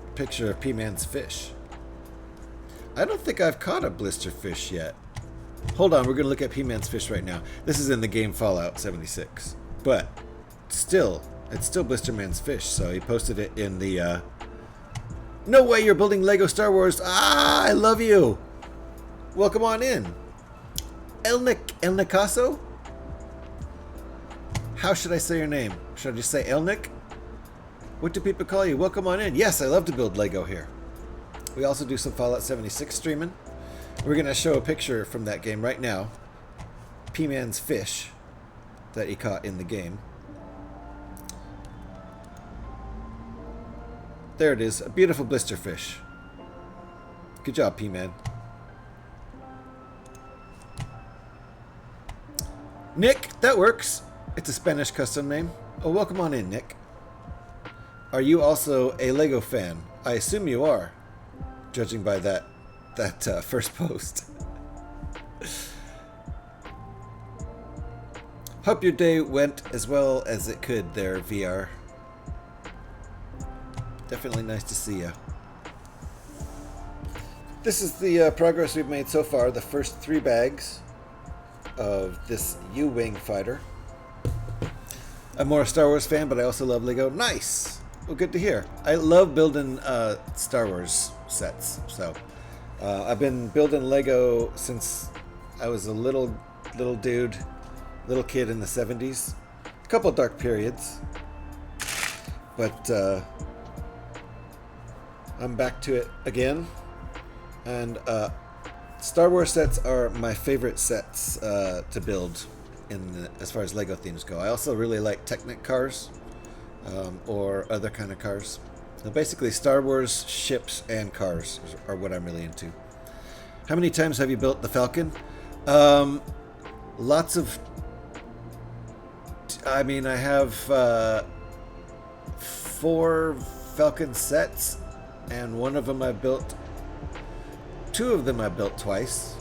a picture of P-Man's fish. I don't think I've caught a blister fish yet. Hold on, we're going to look at P-Man's fish right now. This is in the game Fallout 76. But still, it's still Blister Man's fish, so he posted it in the, No way you're building Lego Star Wars! Ah, I love you! Welcome on in. El Nicaso? How should I say your name? Should I just say Elnick? What do people call you? Welcome on in. Yes, I love to build Lego here. We also do some Fallout 76 streaming. We're going to show a picture from that game right now. P-Man's fish that he caught in the game. There it is. A beautiful blister fish. Good job, P-Man. Nick, that works. It's a Spanish custom name. Oh, welcome on in, Nick. Are you also a Lego fan? I assume you are, judging by that first post. Hope your day went as well as it could there, VR. Definitely nice to see you. This is the progress we've made so far. The first 3 bags of this U-Wing fighter. I'm more a Star Wars fan, but I also love Lego. Nice! Well, good to hear. I love building Star Wars sets. So I've been building Lego since I was a little dude, little kid in the 70s. A couple dark periods. But I'm back to it again. And Star Wars sets are my favorite sets to build as far as Lego themes go. I also really like Technic cars or other kind of cars. Now basically Star Wars ships and cars are what I'm really into. How many times have you built the Falcon? Lots of... I mean, I have 4 Falcon sets, and one of them I built... 2 of them I built twice.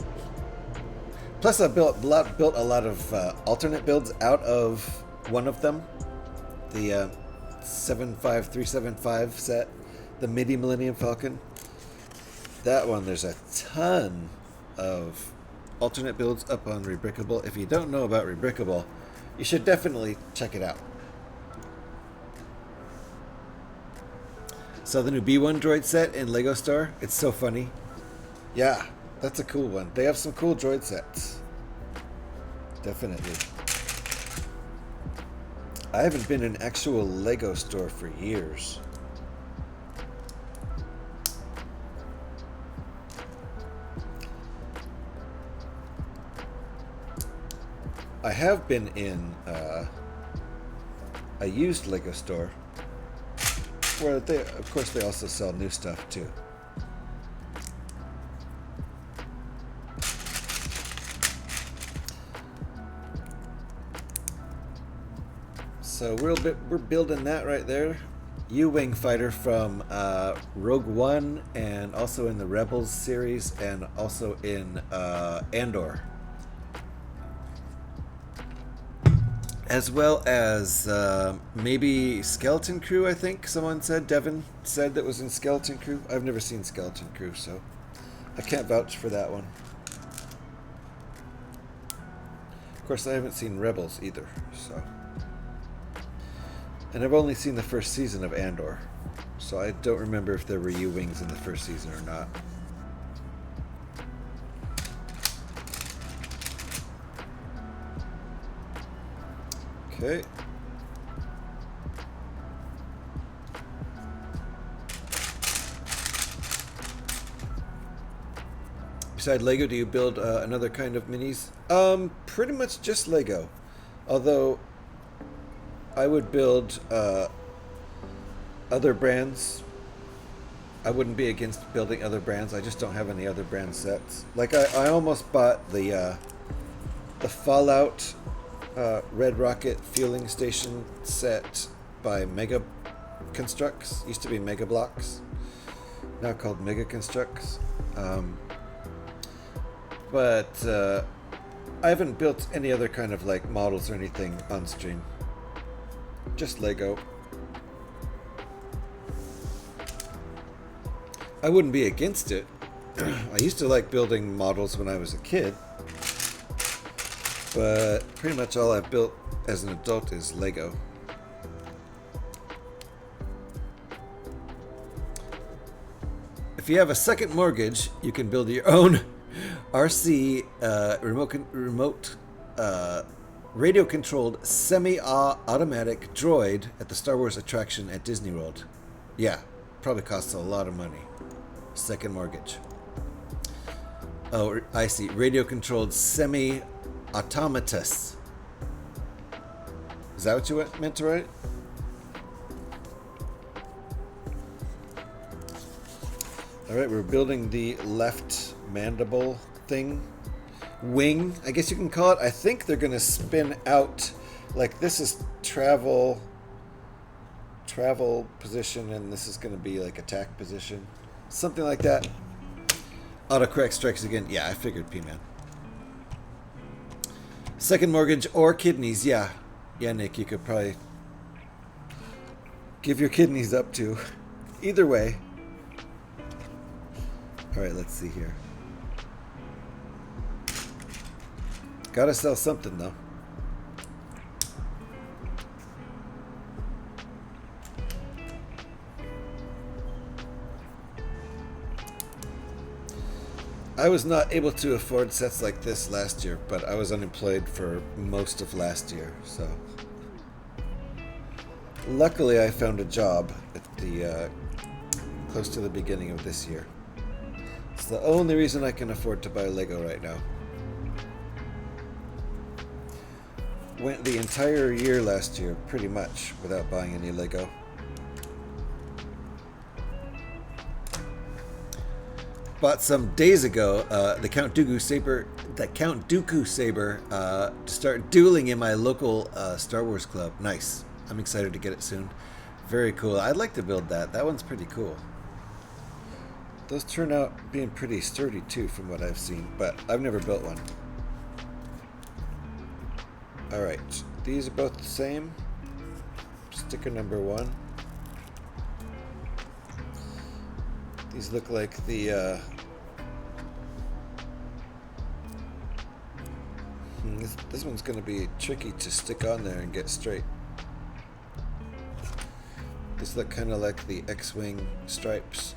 Plus I built a lot of alternate builds out of one of them. The 75375 set. The Midi Millennium Falcon. That one, there's a ton of alternate builds up on Rebrickable. If you don't know about Rebrickable, you should definitely check it out. So the new B1 droid set in LEGOStar, it's so funny. Yeah, that's a cool one. They have some cool droid sets. Definitely. I haven't been in an actual Lego store for years. I have been in a used Lego store where they, of course, they also sell new stuff too. So we're building that right there. U-Wing fighter from Rogue One, and also in the Rebels series, and also in Andor. As well as maybe Skeleton Crew, I think someone said. Devin said that was in Skeleton Crew. I've never seen Skeleton Crew, so I can't vouch for that one. Of course, I haven't seen Rebels either, so. And I've only seen the first season of Andor, so I don't remember if there were U-Wings in the first season or not. Okay. Besides Lego, do you build another kind of minis? Pretty much just Lego. Although I would build other brands. I wouldn't be against building other brands. I just don't have any other brand sets. Like I almost bought the Fallout Red Rocket Fueling Station set by Mega Constructs. Used to be Mega Blocks, now called Mega Constructs. But I haven't built any other kind of like models or anything on stream. Just Lego. I wouldn't be against it. I used to like building models when I was a kid. But pretty much all I've built as an adult is Lego. If you have a second mortgage, you can build your own RC remote radio-controlled semi-automatic droid at the Star Wars attraction at Disney World. Yeah, probably costs a lot of money. Second mortgage. Oh, I see. Radio-controlled semi-automatus. Is that what you meant to write? Alright, we're building the left mandible thing. Wing, I guess you can call it. I think they're going to spin out, like this is travel position, and this is going to be like attack position. Something like that. Autocorrect strikes again. Yeah, I figured, P-Man. Second mortgage or kidneys, yeah. Yeah, Nick, you could probably give your kidneys up to. Either way. Alright, let's see here. Gotta sell something though. I was not able to afford sets like this last year, but I was unemployed for most of last year, so luckily I found a job at the close to the beginning of this year. It's the only reason I can afford to buy Lego right now. Went the entire year last year pretty much without buying any Lego. Bought some days ago the Count Dooku saber to start dueling in my local Star Wars club. Nice. I'm excited to get it soon. Very cool. I'd like to build that. That one's pretty cool. Those turn out being pretty sturdy too from what I've seen, but I've never built one. Alright, these are both the same. Sticker number 1. These look like the this one's going to be tricky to stick on there and get straight. These look kind of like the X-Wing stripes.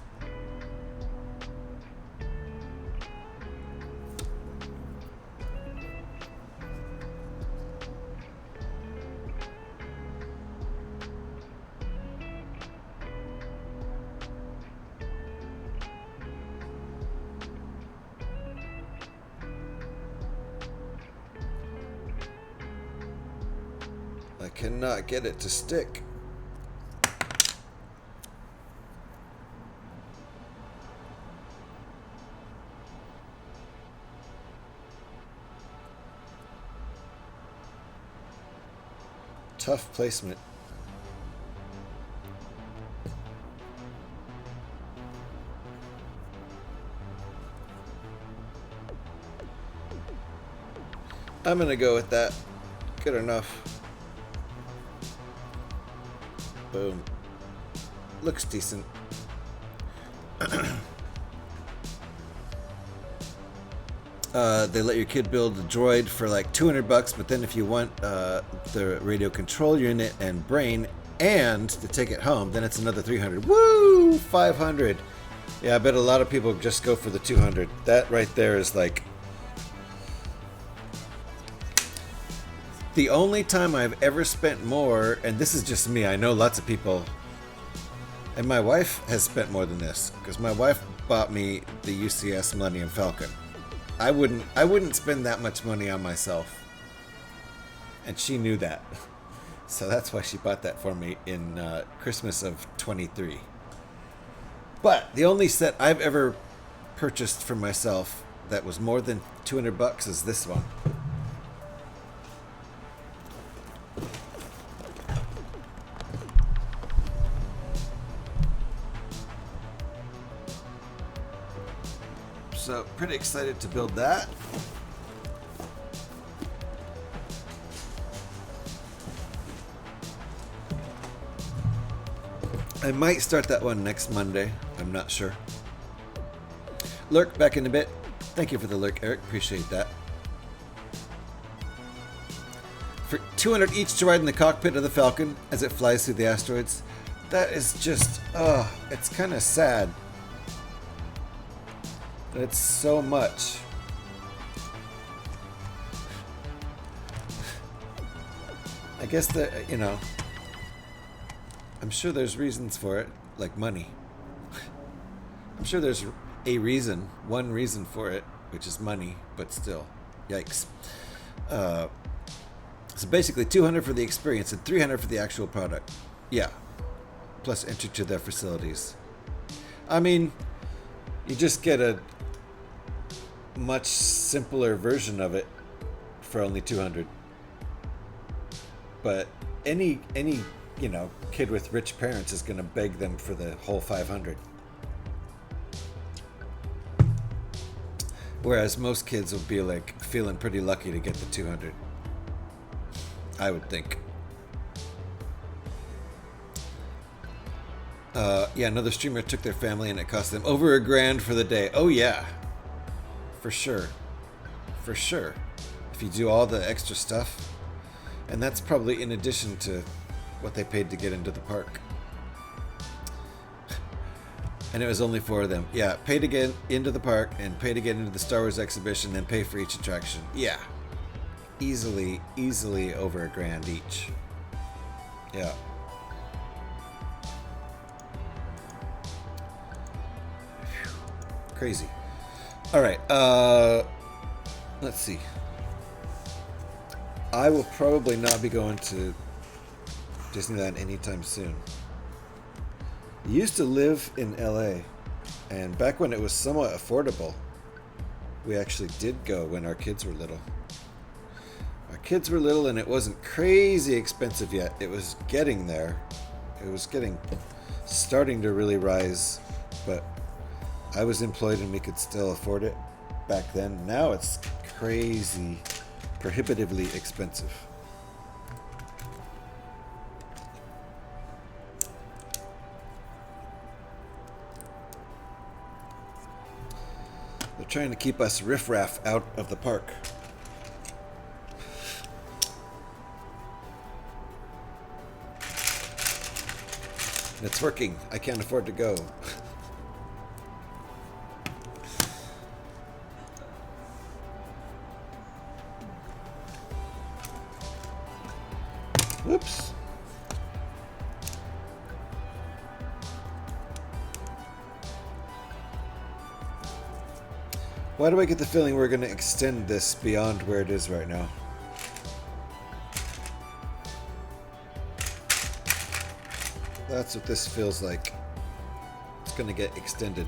I cannot get it to stick. Tough placement. I'm gonna go with that. Good enough. Boom. Looks decent. They let your kid build a droid for like $200, but then if you want the radio control unit and brain and to take it home, then it's another $300. Woo! $500. Yeah, I bet a lot of people just go for the $200. That right there is like the only time I've ever spent more, and this is just me, I know lots of people, and my wife has spent more than this, because my wife bought me the UCS Millennium Falcon. I wouldn't spend that much money on myself. And she knew that. So that's why she bought that for me in Christmas of 23. But the only set I've ever purchased for myself that was more than $200 is this one. So pretty excited to build that. I might start that one next Monday. I'm not sure. Lurk, back in a bit. Thank you for the lurk, Eric. Appreciate that. For $200 each to ride in the cockpit of the Falcon as it flies through the asteroids. That is just, it's kind of sad. It's so much. I guess that, you know, I'm sure there's reasons for it, like money. I'm sure there's a reason, one reason for it, which is money, but still, yikes. So basically $200 for the experience and $300 for the actual product. Yeah, plus entry to their facilities. I mean, you just get a much simpler version of it for only $200. But any you know, kid with rich parents is going to beg them for the whole $500. Whereas most kids will be like feeling pretty lucky to get the $200. I would think. Yeah, another streamer took their family and it cost them over $1,000 for the day. Oh yeah. For sure. For sure. if you do all the extra stuff. And that's probably in addition to what they paid to get into the park. And it was only 4 of them. Yeah, pay to get into the park and pay to get into the Star Wars exhibition, then pay for each attraction. Yeah. Easily over $1,000 each. Yeah. Crazy. All right. Let's see. I will probably not be going to Disneyland anytime soon. I used to live in LA, and back when it was somewhat affordable, we actually did go when our kids were little. Our kids were little and it wasn't crazy expensive yet. It was getting there. It was starting to really rise, but I was employed and we could still afford it back then. Now it's crazy, prohibitively expensive. They're trying to keep us riffraff out of the park. And it's working. I can't afford to go. Whoops. Why do I get the feeling we're going to extend this beyond where it is right now? That's what this feels like. It's going to get extended.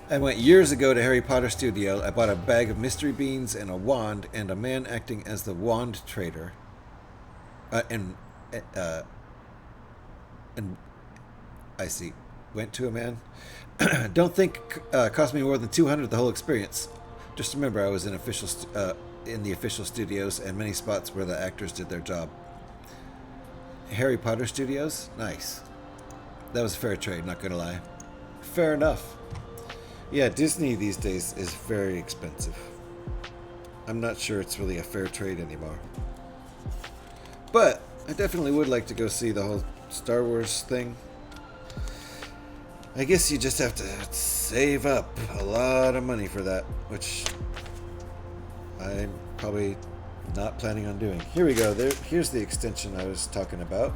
I went years ago to Harry Potter Studio. I bought a bag of mystery beans and a wand and a man acting as the wand trader. And I see. Went to a man. Don't think cost me more than $200 the whole experience. Just remember, I was in the official studios and many spots where the actors did their job. Harry Potter Studios, nice. That was a fair trade, not gonna lie. Fair enough. Yeah, Disney these days is very expensive. I'm not sure it's really a fair trade anymore. But I definitely would like to go see the whole Star Wars thing. I guess you just have to save up a lot of money for that, which I'm probably not planning on doing. Here we go. Here's the extension I was talking about.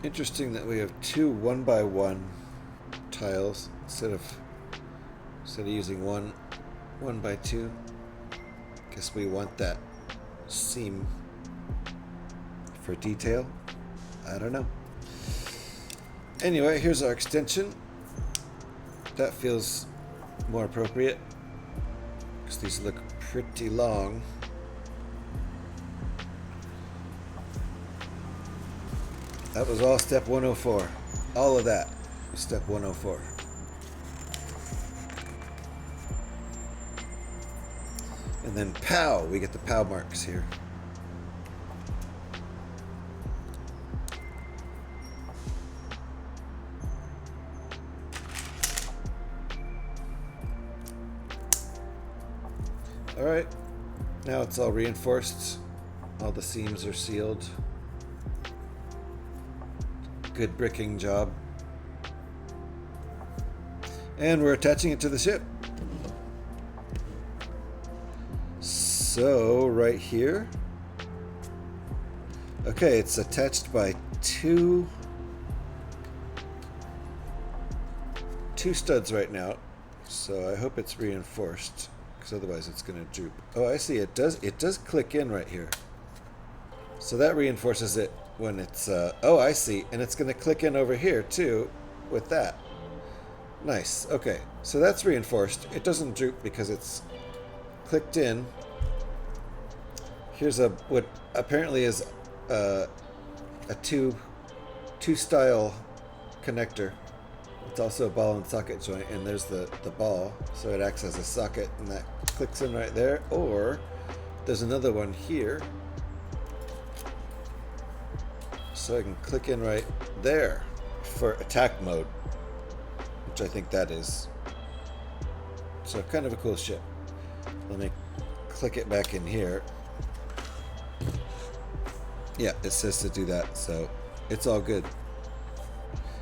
Interesting that we have 2 1x1 tiles instead of using 1x2. Guess we want that seam for detail. I don't know. Anyway, here's our extension. That feels more appropriate because these look pretty long. That was all step 104. All of that was step 104. And then POW, we get the POW marks here. All right, now it's all reinforced. All the seams are sealed. Good bricking job. And we're attaching it to the ship. So right here. Okay, it's attached by two studs right now. So I hope it's reinforced, because otherwise it's going to droop. Oh, I see. It does click in right here. So that reinforces it when it's oh, I see. And it's going to click in over here too with that. Nice. Okay. So that's reinforced. It doesn't droop because it's clicked in. Here's what apparently is a 2 two-style connector. It's also a ball and socket joint, and there's the ball, so it acts as a socket, and that clicks in right there. Or there's another one here, so I can click in right there for attack mode, which I think that is. So kind of a cool ship. Let me click it back in here. Yeah, it says to do that, so it's all good.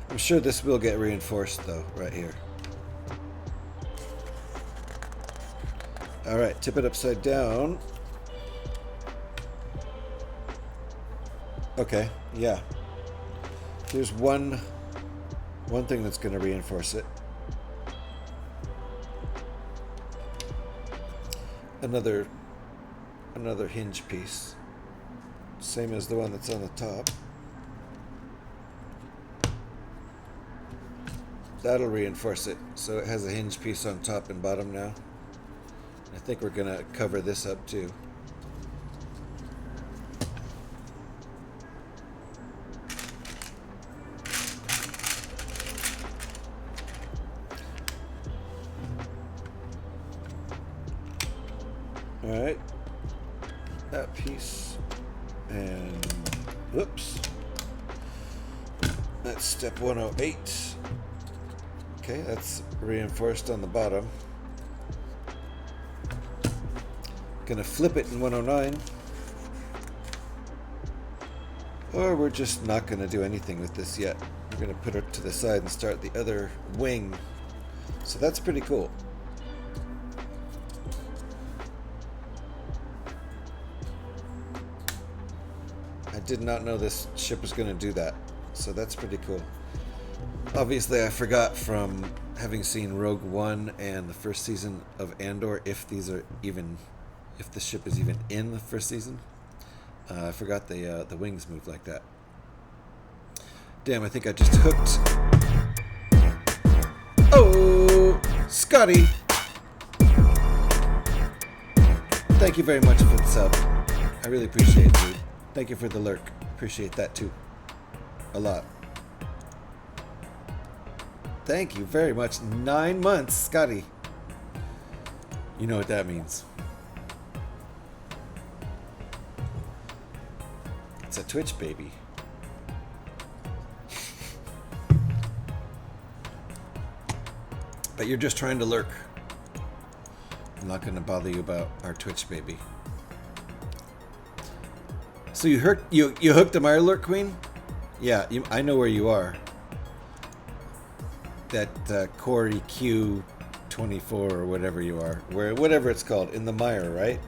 I'm sure this will get reinforced though, right here. Alright, tip it upside down. Okay, yeah. Here's one thing that's going to reinforce it. Another hinge piece. Same as the one that's on the top. That'll reinforce it, so it has a hinge piece on top and bottom now. I think we're gonna cover this up too. Alright, that piece, and whoops, that's step 108. Okay, that's reinforced on the bottom. Gonna flip it in 109. Or we're just not gonna do anything with this yet. We're gonna put it to the side and start the other wing. So that's pretty cool. I did not know this ship was gonna do that. So that's pretty cool. Obviously, I forgot from having seen Rogue One and the first season of Andor if the ship is even in the first season. I forgot the wings move like that. Damn, I think I just hooked. Oh, Scotty! Thank you very much for the sub. I really appreciate it, dude. Thank you for the lurk. Appreciate that too. A lot. Thank you very much. 9 months, Scotty. You know what that means. It's a Twitch baby. But you're just trying to lurk. I'm not going to bother you about our Twitch baby. So you hooked the Mirelurk Queen? Yeah, I know where you are. That Corey Q24 or whatever you are, whatever it's called, in the mire, right?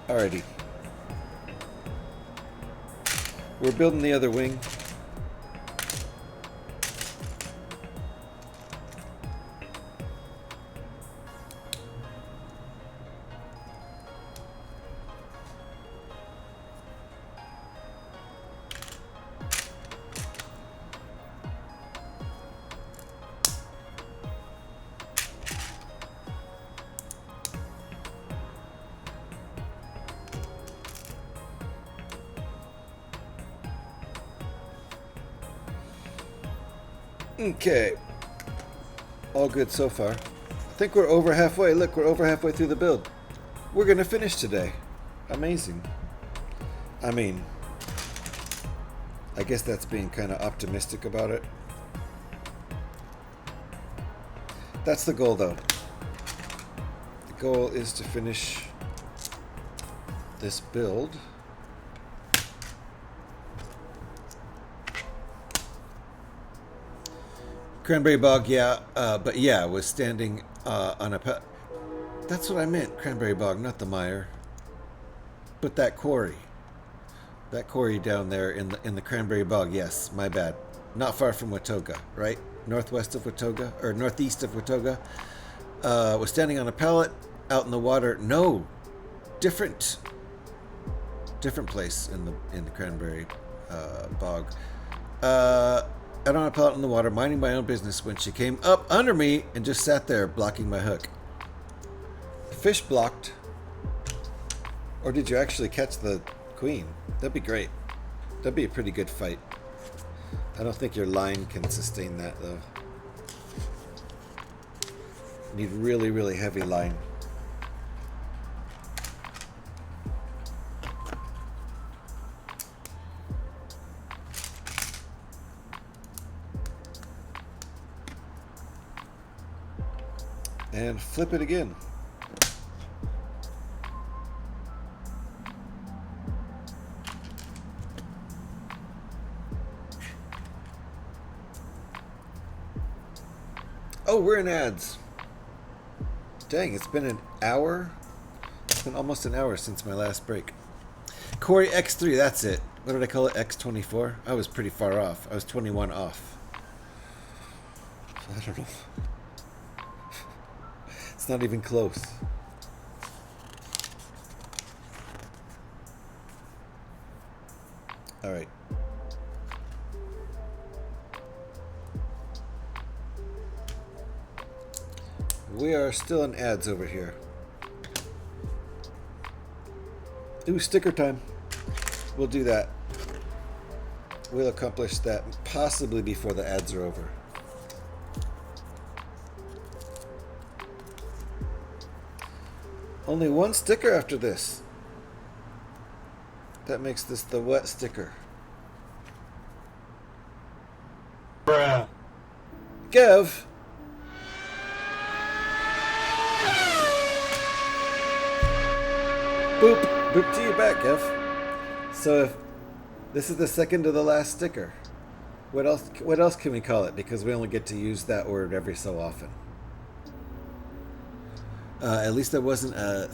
Alrighty. We're building the other wing. Okay. All good so far. I think we're over halfway. Look, we're over halfway through the build. We're going to finish today. Amazing. I mean, I guess that's being kind of optimistic about it. That's the goal, though. The goal is to finish this build. Cranberry Bog, yeah, but yeah, was standing on a... That's what I meant, Cranberry Bog, not the mire. But that quarry. That quarry down there in the Cranberry Bog, yes, my bad. Not far from Watoga, right? Northwest of Watoga, or northeast of Watoga. Was standing on a pallet out in the water. No, different place in the Cranberry Bog. Out on a pallet in the water, minding my own business, when she came up under me and just sat there blocking my hook. Fish blocked. Or did you actually catch the queen? That'd be great. That'd be a pretty good fight. I don't think your line can sustain that, though. You need really, really heavy line. And flip it again. Oh, we're in ads. Dang, it's been an hour? It's been almost an hour since my last break. Corey X3, that's it. What did I call it? X24? I was pretty far off. I was 21 off. So I don't know. It's not even close. All right. We are still in ads over here. Ooh, sticker time. We'll do that. We'll accomplish that possibly before the ads are over. Only one sticker after this. That makes this the wet sticker. Bruh. Gev. Boop. Boop to you back, Gev. So if this is the second to the last sticker, what else can we call it? Because we only get to use that word every so often. At least there wasn't a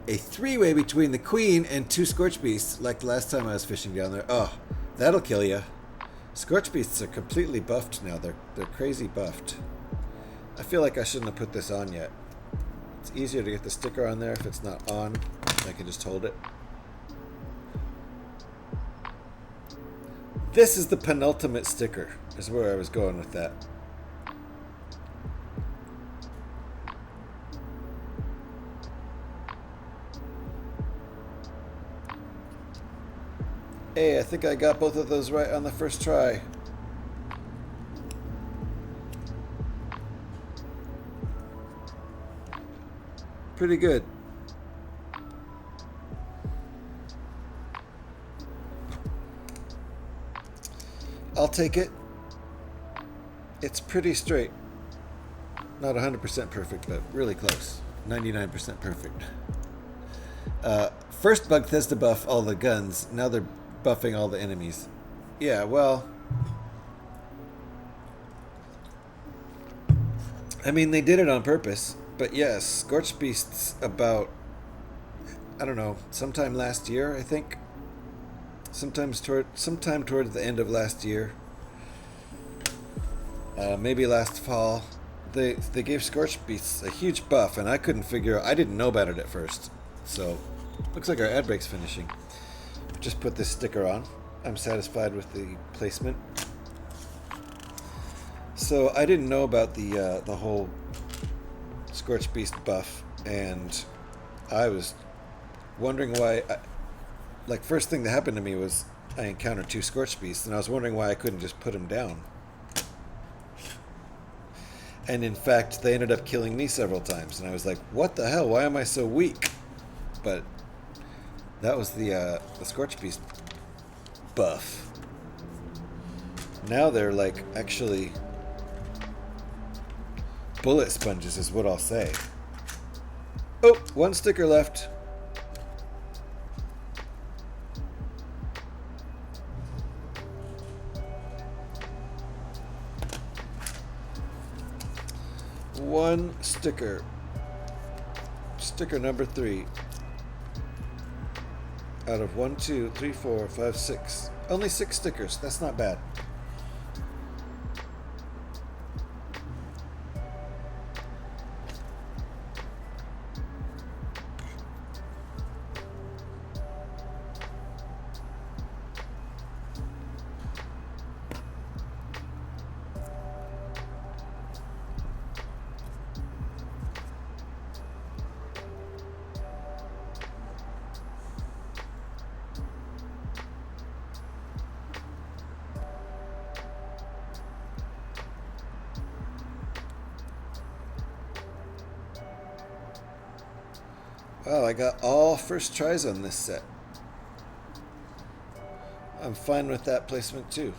three-way between the queen and two scorch beasts like the last time I was fishing down there. Oh, that'll kill you. Scorch beasts are completely buffed now. They're crazy buffed. I feel like I shouldn't have put this on yet. It's easier to get the sticker on there if it's not on. I can just hold it. This is the penultimate sticker, is where I was going with that. Hey, I think I got both of those right on the first try. Pretty good. I'll take it. It's pretty straight. Not 100% perfect, but really close. 99% perfect. First Bugthesda buff all the guns. Now they're buffing all the enemies. Yeah, well, I mean, they did it on purpose. But yes, Scorch Beasts about, I don't know, sometime last year, I think. Sometime towards the end of last year. Maybe last fall. They gave Scorch Beasts a huge buff, and I couldn't figure out, I didn't know about it at first. So, looks like our ad break's finishing. Just put this sticker on. I'm satisfied with the placement. So I didn't know about the whole Scorch Beast buff, and I was wondering why. Like, first thing that happened to me was I encountered two Scorch Beasts, and I was wondering why I couldn't just put them down. And in fact, they ended up killing me several times, and I was like, "What the hell? Why am I so weak?" But that was the Scorch Beast buff. Now they're like actually bullet sponges, is what I'll say. Oh, one sticker left. One sticker. Sticker number 3. Out of 1, 2, 3, 4, 5, 6. Only 6 stickers. That's not bad. Wow, I got all first tries on this set. I'm fine with that placement too.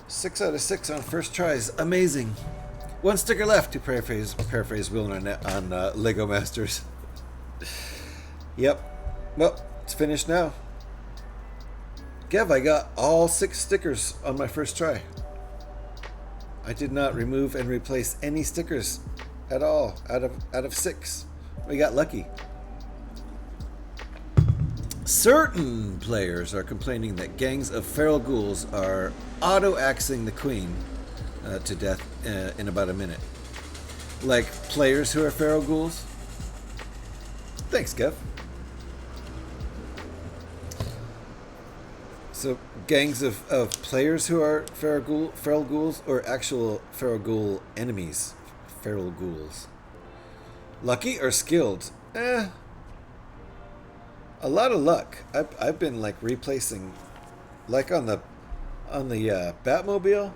6 out of 6 on first tries. Amazing. One sticker left to paraphrase Will on Lego Masters. Yep. Well, it's finished now. Gev, I got all 6 stickers on my first try. I did not remove and replace any stickers at all out of 6. We got lucky. Certain players are complaining that gangs of feral ghouls are auto-axing the queen to death in about a minute. Like players who are feral ghouls? Thanks, Gev. So, gangs of players who are feral ghouls or actual feral ghoul enemies? Feral ghouls. Lucky or skilled? A lot of luck. I've been like replacing, like on the Batmobile.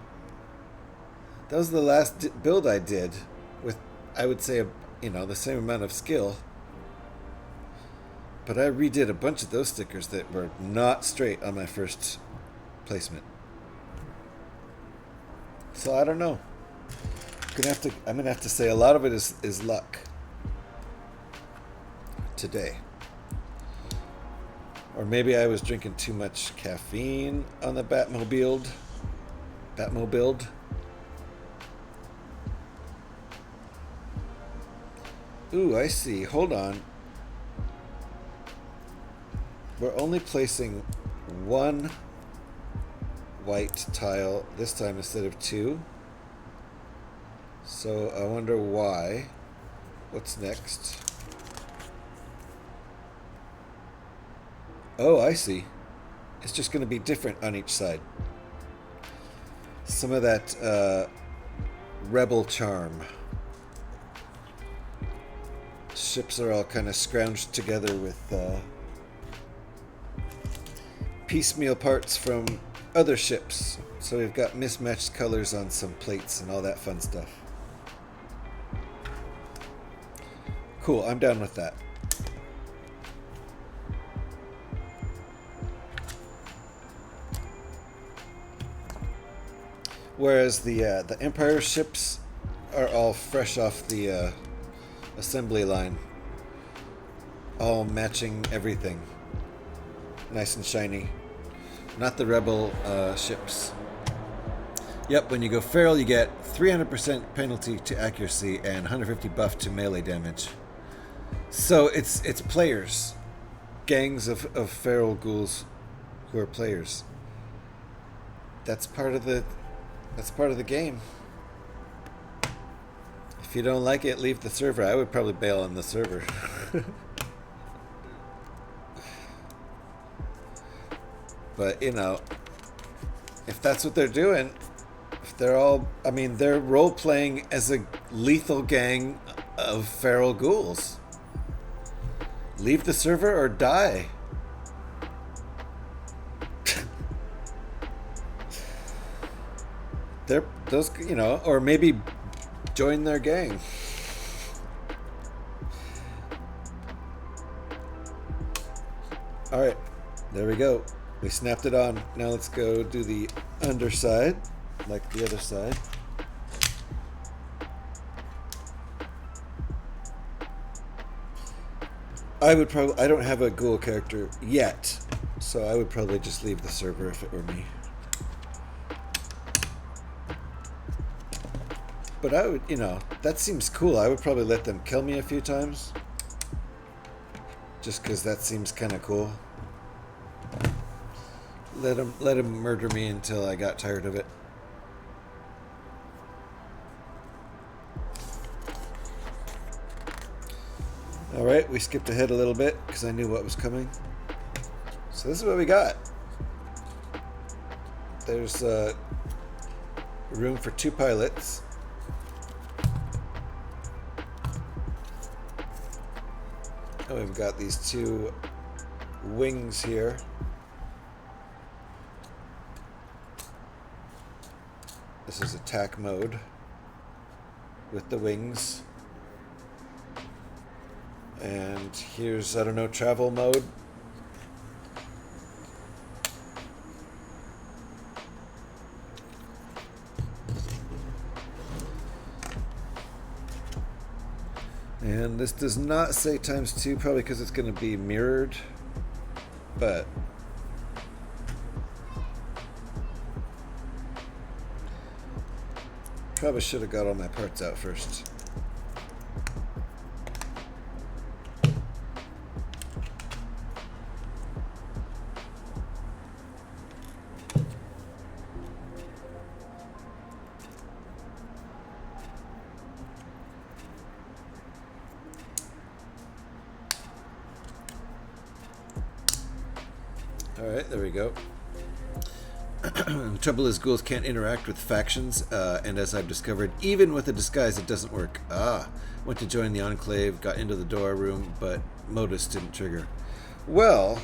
That was the last build I did with, I would say, the same amount of skill. But I redid a bunch of those stickers that were not straight on my first placement. So I don't know. I'm gonna have to say a lot of it is luck today. Or maybe I was drinking too much caffeine on the Batmobile. Ooh, I see. Hold on. We're only placing 1 white tile this time instead of 2. So I wonder why. What's next? Oh, I see. It's just going to be different on each side. Some of that rebel charm. Ships are all kind of scrounged together with piecemeal parts from other ships. So we've got mismatched colors on some plates and all that fun stuff. Cool, I'm down with that. Whereas the Empire ships are all fresh off the assembly line. All matching everything. Nice and shiny. Not the Rebel ships. Yep, when you go feral you get 300% penalty to accuracy and 150 buff to melee damage. So it's players. Gangs of feral ghouls who are players. That's part of the game. If you don't like it, leave the server. I would probably bail on the server. But, if that's what they're doing, if they're all, they're role-playing as a lethal gang of feral ghouls. Leave the server or die. They're those, or maybe join their gang. All right, there we go. We snapped it on. Now let's go do the underside, like the other side. I don't have a ghoul character yet, so I would probably just leave the server if it were me. But I would, that seems cool. I would probably let them kill me a few times. Just because that seems kind of cool. Let them murder me until I got tired of it. Alright, we skipped ahead a little bit because I knew what was coming. So this is what we got. There's room for 2 pilots. And we've got these 2 wings here. This is attack mode with the wings. And here's, I don't know, travel mode. And this does not say ×2, probably because it's going to be mirrored, but probably should have got all my parts out first. Alright, there we go. The trouble is, ghouls can't interact with factions, and as I've discovered, even with a disguise, it doesn't work. Went to join the Enclave, got into the door room, but modus didn't trigger. Well,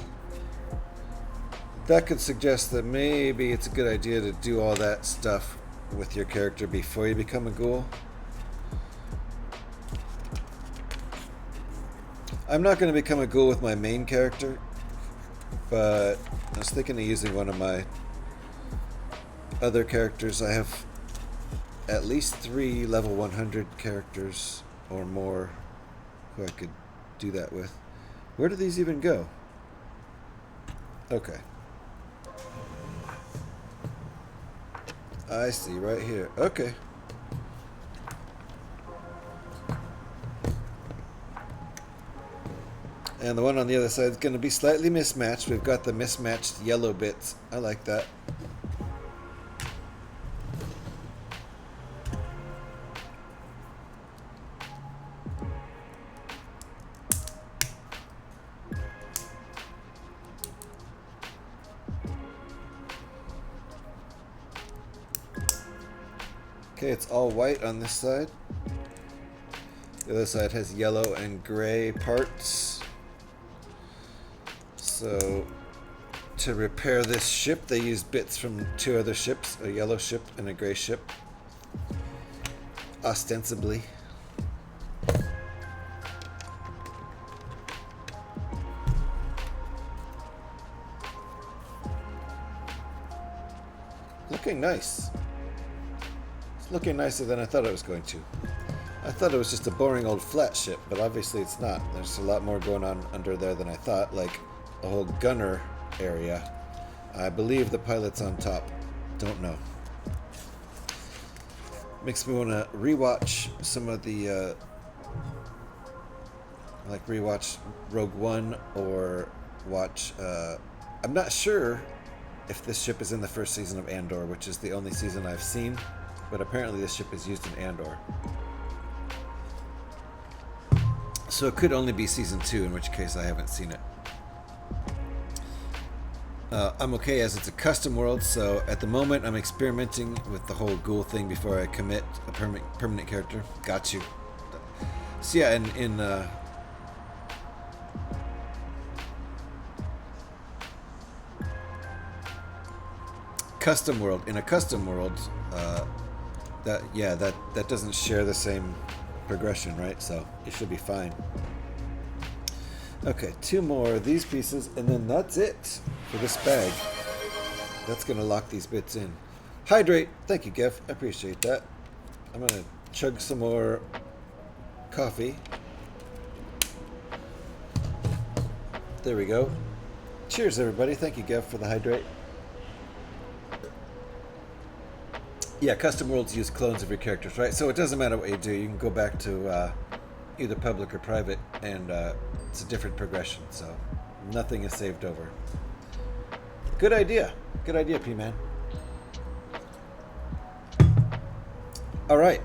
that could suggest that maybe it's a good idea to do all that stuff with your character before you become a ghoul. I'm not going to become a ghoul with my main character, but I was thinking of using one of my other characters. I have at least 3 level 100 characters or more who I could do that with. Where do these even go? Okay. I see, right here. Okay. And the one on the other side is going to be slightly mismatched. We've got the mismatched yellow bits. I like that. Okay, it's all white on this side. The other side has yellow and gray parts. So, to repair this ship, they used bits from 2 other ships, a yellow ship and a gray ship. Ostensibly. Looking nice. It's looking nicer than I thought it was going to. I thought it was just a boring old flat ship, but obviously it's not. There's a lot more going on under there than I thought, like a whole gunner area. I believe the pilot's on top. Don't know. Makes me want to rewatch some of the like rewatch Rogue One or watch I'm not sure if this ship is in the first season of Andor, which is the only season I've seen, but apparently this ship is used in Andor. So it could only be season 2, in which case I haven't seen it. I'm okay as it's a custom world, so at the moment I'm experimenting with the whole ghoul thing before I commit a permanent character. Got you. So yeah, in custom world, in a custom world, that doesn't share the same progression, right? So it should be fine. Okay, 2 more of these pieces, and then that's it for this bag. That's going to lock these bits in. Hydrate. Thank you, Gev. I appreciate that. I'm going to chug some more coffee. There we go. Cheers, everybody. Thank you, Gev, for the hydrate. Yeah, custom worlds use clones of your characters, right? So it doesn't matter what you do. You can go back to either public or private, and it's a different progression, so nothing is saved over. Good idea. Good idea, P-Man. Alright.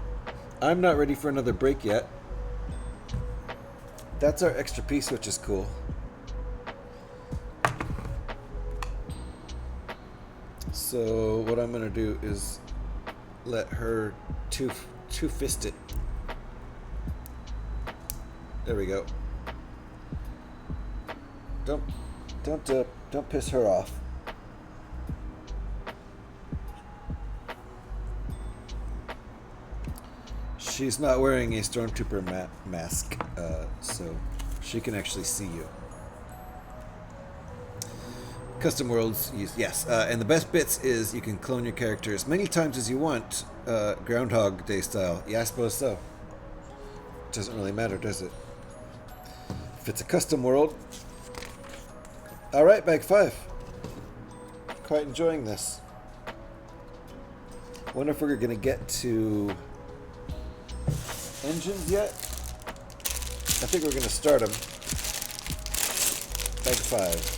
I'm not ready for another break yet. That's our extra piece, which is cool. So what I'm going to do is let her two-fist it. There we go. Don't piss her off. She's not wearing a stormtrooper mask, so She can actually see you. Custom worlds, yes. And the best bits is you can clone your character as many times as you want, Groundhog Day style. Yeah, I suppose so. Doesn't really matter, does it? If it's a custom world. Alright, bag 5. Quite enjoying this. Wonder if we're going to get to engines yet? I think we're going to start them. Bag 5.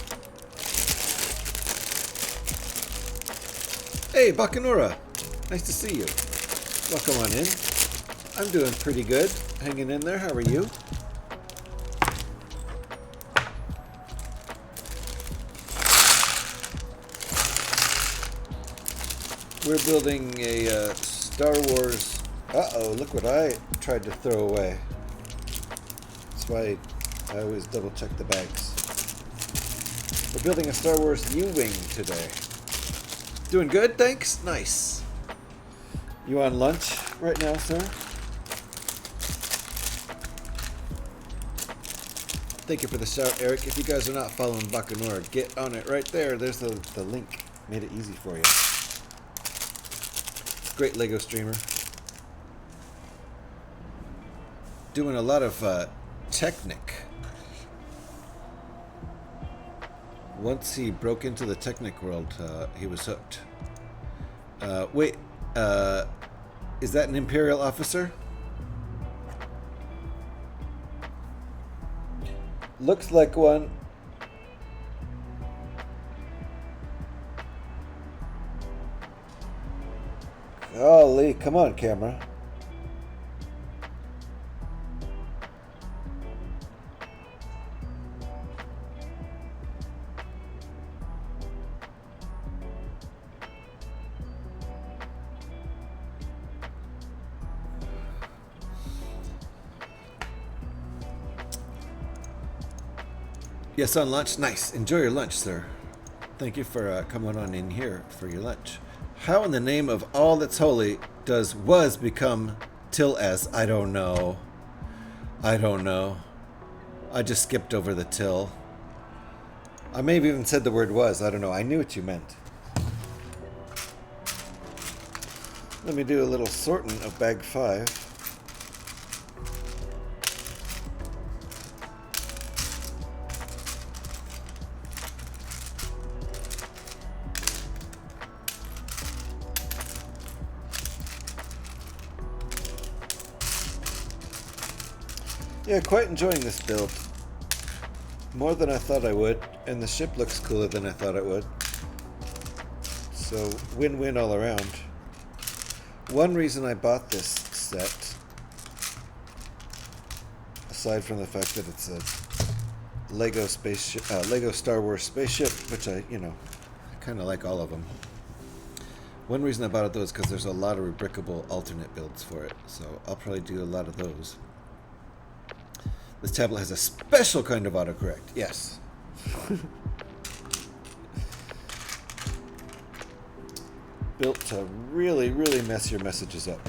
Hey, Bacanora! Nice to see you. Welcome on in. I'm doing pretty good. Hanging in there. How are you? We're building a Star Wars. Uh-oh, look what I tried to throw away. That's why I always double check the bags. We're building a Star Wars U-Wing today. Doing good, thanks. Nice. You on lunch right now, sir? Thank you for the shout, Eric. If you guys are not following Bacanora, get on it right there. There's the link. Made it easy for you. Great Lego streamer. Doing a lot of Technic. Once he broke into the Technic world, he was hooked. Wait, is that an Imperial officer? Looks like one. Golly, come on, camera. Yes, on lunch. Nice. Enjoy your lunch, sir. Thank you for coming on in here for your lunch. How in the name of all that's holy does was become till as? I don't know. I don't know. I just skipped over the till. I may have even said the word was. I don't know. I knew what you meant. Let me do a little sorting of bag 5. Yeah, quite enjoying this build. More than I thought I would, and the ship looks cooler than I thought it would. So, win-win all around. One reason I bought this set, aside from the fact that it's a Lego spaceship, Lego Star Wars spaceship, which I kind of like all of them. One reason I bought it though is because there's a lot of rebrickable alternate builds for it, so I'll probably do a lot of those. This tablet has a special kind of autocorrect. Yes. Built to really, really mess your messages up.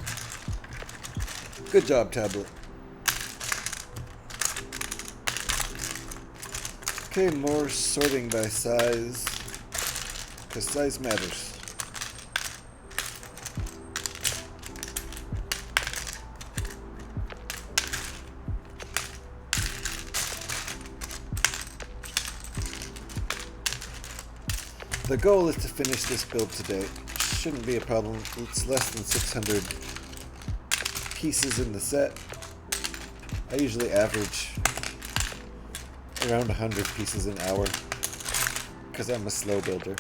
Good job, tablet. Okay, more sorting by size, because size matters. The goal is to finish this build today. Shouldn't be a problem. It's less than 600 pieces in the set. I usually average around 100 pieces an hour because I'm a slow builder.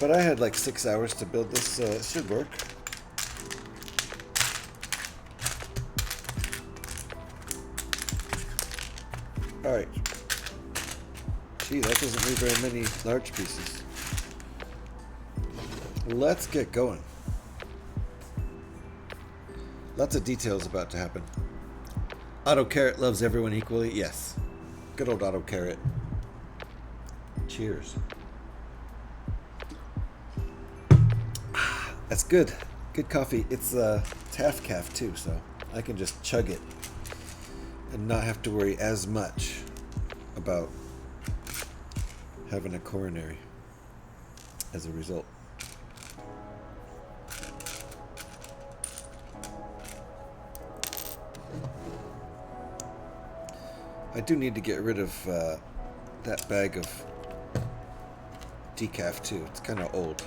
But I had like 6 hours to build this, so it should work. Alright. Gee, that doesn't leave very many large pieces. Let's get going. Lots of details about to happen. Auto Carrot loves everyone equally. Yes. Good old Auto Carrot. Cheers. That's good. Good coffee. It's half calf too, so I can just chug it and not have to worry as much about having a coronary as a result. I do need to get rid of that bag of decaf too. It's kind of old,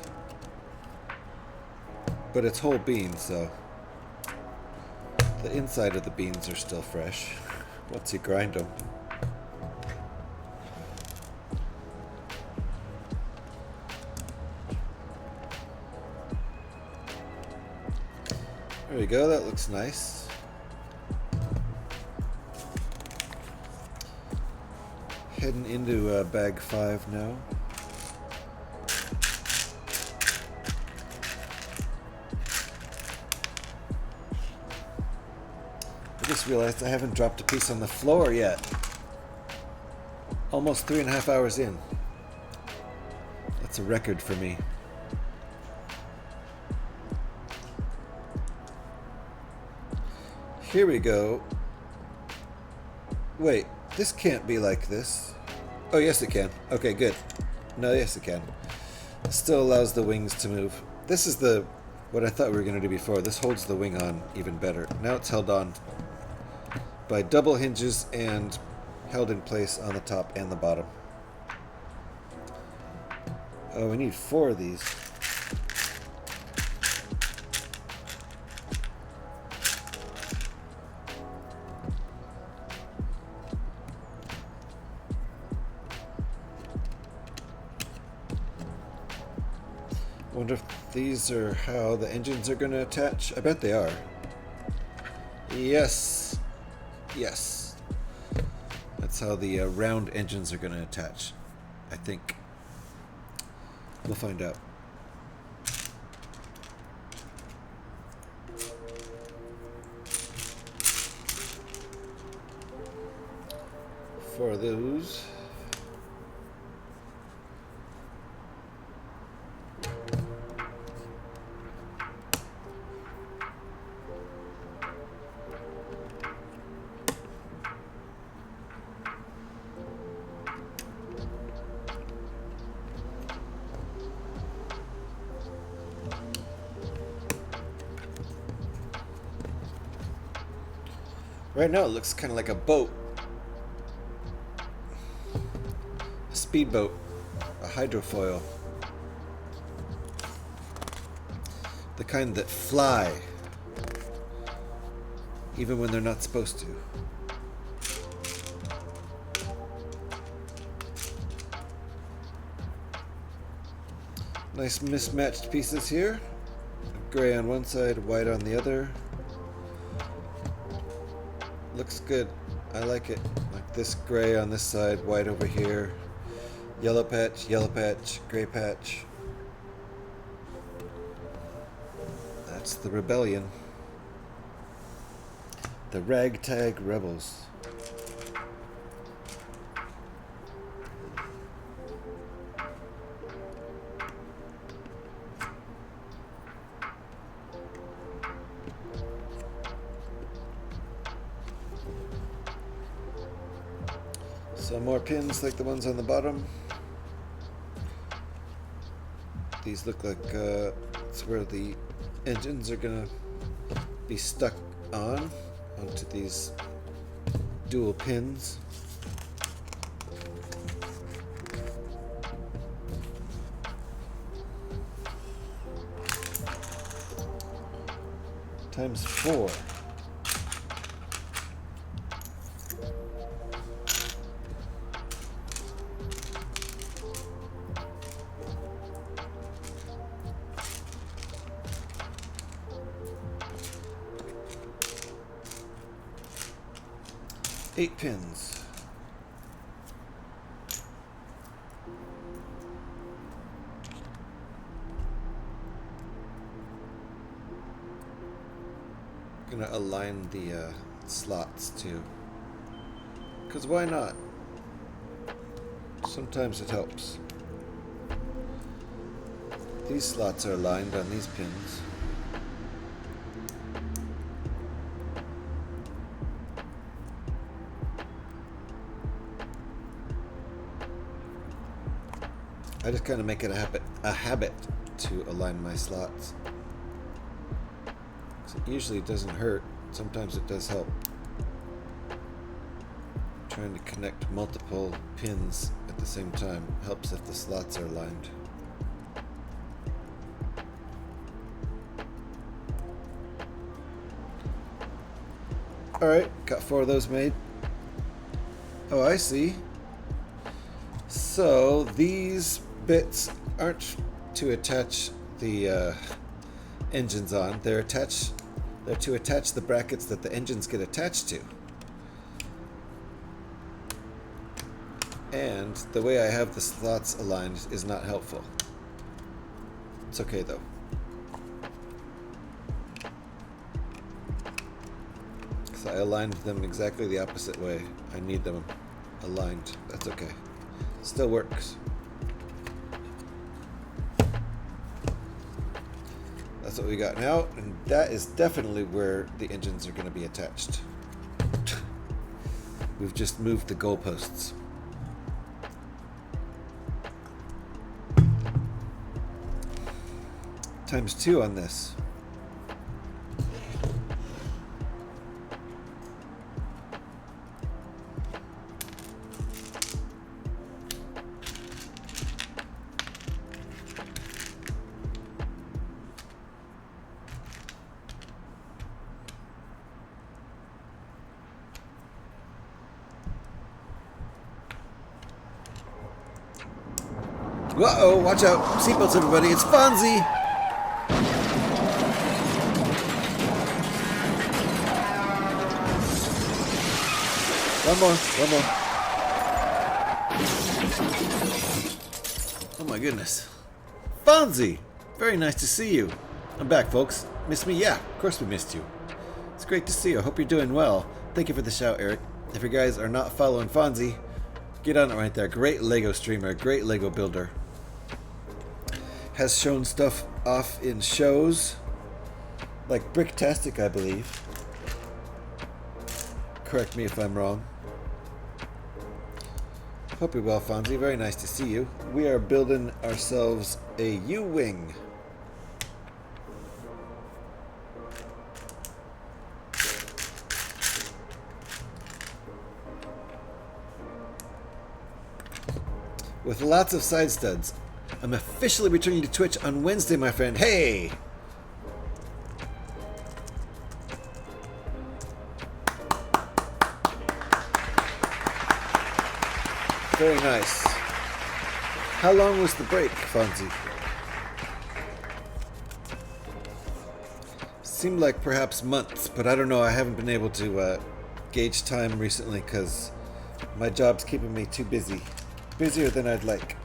but it's whole beans, so the inside of the beans are still fresh once you grind them. There we go, that looks nice. Heading into bag 5 now. I just realized I haven't dropped a piece on the floor yet. Almost 3.5 hours in. That's a record for me. Here we go. Wait, this can't be like this. Oh, yes it can. Okay, good. No, yes it can. It still allows the wings to move. This is what I thought we were going to do before. This holds the wing on even better. Now it's held on by double hinges and held in place on the top and the bottom. Oh, we need 4 of these. Wonder if these are how the engines are going to attach. I bet they are. Yes. Yes. That's how the round engines are going to attach, I think. We'll find out. For those. Right now it looks kind of like a boat. A speedboat. A hydrofoil. The kind that fly. Even when they're not supposed to. Nice mismatched pieces here. Gray on one side, white on the other. Looks good. I like it. Like this gray on this side, white over here. Yellow patch, gray patch. That's the rebellion. The ragtag rebels. Some more pins like the ones on the bottom. These look like it's where the engines are gonna be stuck onto these dual pins. Times 4. Eight pins. Gonna align the slots too. 'Cause why not? Sometimes it helps. These slots are aligned on these pins. I just kind of make it a habit to align my slots. 'Cause it usually doesn't hurt. Sometimes it does help. Trying to connect multiple pins at the same time helps if the slots are aligned. Alright, got 4 of those made. Oh, I see. So these bits aren't to attach the engines on. They're to attach the brackets that the engines get attached to. And the way I have the slots aligned is not helpful. It's okay though. So I aligned them exactly the opposite way. I need them aligned. That's okay. Still works. That's what we got now, and that is definitely where the engines are going to be attached. We've just moved the goalposts. ×2 on this. Uh-oh, watch out. Seatbelts, everybody. It's Fonzie. One more. Oh my goodness. Fonzie! Very nice to see you. I'm back, folks. Miss me? Yeah, of course we missed you. It's great to see you. I hope you're doing well. Thank you for the shout, Eric. If you guys are not following Fonzie, get on it right there. Great Lego streamer, great Lego builder. Has shown stuff off in shows like Bricktastic, I believe. Correct me if I'm wrong. Hope you're well, Fonzie. Very nice to see you. We are building ourselves a U-wing. With lots of side studs. I'm officially returning to Twitch on Wednesday, my friend. Hey! Very nice. How long was the break, Fonzie? Seemed like perhaps months, but I don't know. I haven't been able to gauge time recently because my job's keeping me too busy. Busier than I'd like.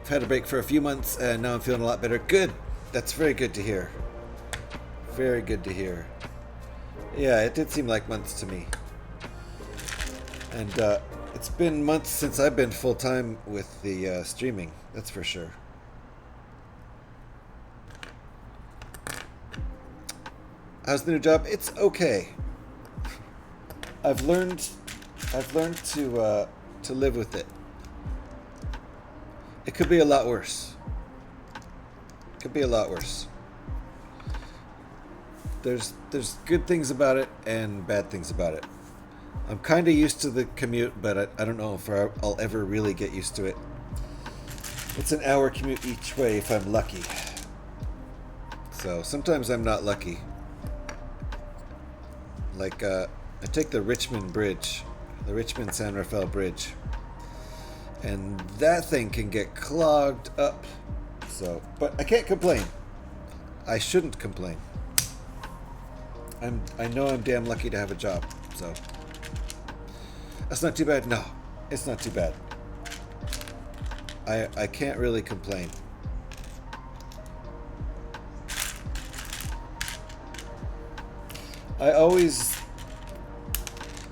I've had a break for a few months and now I'm feeling a lot better. Good. That's very good to hear. Very good to hear. Yeah, it did seem like months to me. And it's been months since I've been full-time with the streaming, that's for sure. How's the new job? It's okay. I've learned to live with it. It could be a lot worse. Could be a lot worse. There's good things about it and bad things about it. I'm kind of used to the commute, but I don't know if I'll ever really get used to it. It's an hour commute each way if I'm lucky. So sometimes I'm not lucky. Like, I take the Richmond Bridge, the Richmond San Rafael Bridge, and that thing can get clogged up. So, but I can't complain. I shouldn't complain. I know I'm damn lucky to have a job, so. That's not too bad. No, it's not too bad. I can't really complain. I always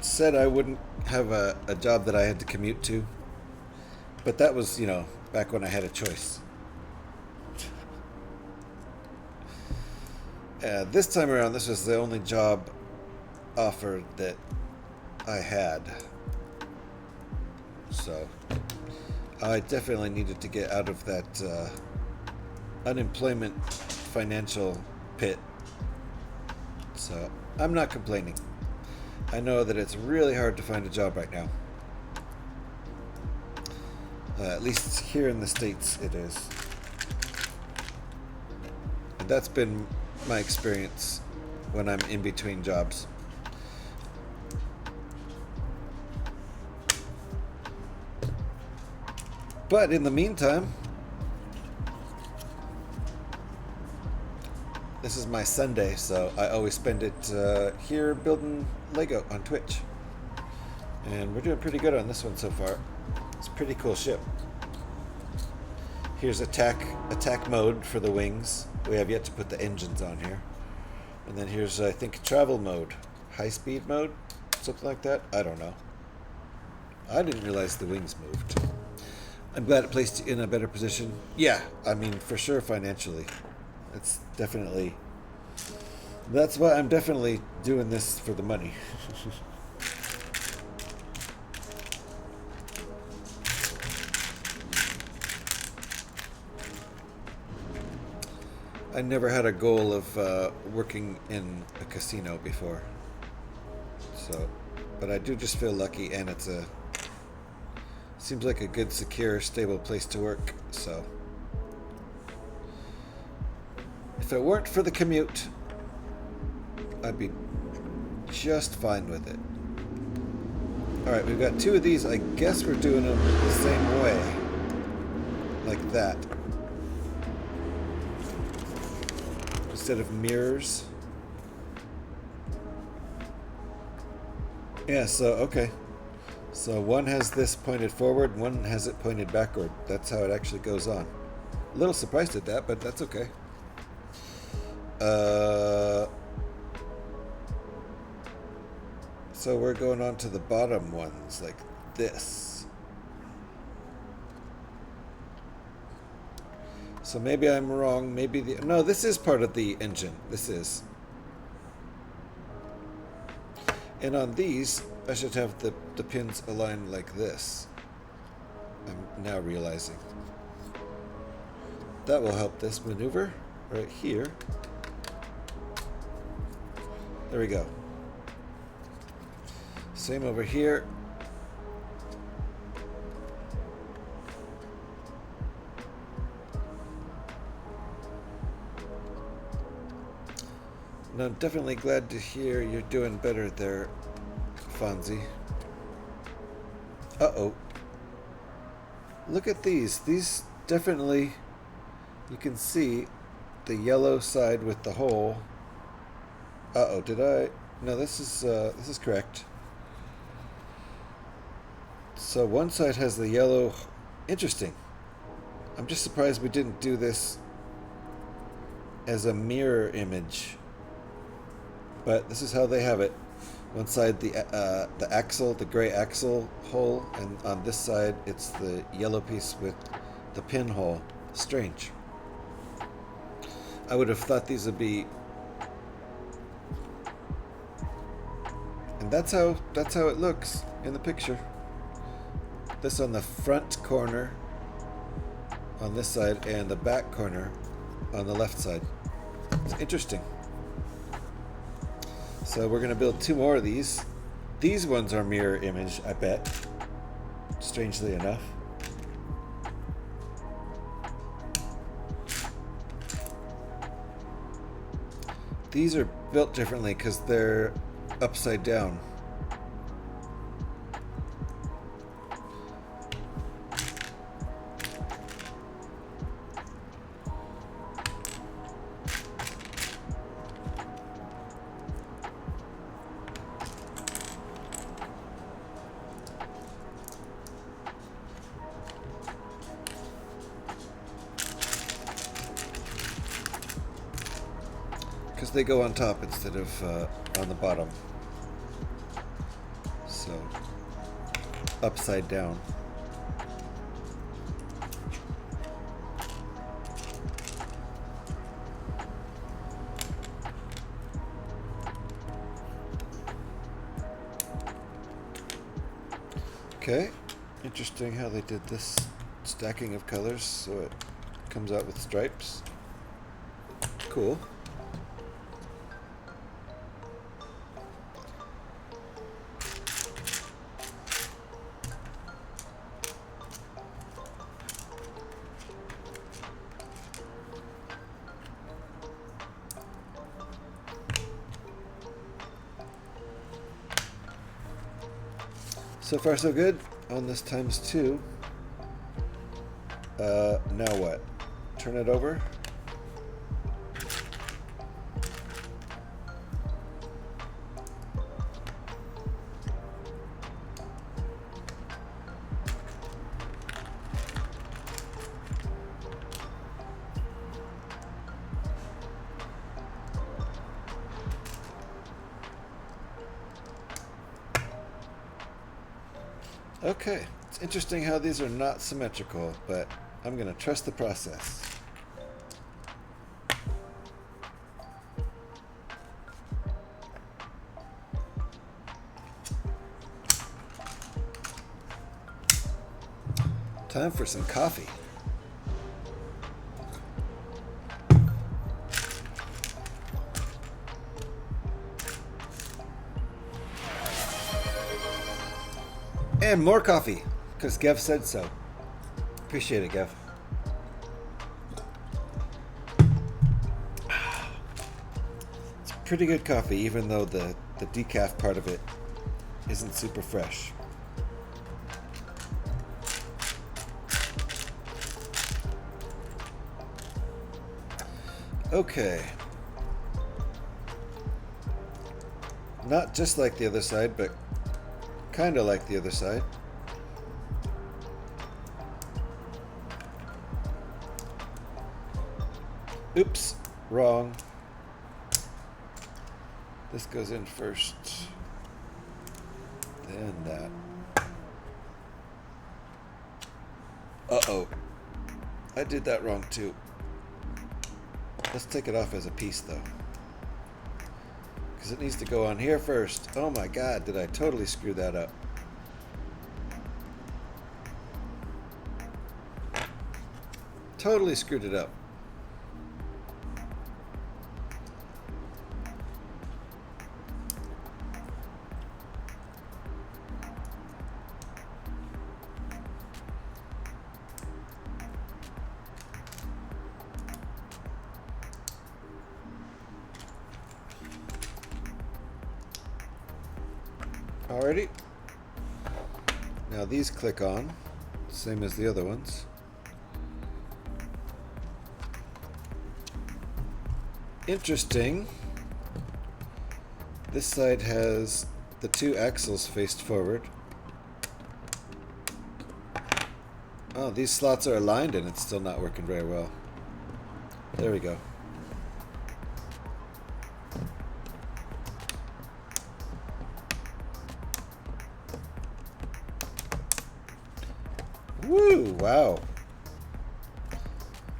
said I wouldn't have a job that I had to commute to, but that was, you know, back when I had a choice. This time around, this was the only job offer that I had. So I definitely needed to get out of that unemployment financial pit. So I'm not complaining. I know that it's really hard to find a job right now. At least here in the States it is. And that's been my experience when I'm in between jobs. But in the meantime, this is my Sunday, so I always spend it here building Lego on Twitch. And we're doing pretty good on this one so far. It's a pretty cool ship. Here's attack mode for the wings. We have yet to put the engines on here. And then here's, I think, travel mode. High speed mode? Something like that? I don't know. I didn't realize the wings moved. I'm glad it placed you in a better position. Yeah, I mean, for sure financially. It's definitely... That's why I'm definitely doing this for the money. I never had a goal of working in a casino before. So, but I do just feel lucky, and it's a... Seems like a good, secure, stable place to work, so... If it weren't for the commute, I'd be just fine with it. Alright, we've got 2 of these. I guess we're doing them the same way. Like that. Instead of mirrors. Yeah, so, okay. So one has this pointed forward, one has it pointed backward. That's how it actually goes on. A little surprised at that, but that's okay. So we're going on to the bottom ones, like this. So maybe I'm wrong, maybe the... No, this is part of the engine. This is. And on these, I should have the pins aligned like this. I'm now realizing. That will help this maneuver right here. There we go. Same over here. And I'm definitely glad to hear you're doing better there, Fonzie. Uh-oh. Look at these. These definitely, you can see the yellow side with the hole. Uh-oh, did I? No, this is correct. So one side has the yellow. Interesting. I'm just surprised we didn't do this as a mirror image. But this is how they have it. One side the axle, the gray axle hole, and on this side it's the yellow piece with the pinhole. Strange. I would have thought these would be... And that's how it looks in the picture. This on the front corner on this side, and the back corner on the left side. It's interesting. So we're going to build 2 more of these. These ones are mirror image, I bet. Strangely enough. These are built differently because they're upside down. Because they go on top instead of on the bottom. So, upside down. Okay, Interesting how they did this stacking of colors so it comes out with stripes. Cool. So far so good on this ×2. Now what? Turn it over. Okay, it's interesting how these are not symmetrical, but I'm going to trust the process. Time for some coffee. And more coffee, because Gev said so. Appreciate it, Gev. It's pretty good coffee, even though the decaf part of it isn't super fresh. Okay. Not just like the other side, but kind of like the other side. Oops, wrong. This goes in first. Then that. Uh-oh. I did that wrong too. Let's take it off as a piece though. Because it needs to go on here first. Oh my god, did I totally screw that up. Totally screwed it up. Alrighty. Now these click on, same as the other ones. Interesting. This side has the two axles faced forward. Oh, these slots are aligned and it's still not working very well. There we go. Woo! Wow.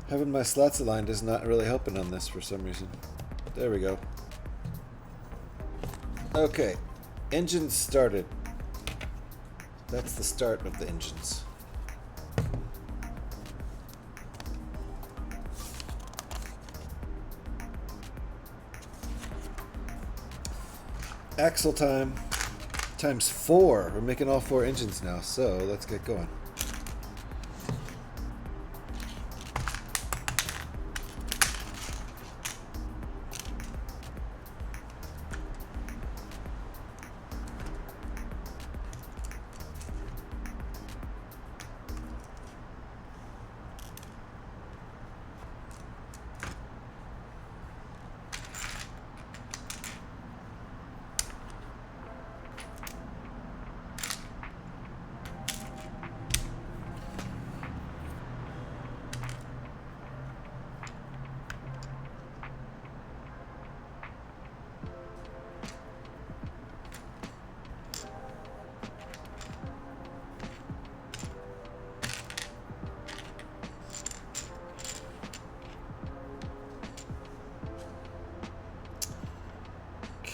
Having my slots aligned is not really helping on this for some reason. There we go. Okay. Engines started. That's the start of the engines. Axle time. Times 4. We're making all 4 engines now, so let's get going.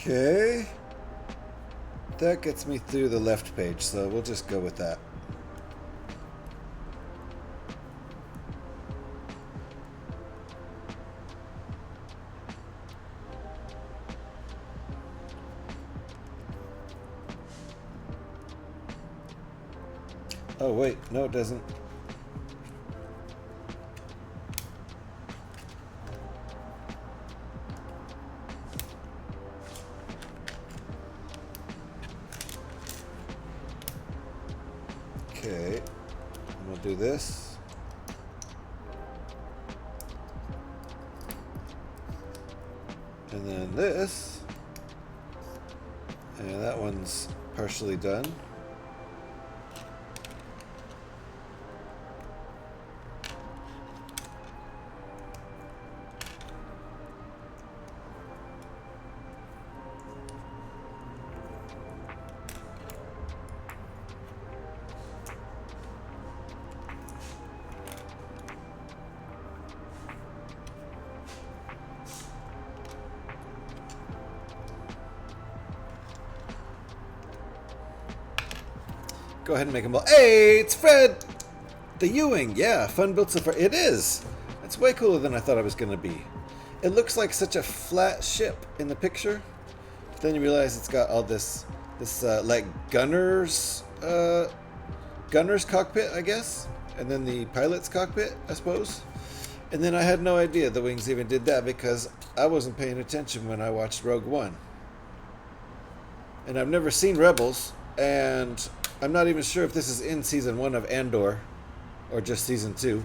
Okay, that gets me through the left page, so we'll just go with that. Oh wait, no it doesn't. Okay, I'm gonna do this. And then this. And that one's partially done. Go ahead and make them all. Hey, it's Fred! The Ewing! Yeah, fun built so far. It is! It's way cooler than I thought it was going to be. It looks like such a flat ship in the picture. But then you realize it's got all this like gunner's cockpit, I guess. And then the pilot's cockpit, I suppose. And then I had no idea the wings even did that because I wasn't paying attention when I watched Rogue One. And I've never seen Rebels, and I'm not even sure if this is in Season 1 of Andor, or just Season 2.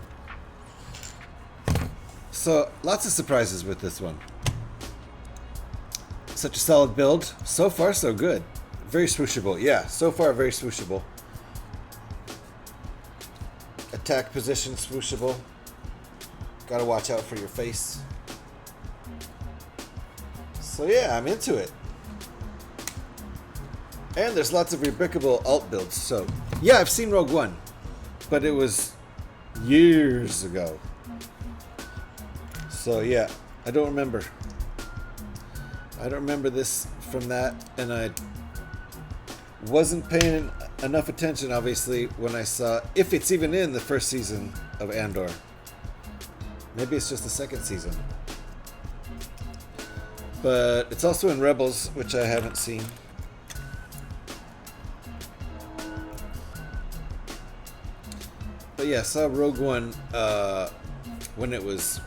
So, lots of surprises with this one. Such a solid build. So far, so good. Very swooshable. Yeah, so far, very swooshable. Attack position swooshable. Gotta watch out for your face. So yeah, I'm into it. And there's lots of rebrickable alt builds. So yeah, I've seen Rogue One, but it was years ago. So yeah, I don't remember. I don't remember this from that, and I wasn't paying enough attention, obviously, when I saw, if it's even in the first season of Andor. Maybe it's just the second season. But it's also in Rebels, which I haven't seen. But yeah, I saw Rogue One when it was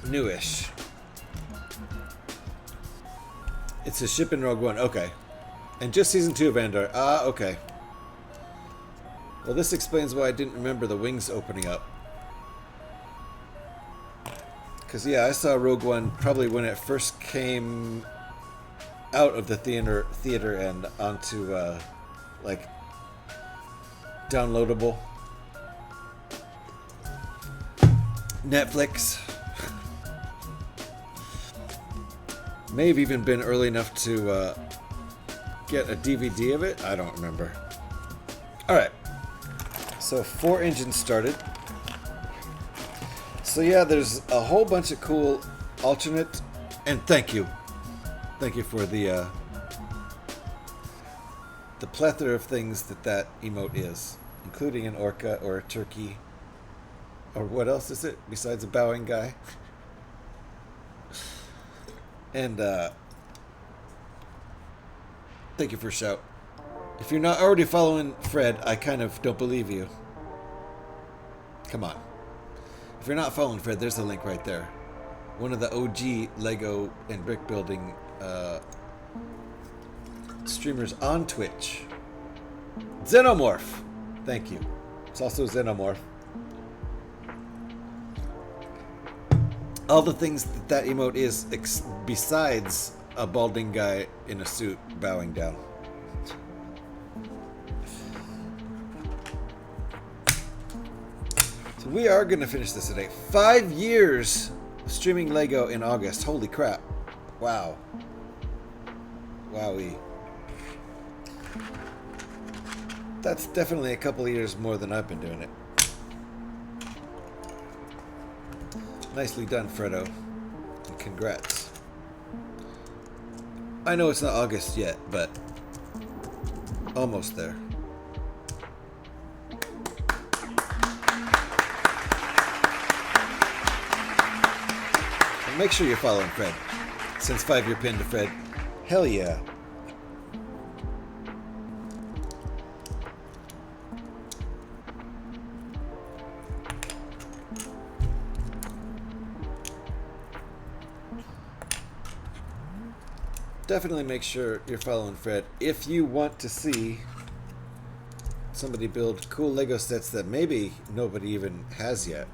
newish. It's a ship in Rogue One, okay. And just season 2 of Andor. Ah, okay. Well, this explains why I didn't remember the wings opening up. Because, yeah, I saw Rogue One probably when it first came out of the theater and onto, like, downloadable. Netflix. May have even been early enough to get a DVD of it. I don't remember. Alright. So 4 engines started. So yeah, there's a whole bunch of cool alternate, and thank you for the plethora of things that emote is, including an orca or a turkey, or what else is it besides a bowing guy? And thank you for a shout. If you're not already following Fred, I kind of don't believe you. Come on. If you're not following Fred, there's a link right there. One of the OG Lego and brick building streamers on Twitch. Xenomorph. Thank you. It's also Xenomorph. All the things that emote is besides a balding guy in a suit bowing down. So we are going to finish this today. 5 years streaming Lego in August. Holy crap. Wow. Wowee. That's definitely a couple of years more than I've been doing it. Nicely done, Fredo. And congrats. I know it's not August yet, but almost there. And make sure you're following Fred. Since 5-year pin to Fred. Hell yeah. definitely make sure you're following Fred if you want to see somebody build cool Lego sets that maybe nobody even has yet.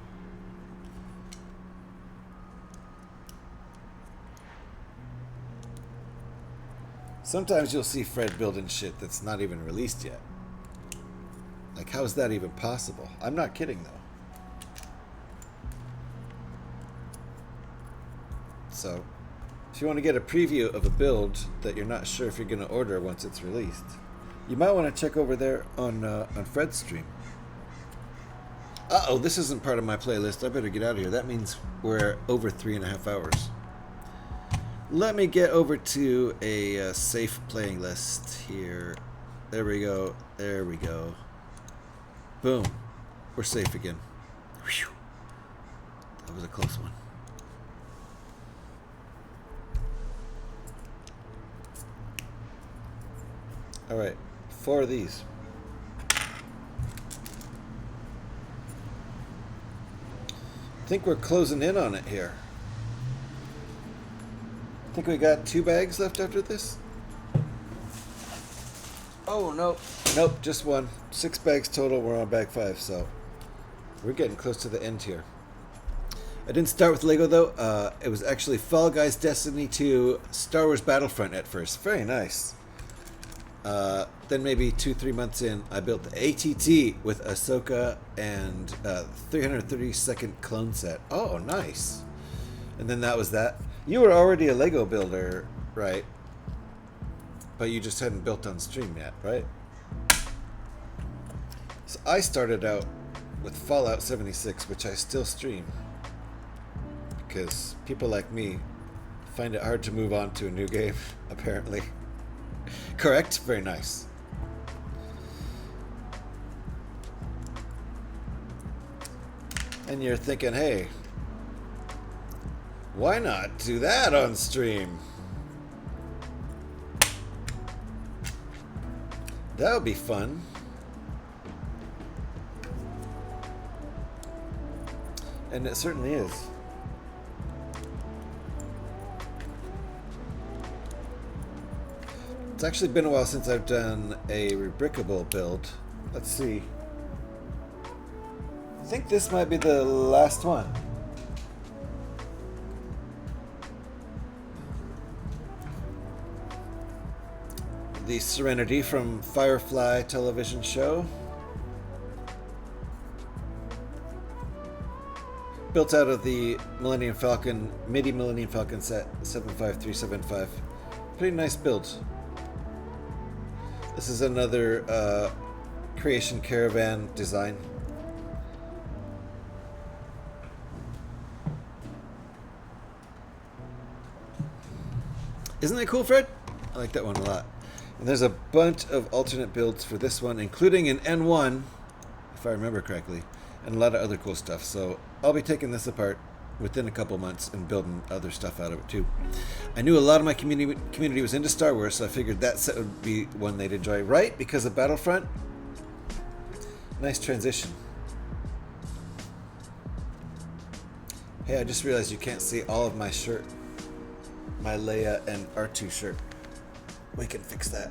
Sometimes you'll see Fred building shit that's not even released yet. Like, how is that even possible? I'm not kidding, though. So, if you want to get a preview of a build that you're not sure if you're going to order once it's released, you might want to check over there on Fred's stream. Uh-oh, this isn't part of my playlist. I better get out of here. That means we're over 3.5 hours. Let me get over to a safe playing list here. There we go. There we go. Boom. We're safe again. Whew. That was a close one. All right. 4 of these. I think we're closing in on it here. I think we got 2 bags left after this. Oh, no. Nope, just 1. 6 bags total. We're on bag 5, so we're getting close to the end here. I didn't start with Lego, though. It was actually Fall Guys, Destiny 2, Star Wars Battlefront at first. Very nice. Then maybe 2-3 months in, I built the ATT with Ahsoka and 332nd clone set. Oh, nice. And then that was that. You were already a Lego builder, right? But you just hadn't built on stream yet, right? So I started out with Fallout 76, which I still stream. Because people like me find it hard to move on to a new game, apparently. Correct? Very nice. And you're thinking, hey, why not do that on stream? That would be fun. And it certainly is. It's actually been a while since I've done a rebrickable build. Let's see. I think this might be the last one. The Serenity from Firefly television show. Built out of the Millennium Falcon, MIDI Millennium Falcon set 75375. Pretty nice build. This is another Creation Caravan design. Isn't that cool, Fred? I like that one a lot. And there's a bunch of alternate builds for this one, including an N1, if I remember correctly, and a lot of other cool stuff. So I'll be taking this apart within a couple months and building other stuff out of it too. I knew a lot of my community was into Star Wars, so I figured that set would be one they'd enjoy, right? Because of Battlefront. Nice transition. Hey, I just realized you can't see all of my shirt. My Leia and R2 shirt. We can fix that.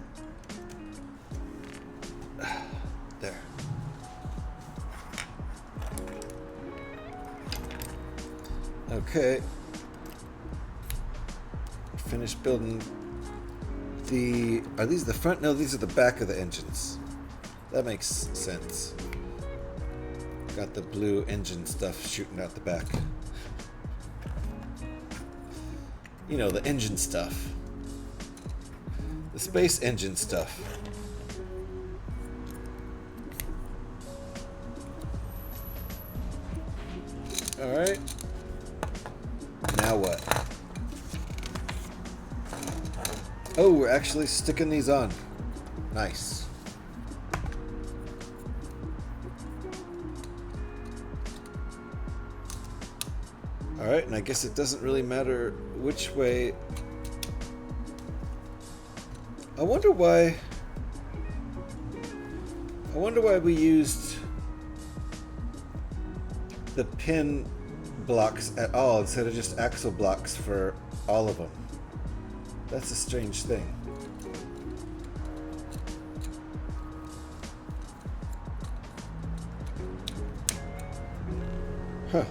There. Okay. Finished building the... Are these the front? No, these are the back of the engines. That makes sense. Got the blue engine stuff shooting out the back. You know, the engine stuff. The space engine stuff. Alright. Now what? Oh, we're actually sticking these on. Nice. Alright, and I guess it doesn't really matter which way. I wonder why we used the pin blocks at all instead of just axle blocks for all of them. That's a strange thing. Huh.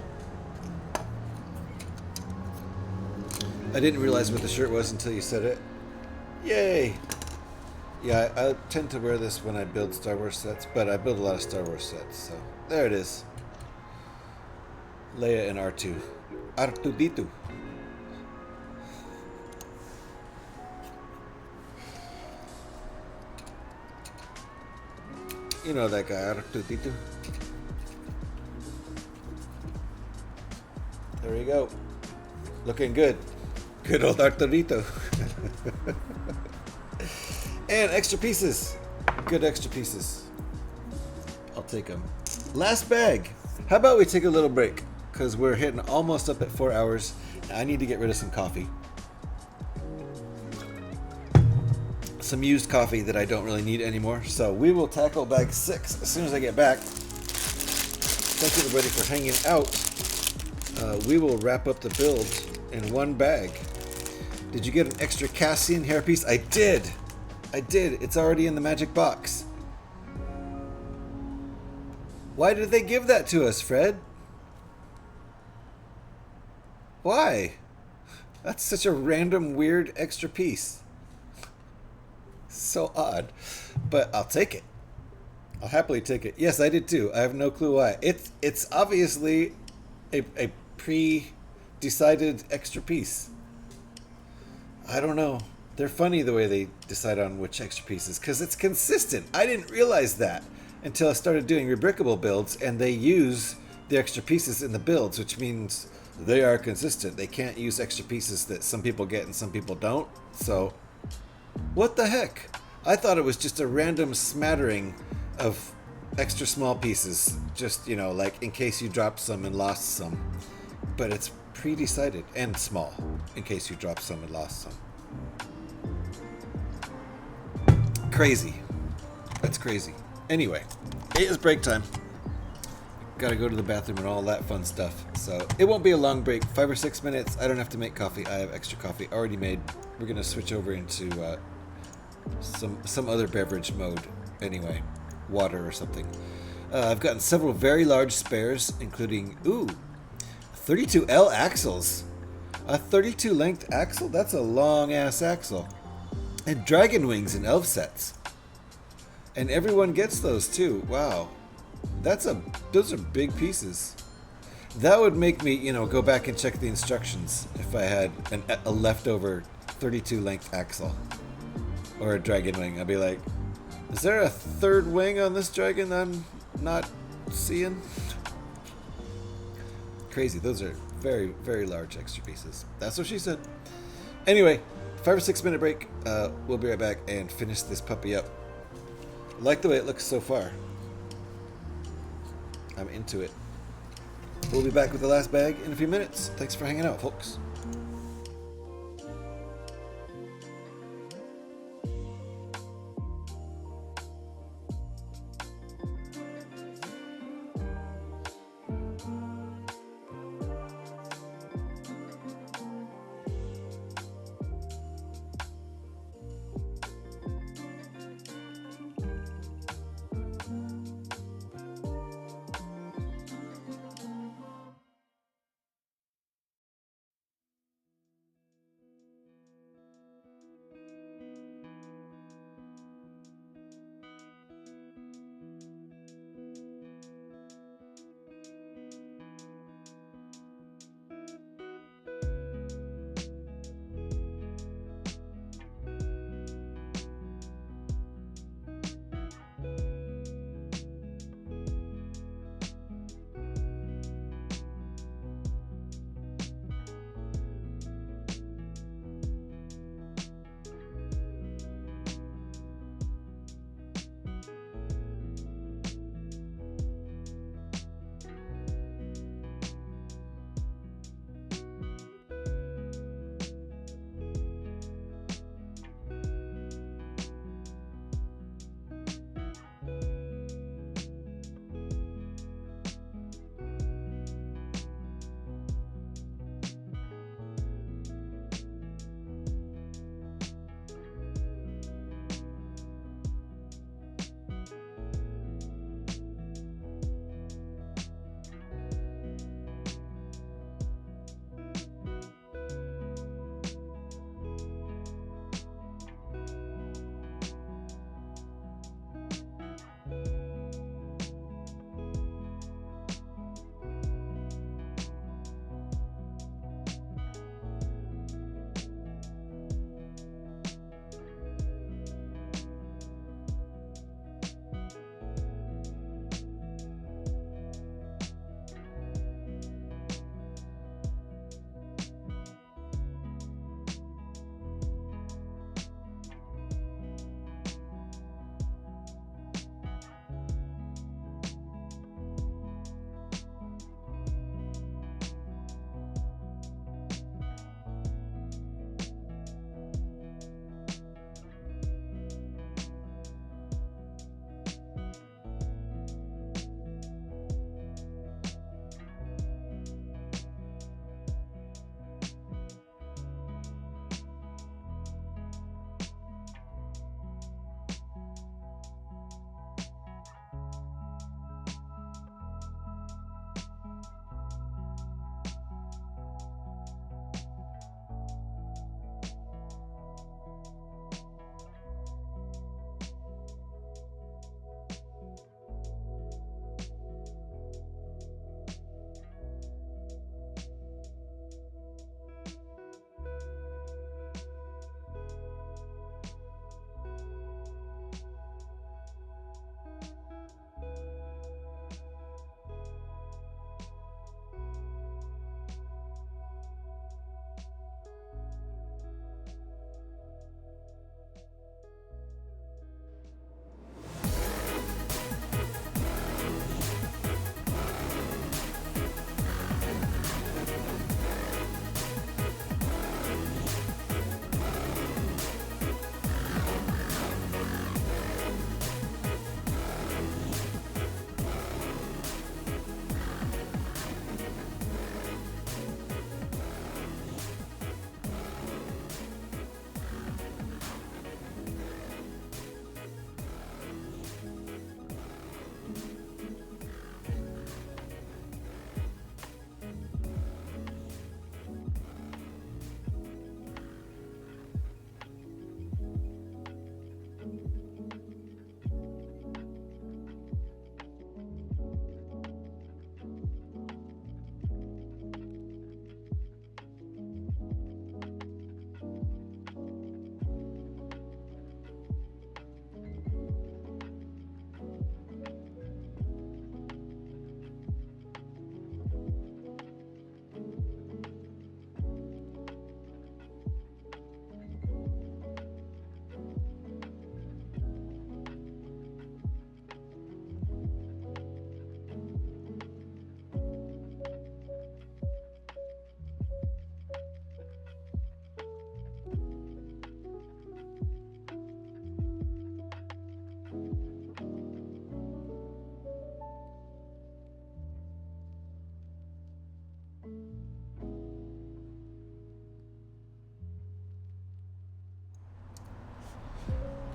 I didn't realize what the shirt was until you said it. Yay! Yeah, I tend to wear this when I build Star Wars sets, but I build a lot of Star Wars sets, so there it is. Leia and R2. R2-D2. You know that guy, R2-D2. There we go. Looking good. Good old Arturito. And extra pieces. Good extra pieces. I'll take them. Last bag. How about we take a little break? Because we're hitting almost up at 4 hours. I need to get rid of some coffee. Some used coffee that I don't really need anymore. So we will tackle bag 6 as soon as I get back. Thank you everybody for hanging out. We will wrap up the build in one bag. Did you get an extra Cassian hairpiece? I did! I did. It's already in the magic box. Why did they give that to us, Fred? Why? That's such a random, weird extra piece. So odd. But I'll take it. I'll happily take it. Yes, I did too. I have no clue why. It's obviously a pre-decided extra piece. I don't know. They're funny the way they decide on which extra pieces, because it's consistent. I didn't realize that until I started doing rebrickable builds, and they use the extra pieces in the builds, which means they are consistent. They can't use extra pieces that some people get and some people don't. So, what the heck? I thought it was just a random smattering of extra small pieces, just, you know, like in case you dropped some and lost some. But it's pre-decided, and small, in case you dropped some and lost some. Crazy. That's crazy. Anyway, it is break time. Gotta go to the bathroom and all that fun stuff. So it won't be a long break. 5 or 6 minutes. I don't have to make coffee. I have extra coffee already made. We're gonna switch over into some other beverage mode. Anyway, water or something. I've gotten several very large spares, including 32L axles. A 32 length axle? That's a long ass axle. And dragon wings and elf sets. And everyone gets those too. Wow. Those are big pieces. That would make me, you know, go back and check the instructions if I had a leftover 32 length axle. Or a dragon wing. I'd be like, is there a third wing on this dragon I'm not seeing? Crazy. Those are very, very large extra pieces. That's what she said. Anyway, 5 or 6 minute break. We'll be right back and finish this puppy up. I like the way it looks so far. I'm into it. We'll be back with the last bag in a few minutes. Thanks for hanging out, folks.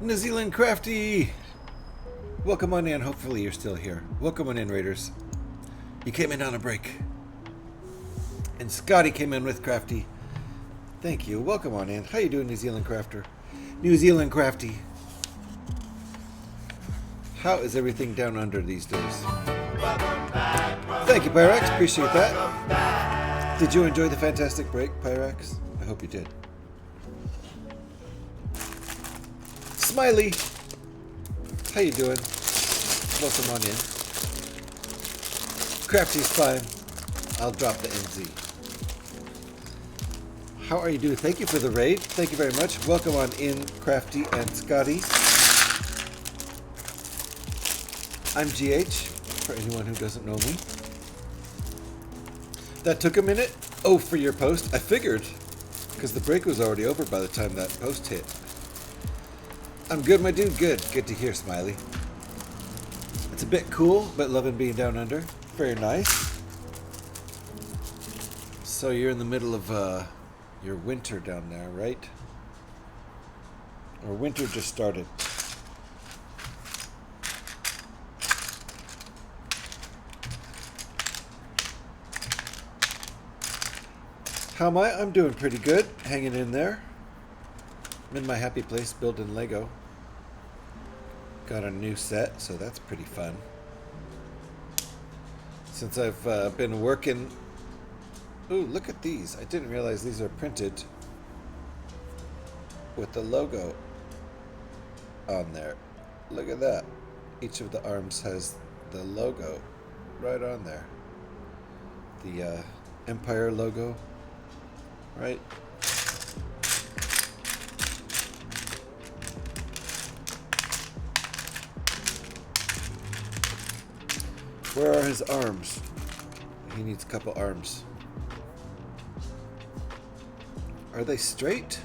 New Zealand Crafty! Welcome on in. Hopefully you're still here. Welcome on in, Raiders. You came in on a break. And Scotty came in with Crafty. Thank you. Welcome on in. How you doing, New Zealand Crafter? New Zealand Crafty. How is everything down under these days? Thank you, Pyrex. Appreciate that. Did you enjoy the fantastic break, Pyrex? I hope you did. Smiley. How you doing? Welcome on in. Crafty's fine. I'll drop the NZ. How are you doing? Thank you for the raid. Thank you very much. Welcome on in, Crafty and Scotty. I'm GH, for anyone who doesn't know me. That took a minute. Oh, for your post? I figured, because the break was already over by the time that post hit. I'm good, my dude. Good. Good to hear, Smiley. It's a bit cool, but loving being down under. Very nice. So you're in the middle of your winter down there, right? Or winter just started? How am I? I'm doing pretty good. Hanging in there. I'm in my happy place building Lego. Got a new set, so that's pretty fun. Since I've been working... Ooh, look at these. I didn't realize these are printed with the logo on there. Look at that. Each of the arms has the logo right on there. The Empire logo, right? Where are his arms? He needs a couple arms. Are they straight?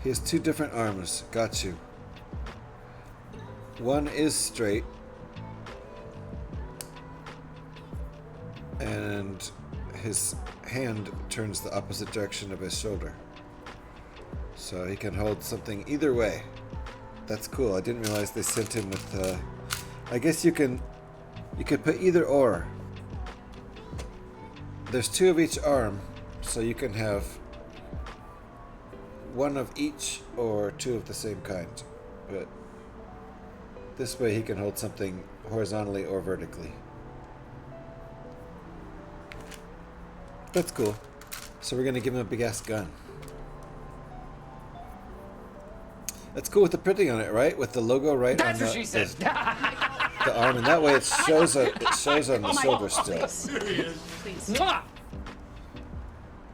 He has two different arms. Got you. One is straight. And his hand turns the opposite direction of his shoulder. So he can hold something either way. That's cool. I didn't realize they sent him with... I guess you could put either or. There's two of each arm, so you can have one of each or two of the same kind. But this way he can hold something horizontally or vertically. That's cool. So we're going to give him a big ass gun. That's cool with the printing on it, right? With the logo right on the, she said. The arm, and that way it shows on the shoulder still. Please.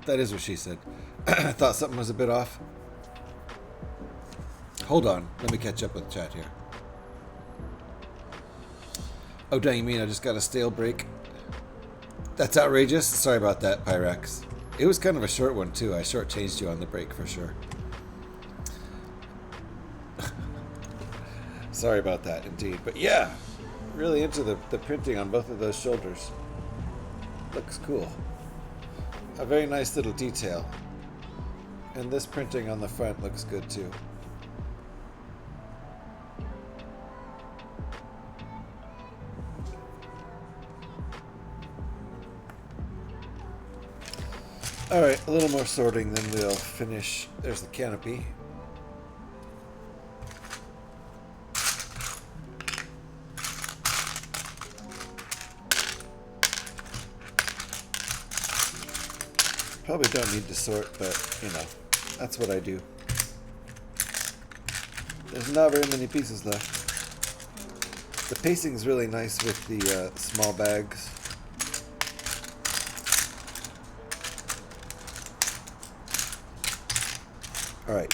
That is what she said. I thought something was a bit off. Hold on, let me catch up with chat here. Oh, dang, you mean I just got a stale break? That's outrageous. Sorry about that, Pyrex. It was kind of a short one too. I shortchanged you on the break for sure. Sorry about that, indeed. But yeah, really into the printing on both of those shoulders. Looks cool. A very nice little detail. And this printing on the front looks good too. Alright, a little more sorting, then we'll finish. There's the canopy. Probably don't need to sort, but, you know, that's what I do. There's not very many pieces left. The pacing's really nice with the small bags. Alright.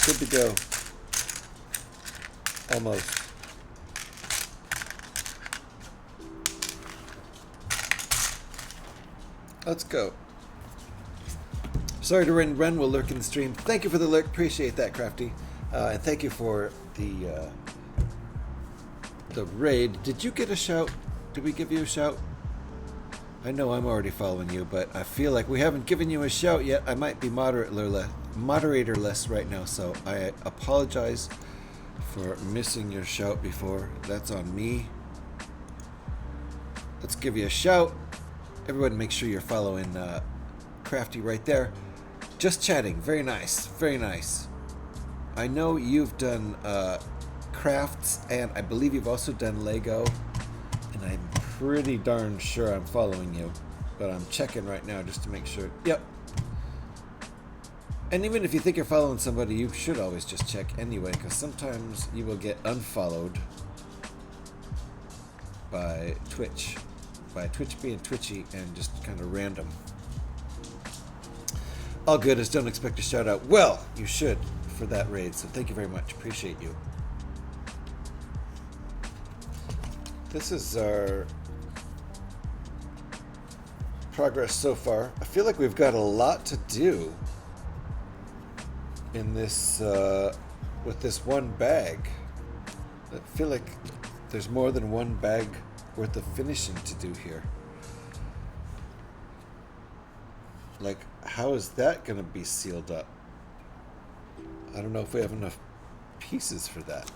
Good to go. Almost. Let's go. Sorry to Ren will lurk in the stream. Thank you for the lurk. Appreciate that, Crafty. And thank you for the raid. Did you get a shout? Did we give you a shout? I know I'm already following you, but I feel like we haven't given you a shout yet. I might be moderatorless right now, so I apologize for missing your shout before. That's on me. Let's give you a shout. Everyone make sure you're following Crafty right there. Just chatting. Very nice. Very nice. I know you've done crafts, and I believe you've also done Lego. And I'm pretty darn sure I'm following you. But I'm checking right now just to make sure. Yep. And even if you think you're following somebody, you should always just check anyway, because sometimes you will get unfollowed by Twitch. By Twitch being twitchy and just kind of random. All good, as don't expect a shout out. Well, you should for that raid, so thank you very much. Appreciate you. This is our progress so far. I feel like we've got a lot to do in this with this one bag. I feel like there's more than one bag worth of finishing to do here. Like, how is that going to be sealed up? I don't know if we have enough pieces for that.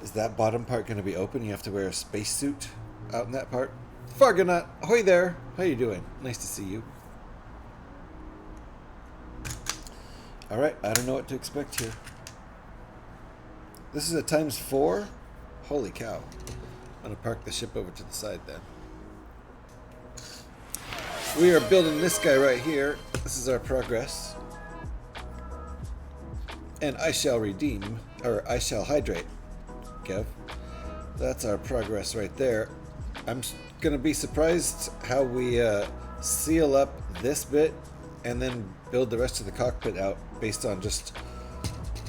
Is that bottom part going to be open? You have to wear a spacesuit out in that part? Fargonaut, ahoy there. How you doing? Nice to see you. Alright, I don't know what to expect here. This is a ×4? Holy cow. I'm going to park the ship over to the side then. We are building this guy right here. This is our progress. And I shall redeem, or I shall hydrate, Kev. That's our progress right there. I'm going to be surprised how we seal up this bit and then build the rest of the cockpit out based on just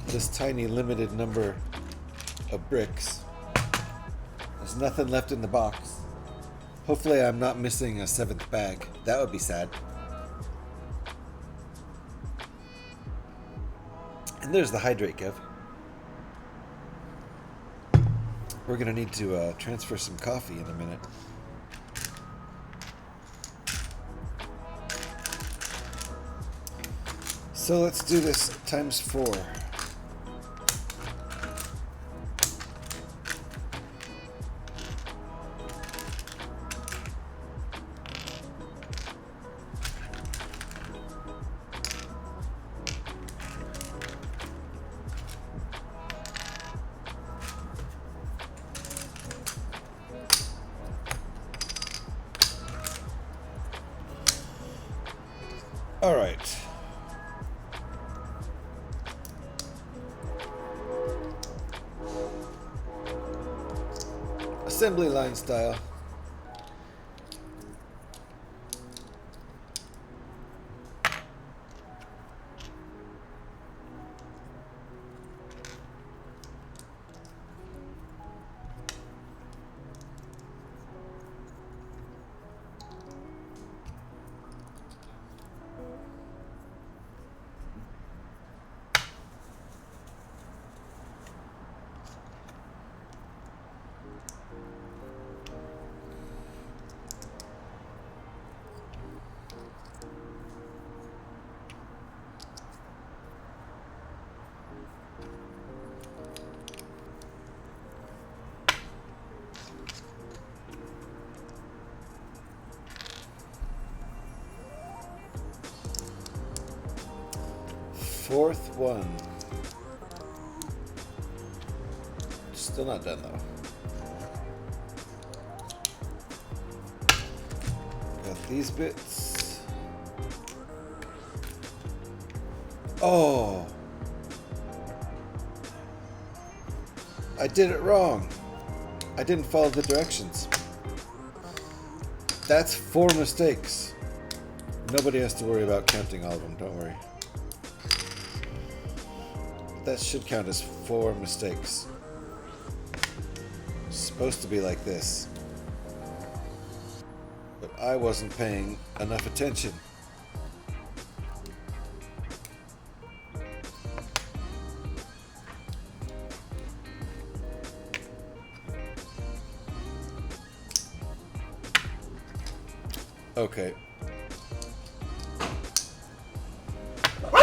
this tiny limited number of bricks. There's nothing left in the box. Hopefully I'm not missing a 7th bag. That would be sad. And there's the hydrate, Kev. We're going to need to transfer some coffee in a minute. So let's do this ×4. All right. Assembly line style. Fourth one. Still not done though. Got these bits. Oh! I did it wrong. I didn't follow the directions. That's 4 mistakes. Nobody has to worry about counting all of them, don't worry. That should count as 4 mistakes. It's supposed to be like this. But I wasn't paying enough attention. Okay. I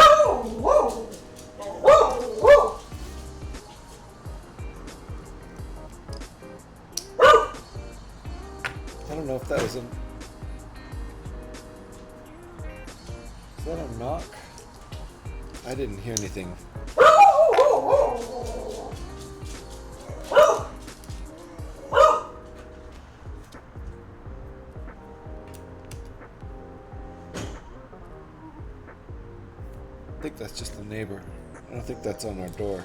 don't know if that was a... Is that a knock? I didn't hear anything. I think that's just the neighbor. I don't think that's on our door.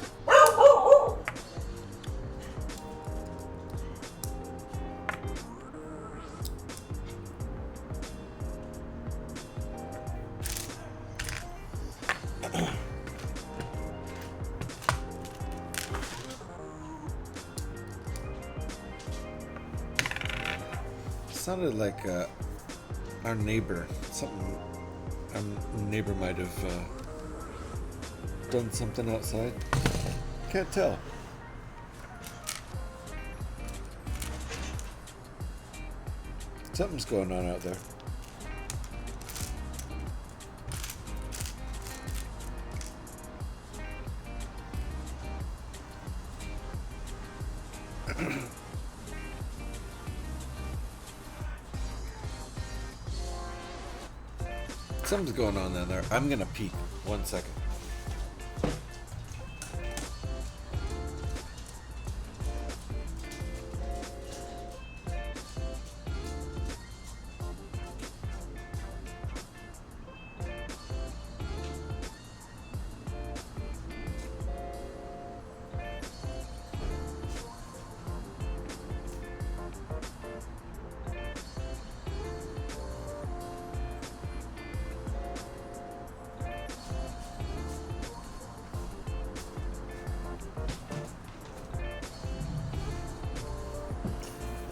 Sounded like our neighbor. Something. Our neighbor might have done something outside. Can't tell. Something's going on out there. Something's going on in there. I'm gonna peek. 1 second.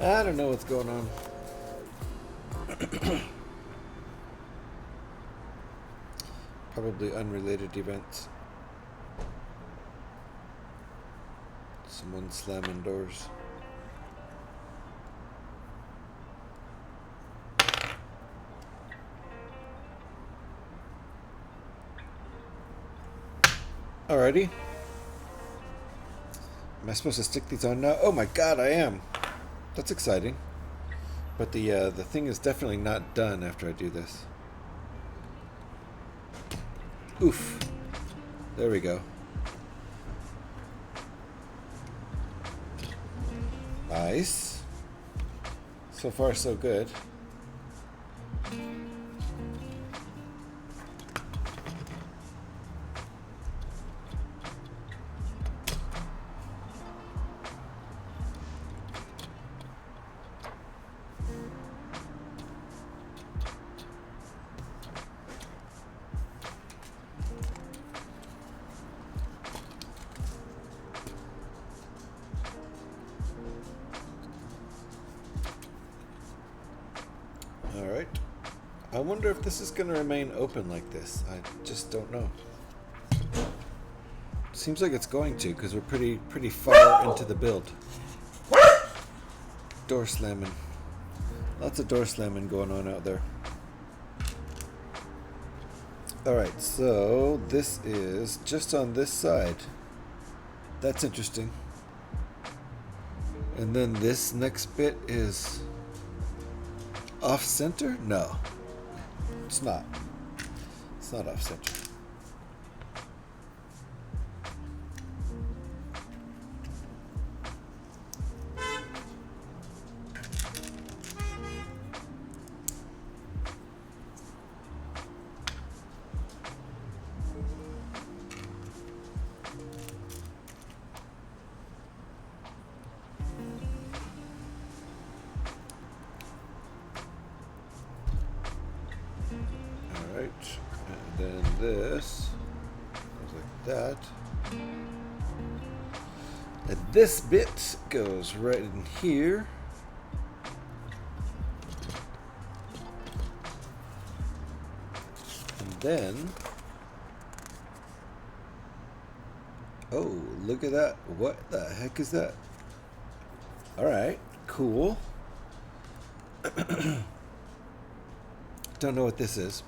I don't know what's going on. Probably unrelated events. Someone slamming doors. Alrighty. Am I supposed to stick these on now? Oh my god, I am. That's exciting. But the thing is definitely not done after I do this. Oof. There we go. Nice. So far, so good. Alright. I wonder if this is going to remain open like this. I just don't know. Seems like it's going to, because we're pretty far into the build. Door slamming. Lots of door slamming going on out there. Alright, so this is just on this side. That's interesting. And then this next bit is off center? No. It's not. It's not off center. And then this goes like that. And this bit goes right in here. And then, oh, look at that. What the heck is that? All right, cool. Don't know what this is.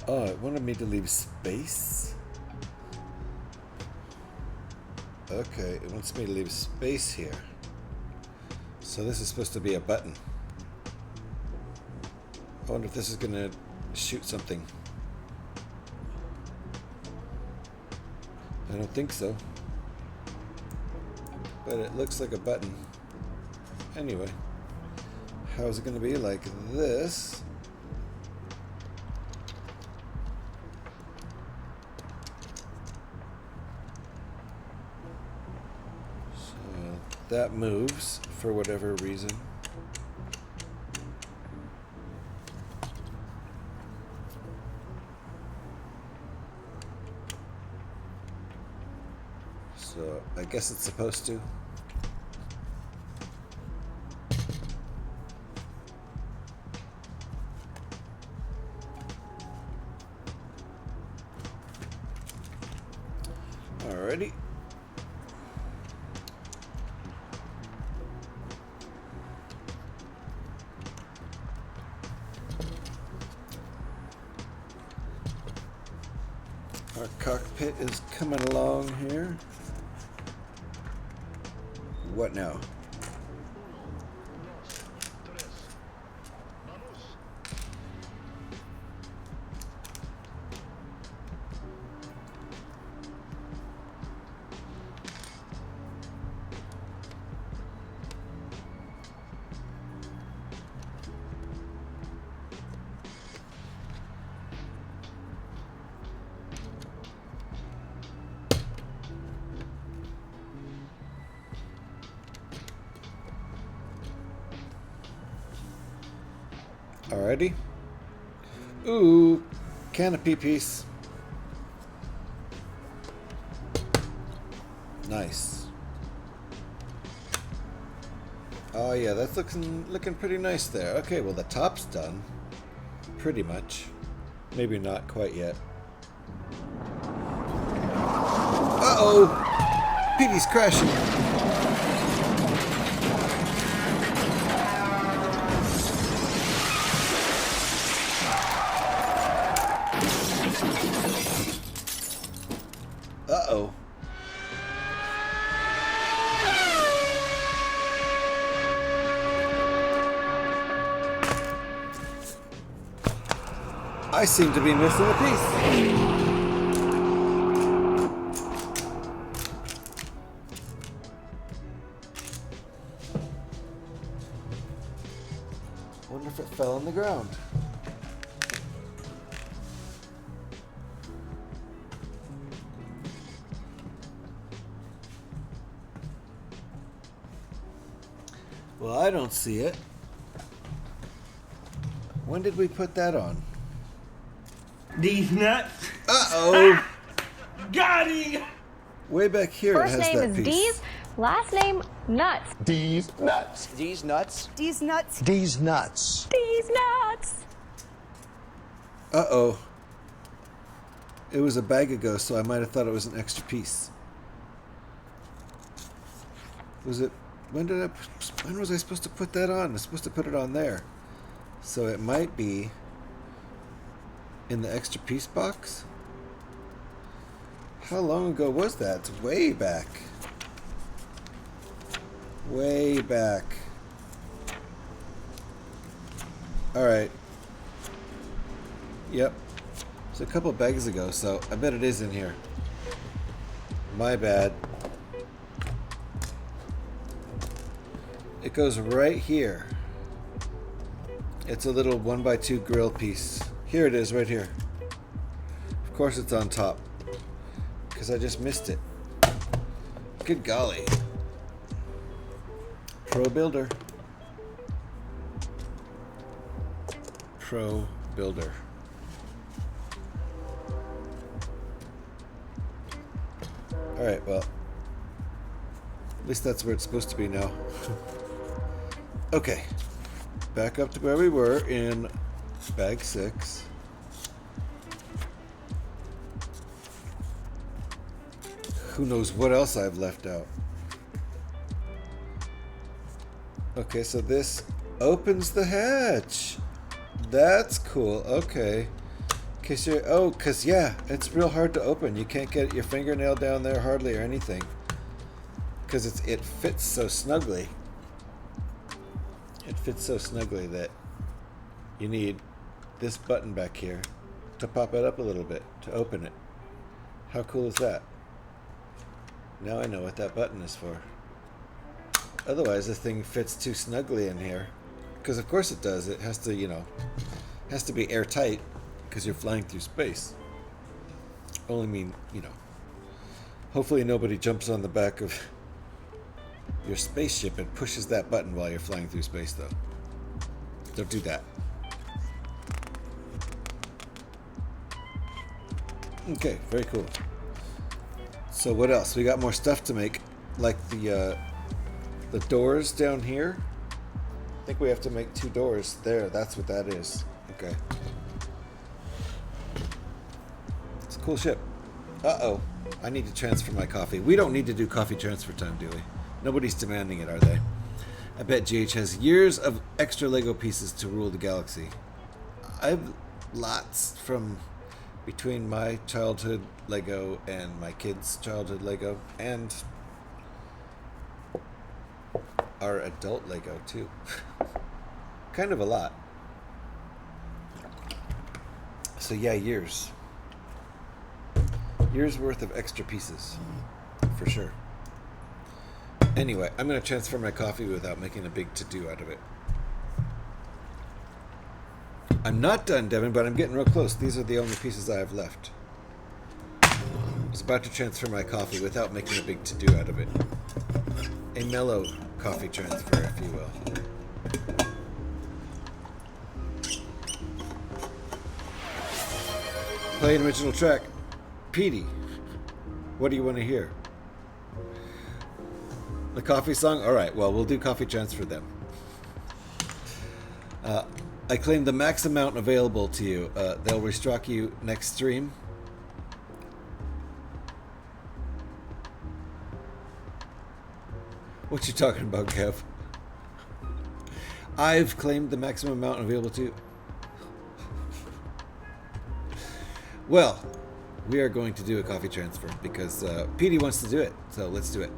Oh, it wanted me to leave space? Okay, it wants me to leave space here. So this is supposed to be a button. I wonder if this is gonna shoot something. I don't think so. But it looks like a button. Anyway, how is it gonna be? Like this? That moves for whatever reason. So I guess it's supposed to. Alrighty. Our cockpit is coming along here. What now? Alrighty. Ooh, canopy piece. Nice. Oh yeah, that's looking pretty nice there. Okay, well the top's done. Pretty much. Maybe not quite yet. Uh-oh! Petey's crashing. Uh-oh. I seem to be missing a piece. Wonder if it fell on the ground. Well, I don't see it. When did we put that on? These nuts. Uh-oh! Got him! Way back here First it has name that is piece. D's, last name Nuts. These nuts. These nuts. These nuts. These nuts. These nuts. Uh-oh. It was a bag ago, so I might have thought it was an extra piece. Was it... When was I supposed to put that on? I was supposed to put it on there. So it might be in the extra piece box? How long ago was that? It's way back. Way back. Alright. Yep. It's a couple bags ago, so I bet it is in here. My bad. It goes right here. It's a little 1x2 grill piece. Here it is, right here. Of course it's on top. Because I just missed it. Good golly. Pro Builder. Pro Builder. Alright, well. At least that's where it's supposed to be now. Okay. Back up to where we were in bag 6. Who knows what else I've left out. Okay, so this opens the hatch. That's cool. Okay. Cause yeah, it's real hard to open. You can't get your fingernail down there hardly or anything. Cause it fits so snugly. It fits so snugly that you need this button back here to pop it up a little bit to open it. How cool is that? Now I know what that button is for. Otherwise, this thing fits too snugly in here. Because of course it does. It has to, you know, has to be airtight because you're flying through space. Only mean, you know, hopefully nobody jumps on the back of your spaceship and pushes that button while you're flying through space, though. Don't do that. Okay, very cool. So what else? We got more stuff to make, like the doors down here. I think we have to make 2 doors there. That's what that is. Okay. It's a cool ship. Uh-oh. I need to transfer my coffee. We don't need to do coffee transfer time, do we? Nobody's demanding it, are they? I bet GH has years of extra Lego pieces to rule the galaxy. I have lots from between my childhood Lego and my kids' childhood Lego and our adult Lego too. Kind of a lot. So yeah, years worth of extra pieces for sure. Anyway, I'm going to transfer my coffee without making a big to-do out of it. I'm not done, Devin, but I'm getting real close. These are the only pieces I have left. I was about to transfer my coffee without making a big to-do out of it. A mellow coffee transfer, if you will. Play an original track. Petey, what do you want to hear? The coffee song? Alright, well, we'll do coffee transfer then. I claim the max amount available to you. They'll restock you next stream. What you talking about, Kev? I've claimed the maximum amount available to you. Well, we are going to do a coffee transfer because Petey wants to do it, so let's do it.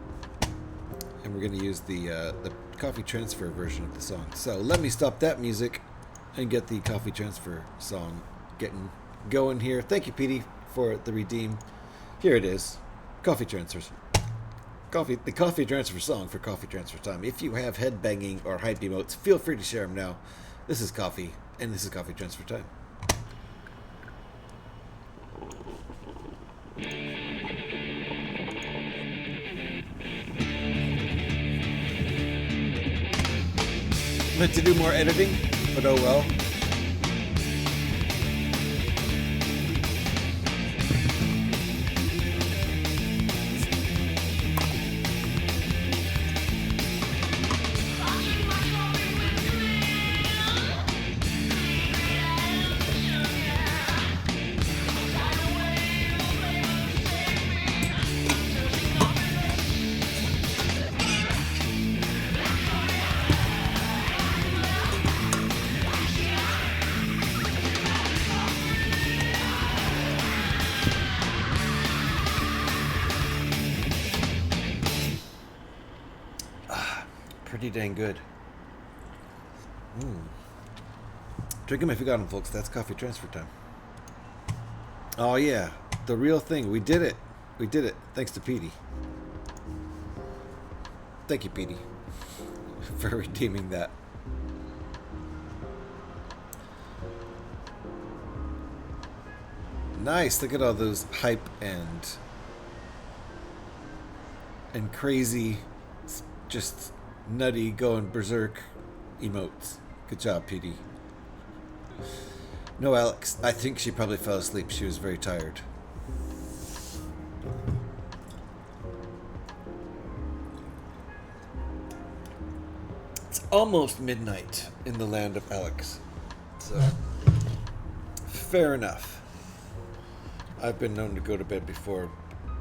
And we're going to use the coffee transfer version of the song. So let me stop that music and get the coffee transfer song getting going here. Thank you, Petey, for the redeem. Here it is. Coffee transfers. The coffee transfer song for coffee transfer time. If you have head banging or hype emotes, feel free to share them now. This is coffee, and this is coffee transfer time. Meant to do more editing, but oh well. Pretty dang good. Drink them if you got them, folks. That's coffee transfer time. Oh yeah, the real thing. We did it. We did it. Thanks to Petey. Thank you, Petey, for redeeming that. Nice. Look at all those hype and crazy, just nutty going berserk emotes. Good job, PD. No, Alex. I think she probably fell asleep. She was very tired. It's almost midnight in the land of Alex. So, fair enough. I've been known to go to bed before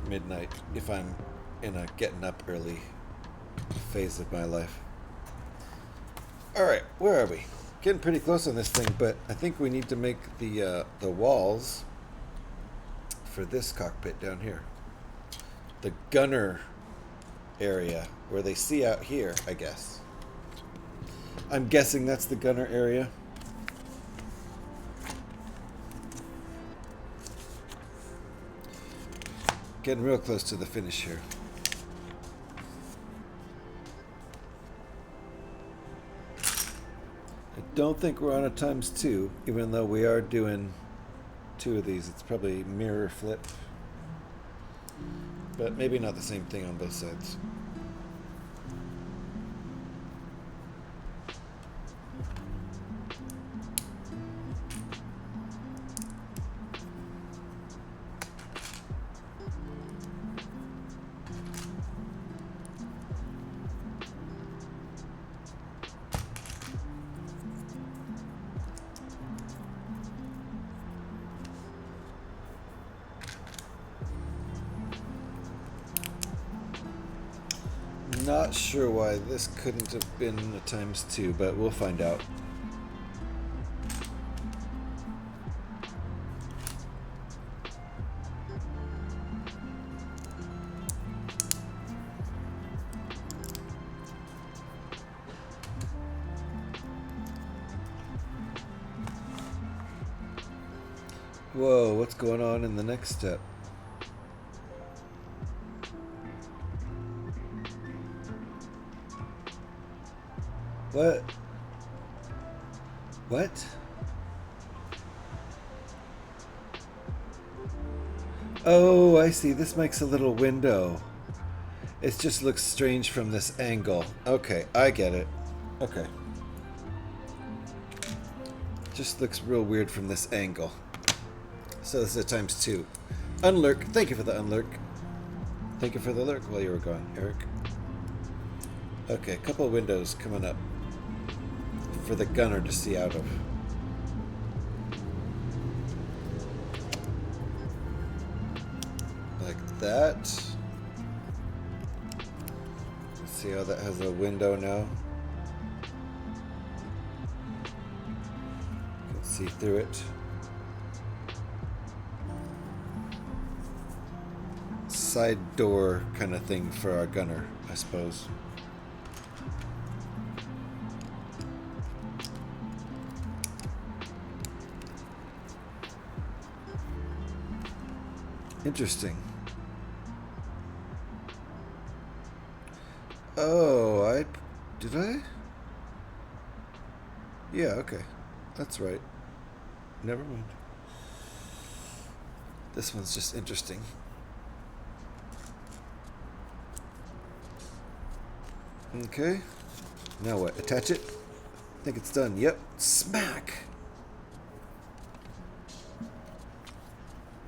midnight if I'm in a getting up early phase of my life. Alright, where are we? Getting pretty close on this thing, but I think we need to make the walls for this cockpit down here. The gunner area where they see out here, I guess. I'm guessing that's the gunner area. Getting real close to the finish here. I don't think we're on a ×2, even though we are doing 2 of these. It's probably mirror flip, but maybe not the same thing on both sides. Not sure why this couldn't have been a ×2, but we'll find out. Whoa, what's going on in the next step? What? What? Oh, I see. This makes a little window. It just looks strange from this angle. Okay, I get it. Okay. Just looks real weird from this angle. So this is a ×2. Unlurk. Thank you for the unlurk. Thank you for the lurk while you were gone, Eric. Okay, a couple of windows coming up for the gunner to see out of. Like that. Let's see how that has a window now. You can see through it. Side door kind of thing for our gunner, I suppose. Interesting. Oh, did I? Yeah, okay. That's right. Never mind. This one's just interesting. Okay. Now what? Attach it? I think it's done. Yep. Smack!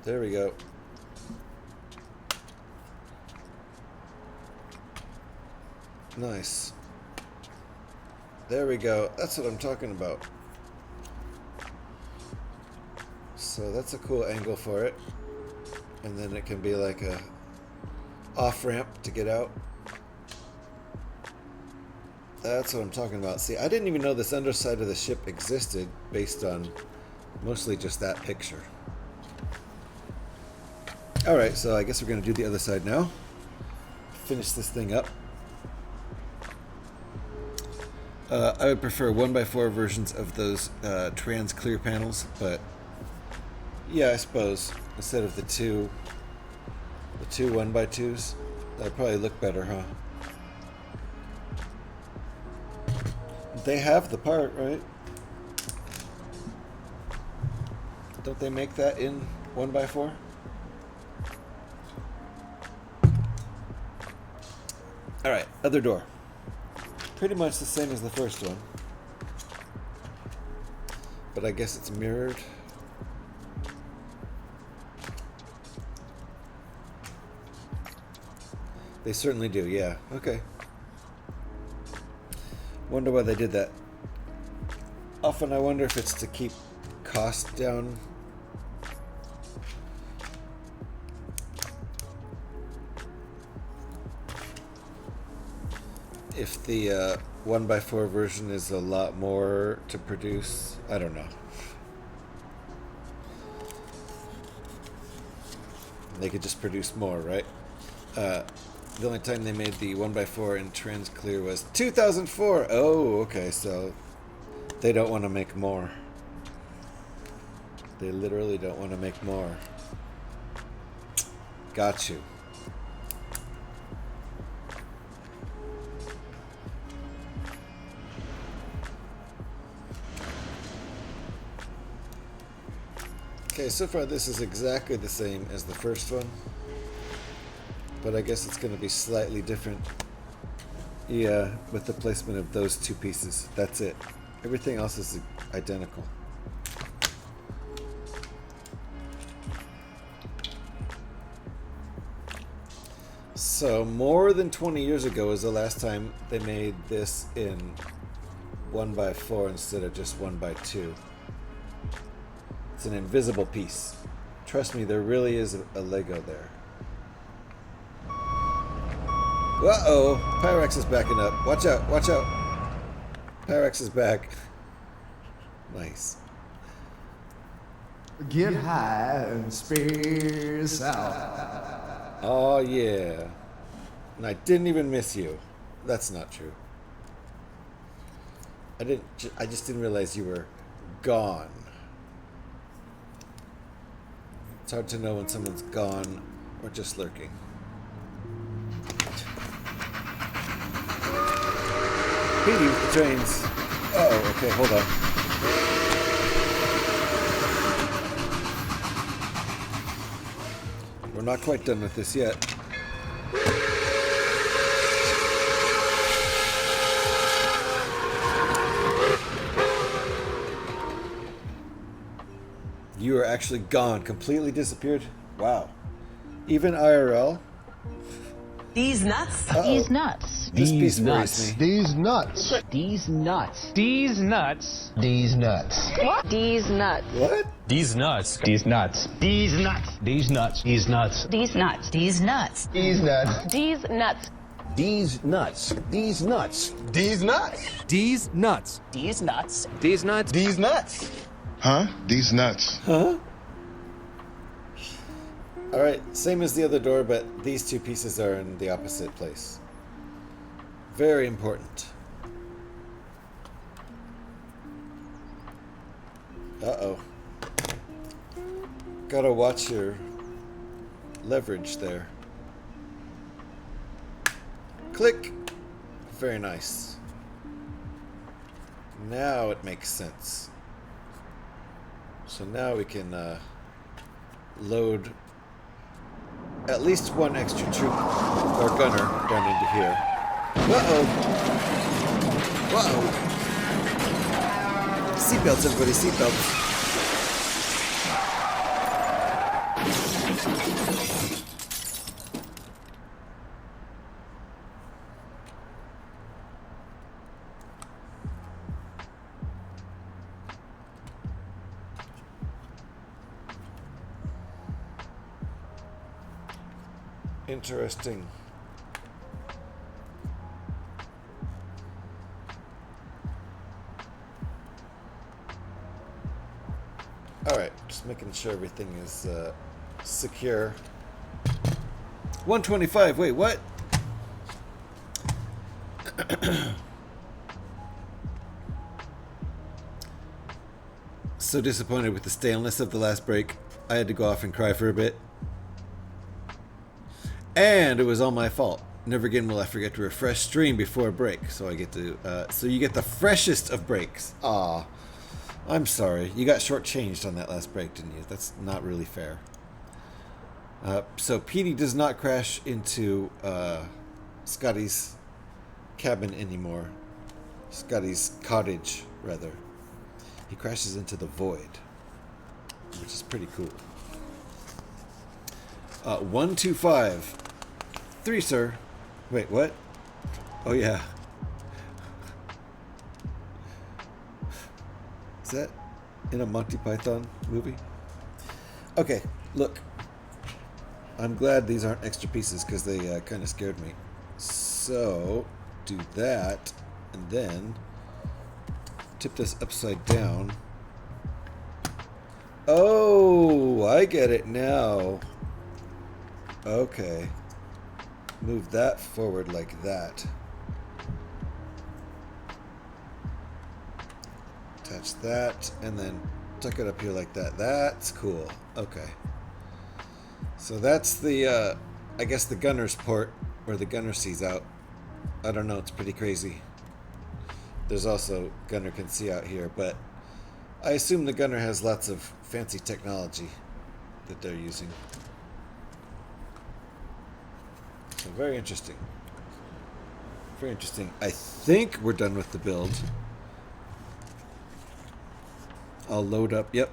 There we go. Nice. There we go. That's what I'm talking about. So that's a cool angle for it. And then it can be like a off-ramp to get out. That's what I'm talking about. See, I didn't even know this underside of the ship existed based on mostly just that picture. Alright, so I guess we're going to do the other side now. Finish this thing up. I would prefer 1x4 versions of those trans clear panels, but yeah, I suppose instead of the two 1x2s, that'd probably look better, huh? They have the part, right? Don't they make that in 1x4? Alright, other door. Pretty much the same as the first one. But I guess it's mirrored. They certainly do, yeah. Okay. Wonder why they did that. Often I wonder if it's to keep cost down. If the 1x4 version is a lot more to produce, I don't know. They could just produce more, right? The only time they made the 1x4 in trans clear was 2004. Oh, okay, so they don't want to make more. They literally don't want to make more. Got you. Okay, so far this is exactly the same as the first one, but I guess it's going to be slightly different. Yeah, with the placement of those two pieces. That's it. Everything else is identical. So more than 20 years ago is the last time they made this in 1x4 instead of just 1x2. It's an invisible piece. Trust me, there really is a Lego there. Uh-oh! Pyrex is backing up. Watch out, watch out! Pyrex is back. Nice. Get high and space out. Oh yeah. And I didn't even miss you. That's not true. I just didn't realize you were gone. It's hard to know when someone's gone or just lurking. Petey with the trains. Uh-oh, okay, hold on. We're not quite done with this yet. You are actually gone, completely disappeared. Wow. Even IRL? These nuts. Uh-oh. These nuts. This piece These worries nuts. me. These nuts. These nuts. These nuts. These nuts. These nuts. What? These nuts. These nuts. These nuts. These nuts. These nuts. These nuts. These nuts. These nuts. These nuts. These nuts. These nuts. These nuts. These nuts. These nuts. These nuts. These nuts. Huh? These nuts. Huh? Alright, same as the other door, but these two pieces are in the opposite place. Very important. Uh-oh. Gotta watch your leverage there. Click! Very nice. Now it makes sense. So now we can load at least one extra troop or gunner down into here. Uh-oh! Uh-oh! Seatbelts, everybody, seatbelts. Interesting. Alright, just making sure everything is secure. 125, wait, what? So disappointed with the staleness of the last break. I had to go off and cry for a bit. And it was all my fault. Never again will I forget to refresh stream before a break. So I get to, so you get the freshest of breaks. Aw, I'm sorry. You got shortchanged on that last break, didn't you? That's not really fair. So Petey does not crash into Scotty's cabin anymore. Scotty's cottage, rather. He crashes into the void, which is pretty cool. 125. 3, sir. Wait, what? Oh, yeah. Is that in a Monty Python movie? Okay, look. I'm glad these aren't extra pieces because they kind of scared me. So, do that, and then tip this upside down. Oh, I get it now. Okay. Move that forward like that. Attach that, and then tuck it up here like that. That's cool. Okay. So that's the, I guess the gunner's port, where the gunner sees out. I don't know, it's pretty crazy. There's also gunner can see out here, but I assume the gunner has lots of fancy technology that they're using. So very interesting. Very interesting. I think we're done with the build. I'll load up, yep,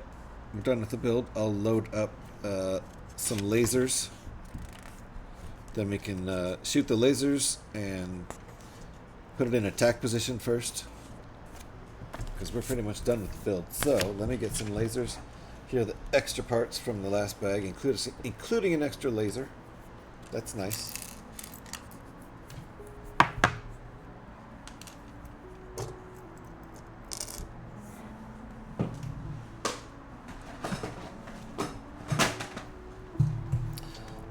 we're done with the build. I'll load up some lasers. Then we can shoot the lasers and put it in attack position first, because we're pretty much done with the build. So let me get some lasers. Here are the extra parts from the last bag, including an extra laser. That's nice.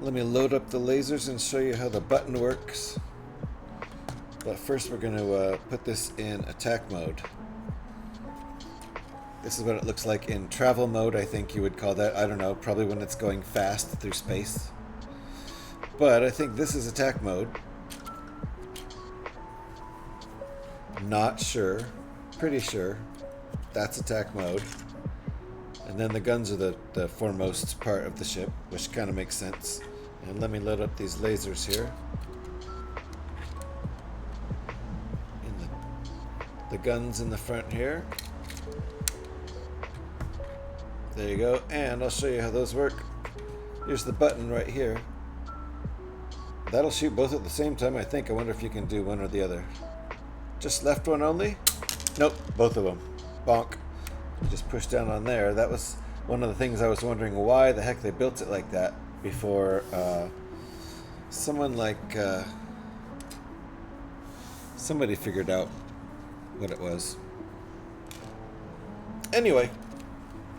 Let me load up the lasers and show you how the button works. But first we're going to put this in attack mode. This is what it looks like in travel mode, I think you would call that. I don't know, probably when it's going fast through space. But I think this is attack mode. Not sure. Pretty sure. That's attack mode. And then the guns are the foremost part of the ship, which kind of makes sense. And let me load up these lasers here. In the guns in the front here. There you go. And I'll show you how those work. Here's the button right here. That'll shoot both at the same time, I think. I wonder if you can do one or the other. Just left one only? Nope, both of them. Bonk. You just push down on there. That was one of the things I was wondering why the heck they built it like that before someone like somebody figured out what it was. Anyway,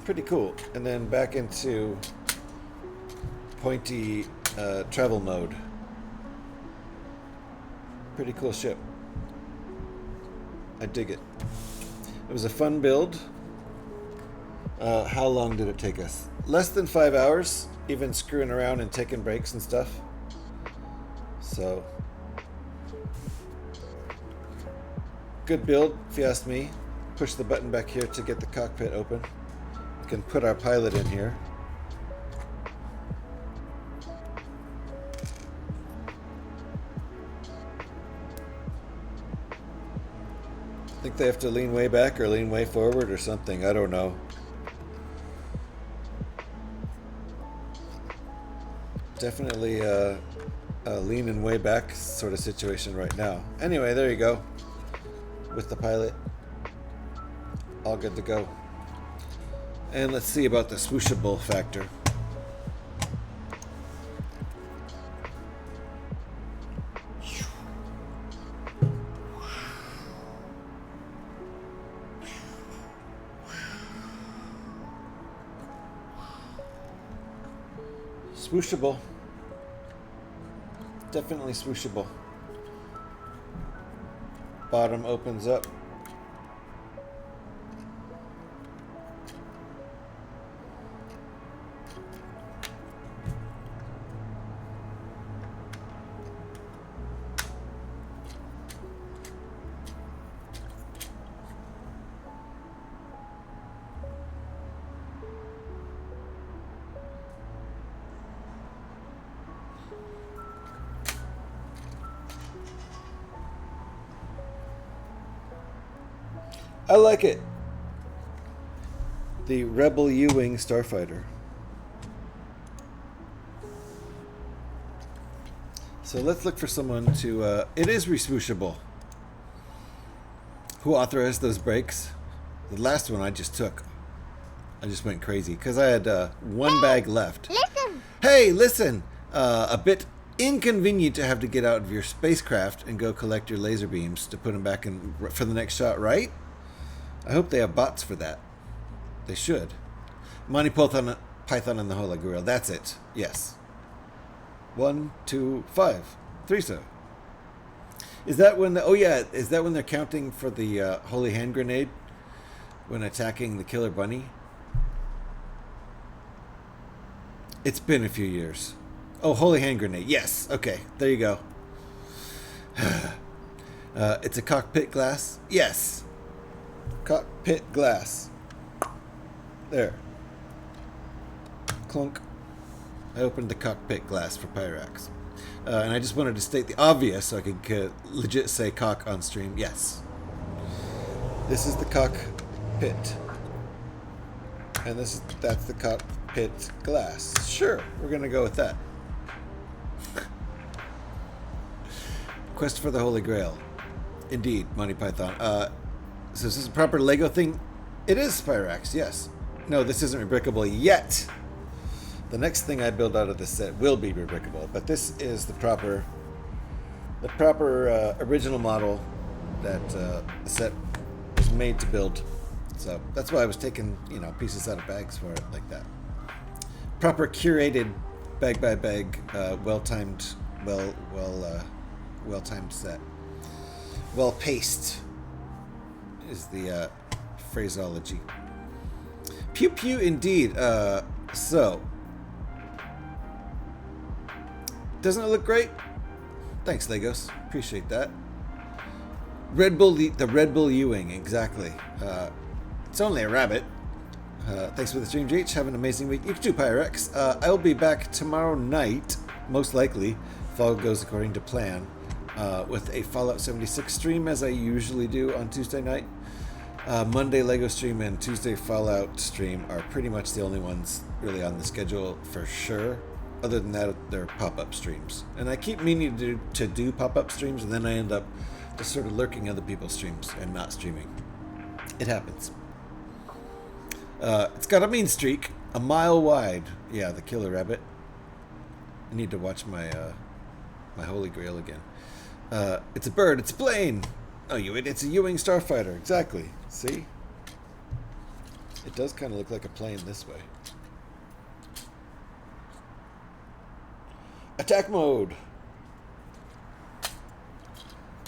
pretty cool. And then back into pointy travel mode. Pretty cool ship. I dig it. It was a fun build. How long did it take us? Less than 5 hours, even screwing around and taking breaks and stuff. So, good build, if you ask me. Push the button back here to get the cockpit open. We can put our pilot in here. I think they have to lean way back or lean way forward or something. I don't know. Definitely a leaning way back sort of situation right now. Anyway, there you go. With the pilot. All good to go. And let's see about the swooshable factor. Swooshable. Definitely swooshable. Bottom opens up. I like it. The Rebel U-Wing Starfighter. So let's look for someone to... it is reswooshable. Who authorized those brakes? The last one I just took. I just went crazy because I had one bag left. Listen. Hey, listen! A bit inconvenient to have to get out of your spacecraft and go collect your laser beams to put them back in for the next shot, right? I hope they have bots for that. They should. Monty Python and the Holy Grail. That's it. Yes. 1, 2, 5. 3 so. Is that when the... Oh, yeah. Is that when they're counting for the Holy Hand Grenade? When attacking the Killer Bunny? It's been a few years. Oh, Holy Hand Grenade. Yes. Okay. There you go. It's a cockpit glass. Yes. Cockpit glass. There. Clunk. I opened the cockpit glass for Pyrax. And I just wanted to state the obvious so I could legit say cock on stream. Yes. This is the cockpit. And that's the cockpit glass. Sure, we're going to go with that. Quest for the Holy Grail. Indeed, Monty Python. So is this a proper Lego thing? It is Pyrax, yes. No, this isn't rebrickable yet. The next thing I build out of this set will be rebrickable, but this is the proper original model that the set was made to build. So that's why I was taking, pieces out of bags for it like that. Proper curated, bag by bag, well-timed set. Well-paced is the phraseology. Pew pew indeed. So, doesn't it look great? Thanks, Legos. Appreciate that. Red Bull, the Red Bull U-Wing, exactly. It's only a rabbit. Thanks for the stream, GH. Have an amazing week. You too, Pyrex. I will be back tomorrow night, most likely, if all goes according to plan, with a Fallout 76 stream, as I usually do on Tuesday night. Monday Lego stream and Tuesday Fallout stream are pretty much the only ones really on the schedule for sure. Other than that, they're pop-up streams. And I keep meaning to do pop-up streams, and then I end up just sort of lurking other people's streams and not streaming. It happens. It's got a mean streak, a mile wide. Yeah, the killer rabbit. I need to watch my my Holy Grail again. It's a bird. It's a plane. Oh, it's a U-Wing Starfighter. Exactly. See? It does kind of look like a plane this way. Attack mode.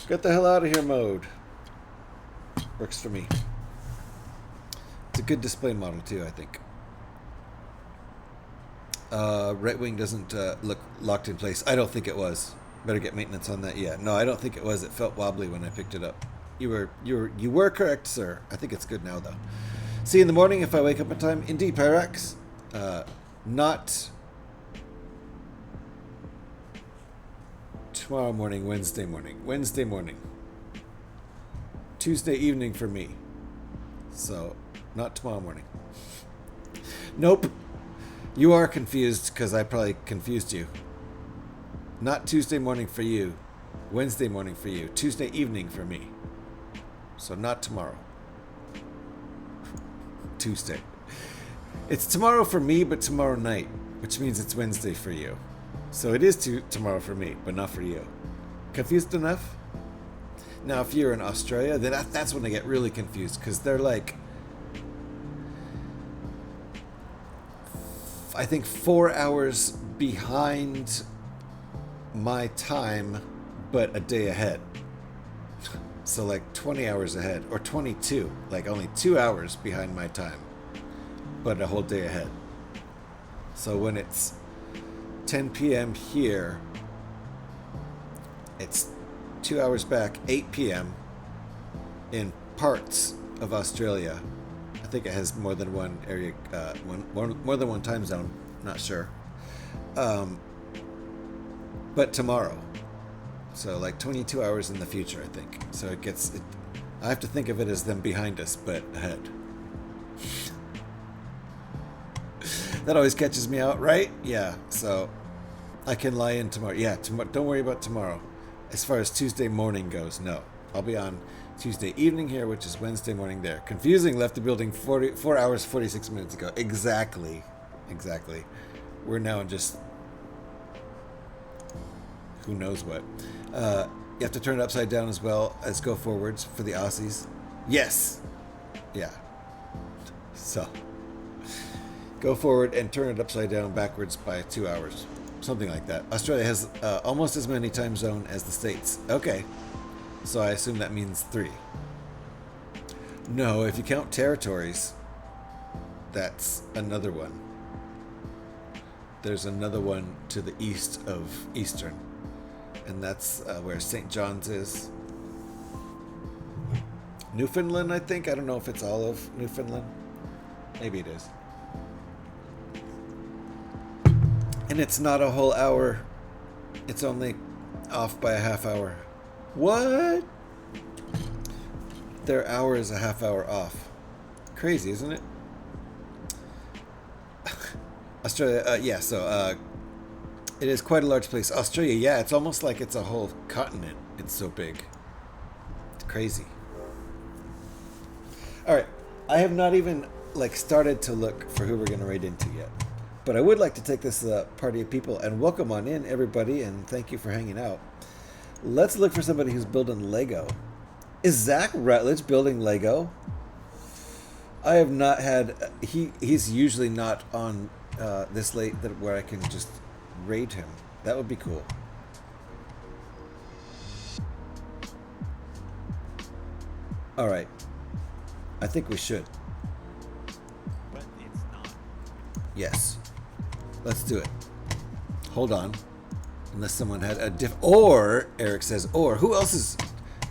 Get the hell out of here mode. Works for me. It's a good display model too, I think. Right wing doesn't look locked in place. I don't think it was. Better get maintenance on that. Yeah, no, I don't think it was. It felt wobbly when I picked it up. You were correct, sir. I think it's good now though. See you in the morning if I wake up in time. Indeed, Pyrax. Not tomorrow morning. Wednesday morning. Wednesday morning. Tuesday evening for me. So, not tomorrow morning. Nope. You are confused because I probably confused you. Not Tuesday morning for you. Wednesday morning for you. Tuesday evening for me. So not tomorrow. Tuesday. It's tomorrow for me, but tomorrow night, which means it's Wednesday for you. So it is tomorrow for me, but not for you. Confused enough? Now, if you're in Australia, then that's when I get really confused, because they're like, I think 4 hours behind my time, but a day ahead. So like 20 hours ahead, or 22, like only 2 hours behind my time, but a whole day ahead. So when it's 10 p.m. here, it's 2 hours back, 8 p.m. in parts of Australia. I think it has more than one area, more than one time zone. Not sure. But tomorrow, so like 22 hours in the future, I think. So it I have to think of it as them behind us, but ahead. That always catches me out, right? Yeah, so I can lie in tomorrow. Yeah, don't worry about tomorrow. As far as Tuesday morning goes, no. I'll be on Tuesday evening here, which is Wednesday morning there. Confusing, left the building 4 hours, 46 minutes ago. Exactly. Exactly. We're now in just who knows what. You have to turn it upside down as well as go forwards for the Aussies. Yes. Yeah. So go forward and turn it upside down backwards by 2 hours. Something like that. Australia has almost as many time zone as the States. Okay. So I assume that means 3. No, if you count territories, that's another one. There's another one to the east of Eastern. And that's where St. John's is. Newfoundland, I think. I don't know if it's all of Newfoundland. Maybe it is. And it's not a whole hour. It's only off by a half hour. What? Their hour is a half hour off. Crazy, isn't it? Australia, yeah, so it is quite a large place. Australia, yeah, it's almost like it's a whole continent. It's so big. It's crazy. All right, I have not even started to look for who we're going to raid into yet. But I would like to take this party of people and welcome on in, everybody, and thank you for hanging out. Let's look for somebody who's building Lego. Is Zach Rutledge building Lego? I have not had... He's usually not on this late where I can just raid him. That would be cool. All right. I think we should. But it's not. Yes. Let's do it. Hold on. Unless someone had a diff... Or, Eric says, or. Who else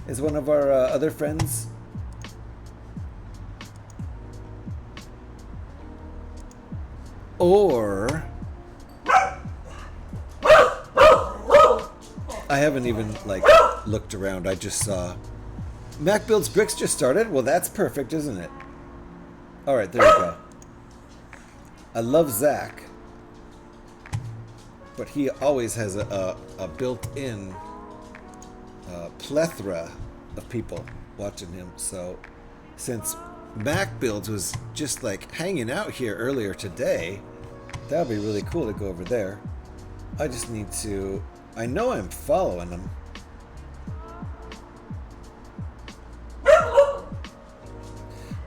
is one of our other friends? Or... I haven't even, looked around. I just saw... Mac Builds Bricks just started? Well, that's perfect, isn't it? Alright, there we go. I love Zach. But he always has a built-in plethora of people watching him. So since Mac Builds was just hanging out here earlier today, that would be really cool to go over there. I just need to... I know I'm following him.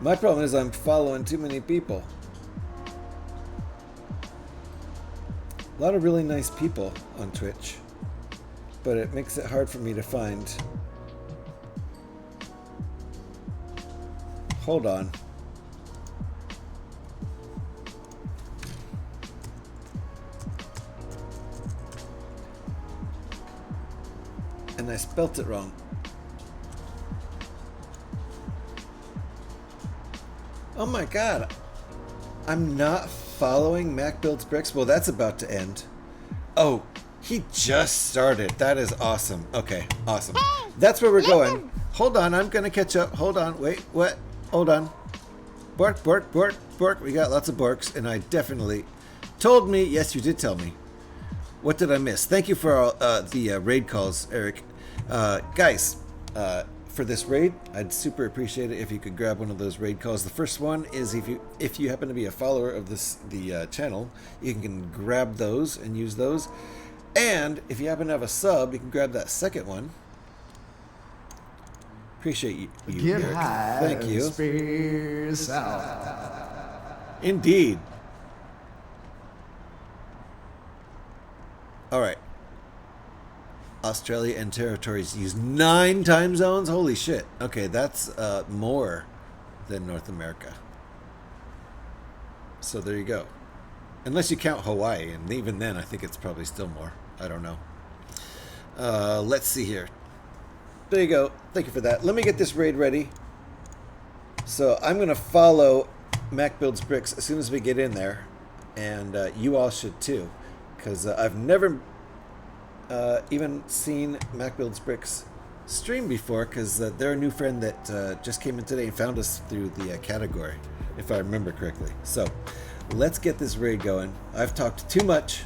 My problem is I'm following too many people. A lot of really nice people on Twitch, but it makes it hard for me to find. Hold on. And I spelt it wrong. Oh my god. I'm not following Mac Builds Bricks? Well, that's about to end. Oh, he just started. That is awesome. Okay, awesome. That's where we're going. Hold on, I'm going to catch up. Hold on, wait, what? Hold on. Bork, bork, bork, bork. We got lots of borks, and I definitely told me. Yes, you did tell me. What did I miss? Thank you for all, the raid calls, Eric. Guys, for this raid, I'd super appreciate it if you could grab one of those raid calls. The first one is if you happen to be a follower of the channel, you can grab those and use those. And if you happen to have a sub, you can grab that second one. Appreciate you Eric. Thank you. Space out. Indeed. All right. Australia and territories use 9 time zones? Holy shit. Okay, that's more than North America. So there you go. Unless you count Hawaii, and even then I think it's probably still more. I don't know. Let's see here. There you go. Thank you for that. Let me get this raid ready. So I'm going to follow Mac Builds Bricks as soon as we get in there. And you all should too. Because I've never... even seen Mac Builds Bricks stream before because they're a new friend that just came in today and found us through the category, if I remember correctly. So let's get this raid going. I've talked too much.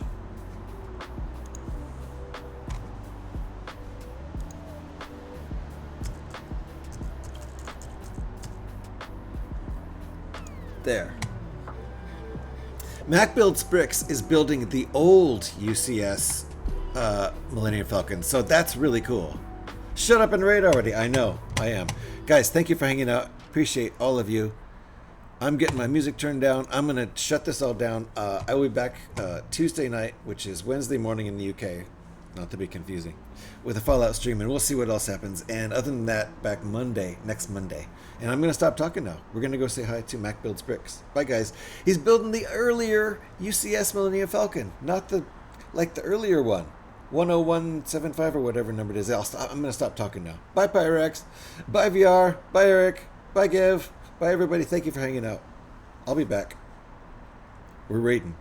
There. Mac Builds Bricks is building the old UCS Millennium Falcon, so that's really cool. Shut up and raid already. I know, I am. Guys, thank you for hanging out. Appreciate all of you. I'm getting my music turned down. I'm going to shut this all down. I will be back Tuesday night, which is Wednesday morning in the UK, not to be confusing, with a Fallout stream, and we'll see what else happens. And other than that, back Monday, next Monday. And I'm going to stop talking now. We're going to go say hi to Mac Builds Bricks. Bye, guys. He's building the earlier UCS Millennium Falcon, not the earlier one. 10175 or whatever number it is. I'm going to stop talking now. Bye, Pyrex. Bye, VR. Bye, Eric. Bye, Gav. Bye, everybody. Thank you for hanging out. I'll be back. We're raiding.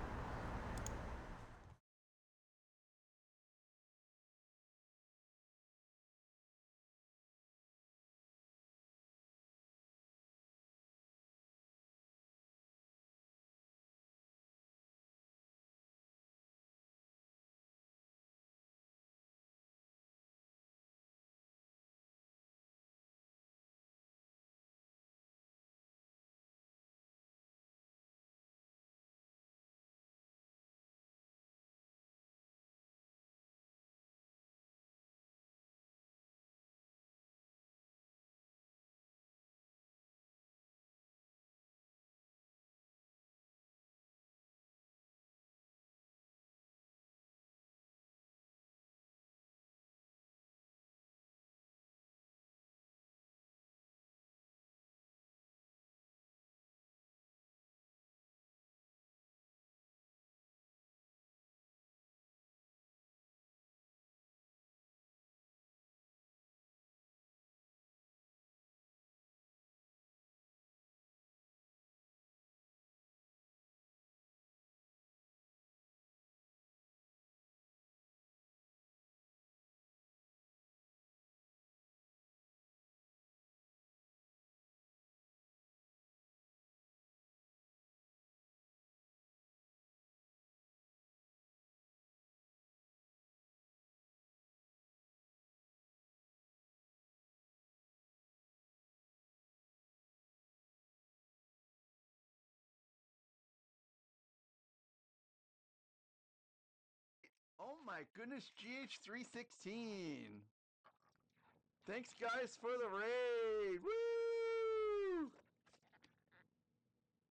Oh my goodness, GH316. Thanks guys for the raid. Woo!